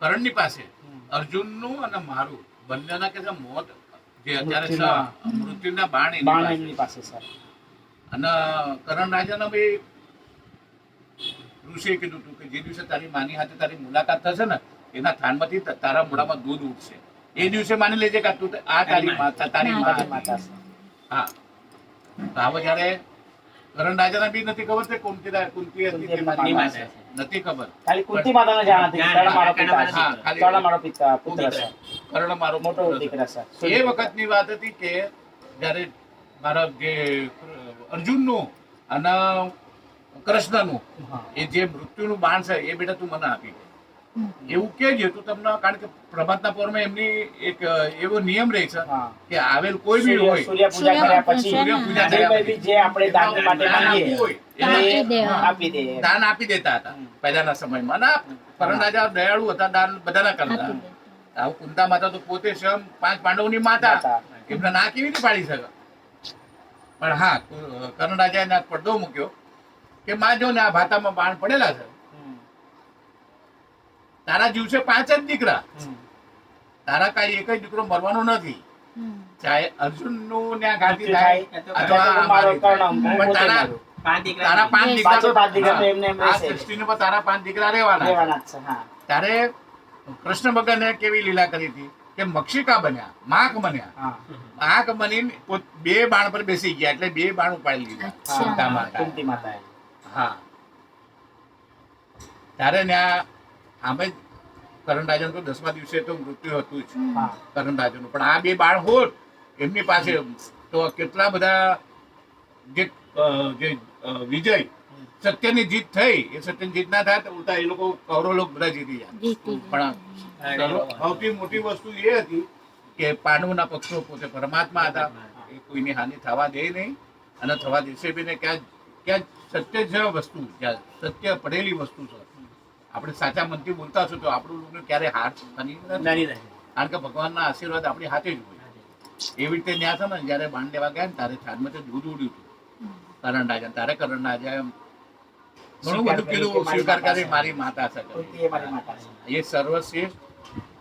કરણની પાસે અર્જુનનું અને મારું બંનેના કે છે મોત જે અત્યારે મૃત્યુના બાણ એની બાણ પાસે. એમની પાસે સર. અને કરણ રાજાના બી ઋષિએ કીધું હતું કે જે દિવસે તારી માની સાથે તારી મુલાકાત થશે ને એના થાનમાંથી તારા મોઢામાં દૂધ ઉઠશે. એ દિવસે માની લેજે કે તું આ તારી માતા તારી માતા માતા. છે. હા તો હવે જ્યારે કરણ રાજાને બી નથી ખબર છે કુંતી હતી તે મારી માતા છે. નથી ખબર. ખાલી કુંતી માતાને જાણ હતી કે કર્ણ મારો પિતા છે. હા, ખાલી કર્ણ મારો પિતા પુત્ર છે. કર્ણ મારો મોટો પુત્ર છે. દીકરા છે. એ વખતની વાત હતી કે જ્યારે મારા જે અર્જુનનું અને કૃષ્ણનું હા. એ જે મૃત્યુનું બાણ છે એ બેટા તું મને આપી દે. એવું કે છે તું તમને કારણ કે પ્રભાતના પૌર્ણિમા એમની એક એવો નિયમ રહે છે હા. કે આવેલ કોઈ બી હોય સૂર્ય પૂજા કર્યા પછી સૂર્ય પૂજા જે કર્યા કંઈ બી જે આપણે દાન માટે દાન માંગીએ આપવું હોય આપી એને દેવા. આપી દે. દાન આપી દેતા હતા પહેલાના સમયમાં. અને કરણ રાજા દયાળુ હતા, દાન બધાના કરતા. આપી દે. આવું કુંતા માતા તો પોતે સ્વયં 5 પાંડવોની માતા. માતા. એમને ના કેવી રીતે પાડી શકે? પણ હા કરણ રાજાએ ના પડદો મૂક્યો કે માં જો ને આ ભાતામાં બાણ પડેલા છે. તારા દિવસે 5 જ દીકરા. તારા કાંઈ એક જ દીકરો મરવાનો નથી. ચાહે અર્જુનનું ત્યાં ઘાતી થાય અથવા મારો અમારી થાય. કર્ણ, હું પણ પોતે તારા મારું. તારા 5 દીકરા તો પાંચે 5 દીકરા તો હા, એમને એમ આ રહેશે. સૃષ્ટિને પર તારા 5 દીકરા રહેવાના છે. રહેવાના જ છે. હા. ત્યારે કૃષ્ણ ભગવાને કેવી લીલા કરી હતી કે મક્ષિકા બન્યા, માખ બન્યા. હા. આંખ બનીને બે બાણ પર બેસી ગયા એટલે બે બાણ ઉપાડી લીધા. અચ્છા. કુંતા માતાએ. કુંતી માતાએ. હા ત્યારે ત્યાં આમે કરણ રાજાનું તો 10મા દિવસે તો મૃત્યુ હતું જ હા. કરણ રાજાનું. પણ આ બે બાણ હોત એમની પાસે તો કેટલા બધા જે વિજય સત્યની જીત થઈ એ સત્યની જીત ના થાય તો ઉલટા એ લોકો કૌરવ લોકો બધા જીતી જાય. જીતી પણ સૌથી મોટી વસ્તુ એ હતી કે પાંડવોના પક્ષો પોતે પરમાત્મા હતા. એ કોઈની હાનિ થવા દે નહીં અને થવા દેશે બી નહીં. ક્યાં સત્ય છે વસ્તુ, જ્યાં સત્ય પડેલી વસ્તુ છે. આપણે સાચા મનથી બોલતા છું તો આપણું લોકોને ક્યારે હાર થવાની નથી. કારણ કે ભગવાનના આશીર્વાદ આપણી હાથે જ હોય. એવી રીતે ત્યાં છે ને જયારે બાણ લેવા ગયા ને ત્યારે થાનમાંથી દૂધ ઉડ્યું હતું કરણ રાજા. ત્યારે કરણ રાજા ઘણું બધું કીધું, સ્વીકાર કરી મારી માતા છે. કુંતી એ મારી માતા છે. એ સર્વશ્રેષ્ઠ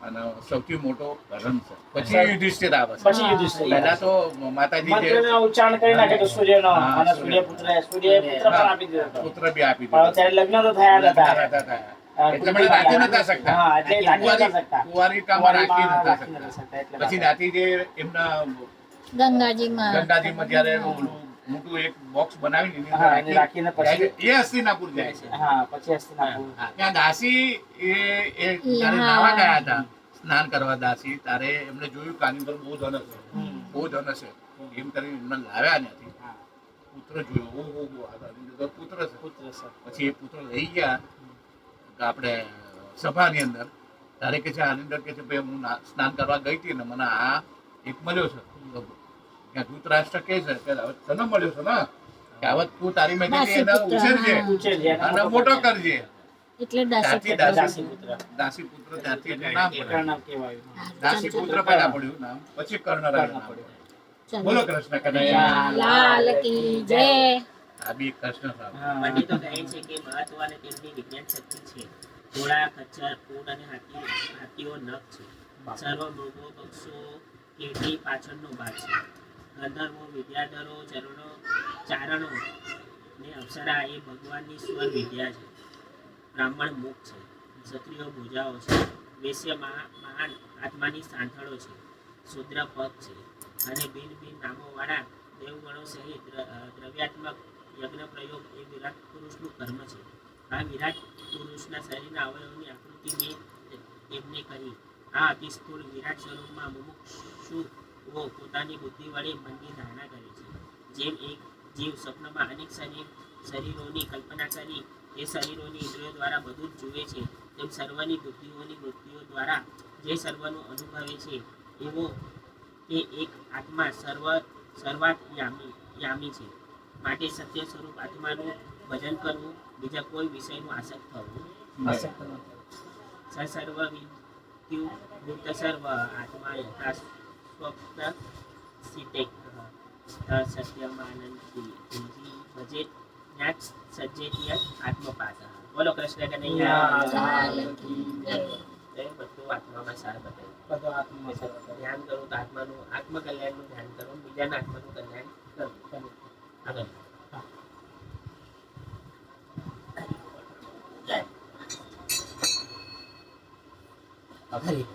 અને સૌથી મોટો કરણ છે. પછી યુધિષ્ઠિર આવે છે. પછી યુધિષ્ઠિર આવે છે. પહેલા તો માતાજી જે મંત્રનો ઉચ્ચારણ કરી નાખે તો સૂર્યનો હા, અને સૂર્ય. સૂર્ય પુત્ર પણ આપી દીધો હતો. પુત્ર બી આપી પણ દીધો. ત્યારે લગ્ન તો થયા જ હતા. એટલે મને રાખી નતા શકતા. હા, એટલે રાખી નતા શકતા. કુંવારિકામાં રાખી નતા રાખી નતા શકતા. શકતા એટલે પછી માટે. નાથી જે એમના ગંગાજીમાં ગંગાજીમાં જ્યારે ઓલું મોટું એક બોક્સ બનાવીને એની અંદર હા, એને રાખીને પછી- એ હસ્તિનાપુર જાય છે. હા, પછી હસ્તિનાપુર. હા, ત્યાં દાસી એ જ્યારે હા. નાવા ગયા હતા સ્નાન કરવા દાસી ત્યારે એમણે જોયું કે આની અંદર બહુ ધન હશે, બહુ ધન હશે. એમ કરીને એમને લાવ્યા ત્યાંથી. હા, પુત્ર જોયો, ઓહો આ તો આની અંદર પુત્ર છે. પુત્ર છે. પછી એ પુત્ર લઈ ગયા આપણે સભાની અંદર. ત્યારે કે છે આની અંદર કે છે ભાઈ હું સ્નાન કરવા ગઈ હતી ને મને આ એક મળ્યો છે. તો ત્યાં ધૃતરાષ્ટ્ર કહે છે કે હવે તને મળ્યો છે ને કે હવે તું તારી મેં દાસી એને પુત્ર, ઉછેરજે હા. ઉછેરજે અને અને મોટો કરજે. એટલે દાસી ત્યાંથી પુત્ર. દાસી પુત્ર. દાસી પુત્ર ત્યાંથી એનું નામ પડ્યું. કર્ણ કહેવાયું. હા, દાસી ચાલ, પુત્ર પહેલા પડ્યું નામ, પછી કર્ણરાજ નામ પડ્યું. ચાલ. બોલો કૃષ્ણ કનૈયા લાલ કી જય. આ બી કૃષ્ણ સાહેબ. હા. પંડિતો કહે છે કે મહત્વ અને તેમની વિજ્ઞાન શક્તિ છે. ઘોડા, ખચ્ચર, ઊંટ અને હાથીઓ નખ છે. સર્વ મૃગો, પક્ષો, કેટી પાછળનો ભાગ છે. ગંધર્વો, વિદ્યાધરો, ચારણો ને અપ્સરા એ ભગવાનની સ્વર વિદ્યા છે. બ્રાહ્મણ મુખ છે, ક્ષત્રિયો ભુજાઓ છે, વૈશ્ય મહાન આત્માની સાંથળો છે, શુદ્ર પગ છે અને ભિન્ન ભિન્ન નામોવાળા દેવગણો સહિત દ્રવ્યાત્મક યજ્ઞ પ્રયોગ એ વિરાટ પુરુષનું કર્મ છે. આ વિરાટ પુરુષના શરીરના અવયવની આકૃતિ મેં એમને કરી. આ અતિ સ્થૂળ વિરાટ સ્વરૂપમાં મુમુક્ષુઓ પોતાની બુદ્ધિ વડે મનની ધારણા કરે છે. જેમ એક જીવ સ્વપ્નમાં અનેક શરીરોની કલ્પના કરી એ શરીરોની ઇન્દ્રિયો દ્વારા બધું જ જુએ છે, તેમ સર્વની બુદ્ધિઓની વૃત્તિઓ દ્વારા જે સર્વનું અનુભવે છે એવો કે એક આત્મા સર્વાત યામી છે. માટે સત્ય સ્વરૂપ આત્માનું ભજન કરવું, બીજા કોઈ વિષયનું આસક્ત થવું આસક્ત ન થવું. સર્વ વિદ્યુ ભૂત સર્વ આત્મા યથા સ્વપ્ન સ્થિતે સત્યમાનંદી ભજે જ્ઞાત સજ્જેત્ય આત્મપાત. બોલો કૃષ્ણ કનૈયા બધું આત્મામાં સાર બતાવ્યું. બધો આત્મા છે. ધ્યાન કરું તો આત્માનું આત્મકલ્યાણનું ધ્યાન કરું, બીજાના આત્માનું કલ્યાણ કરું. આગળ હરી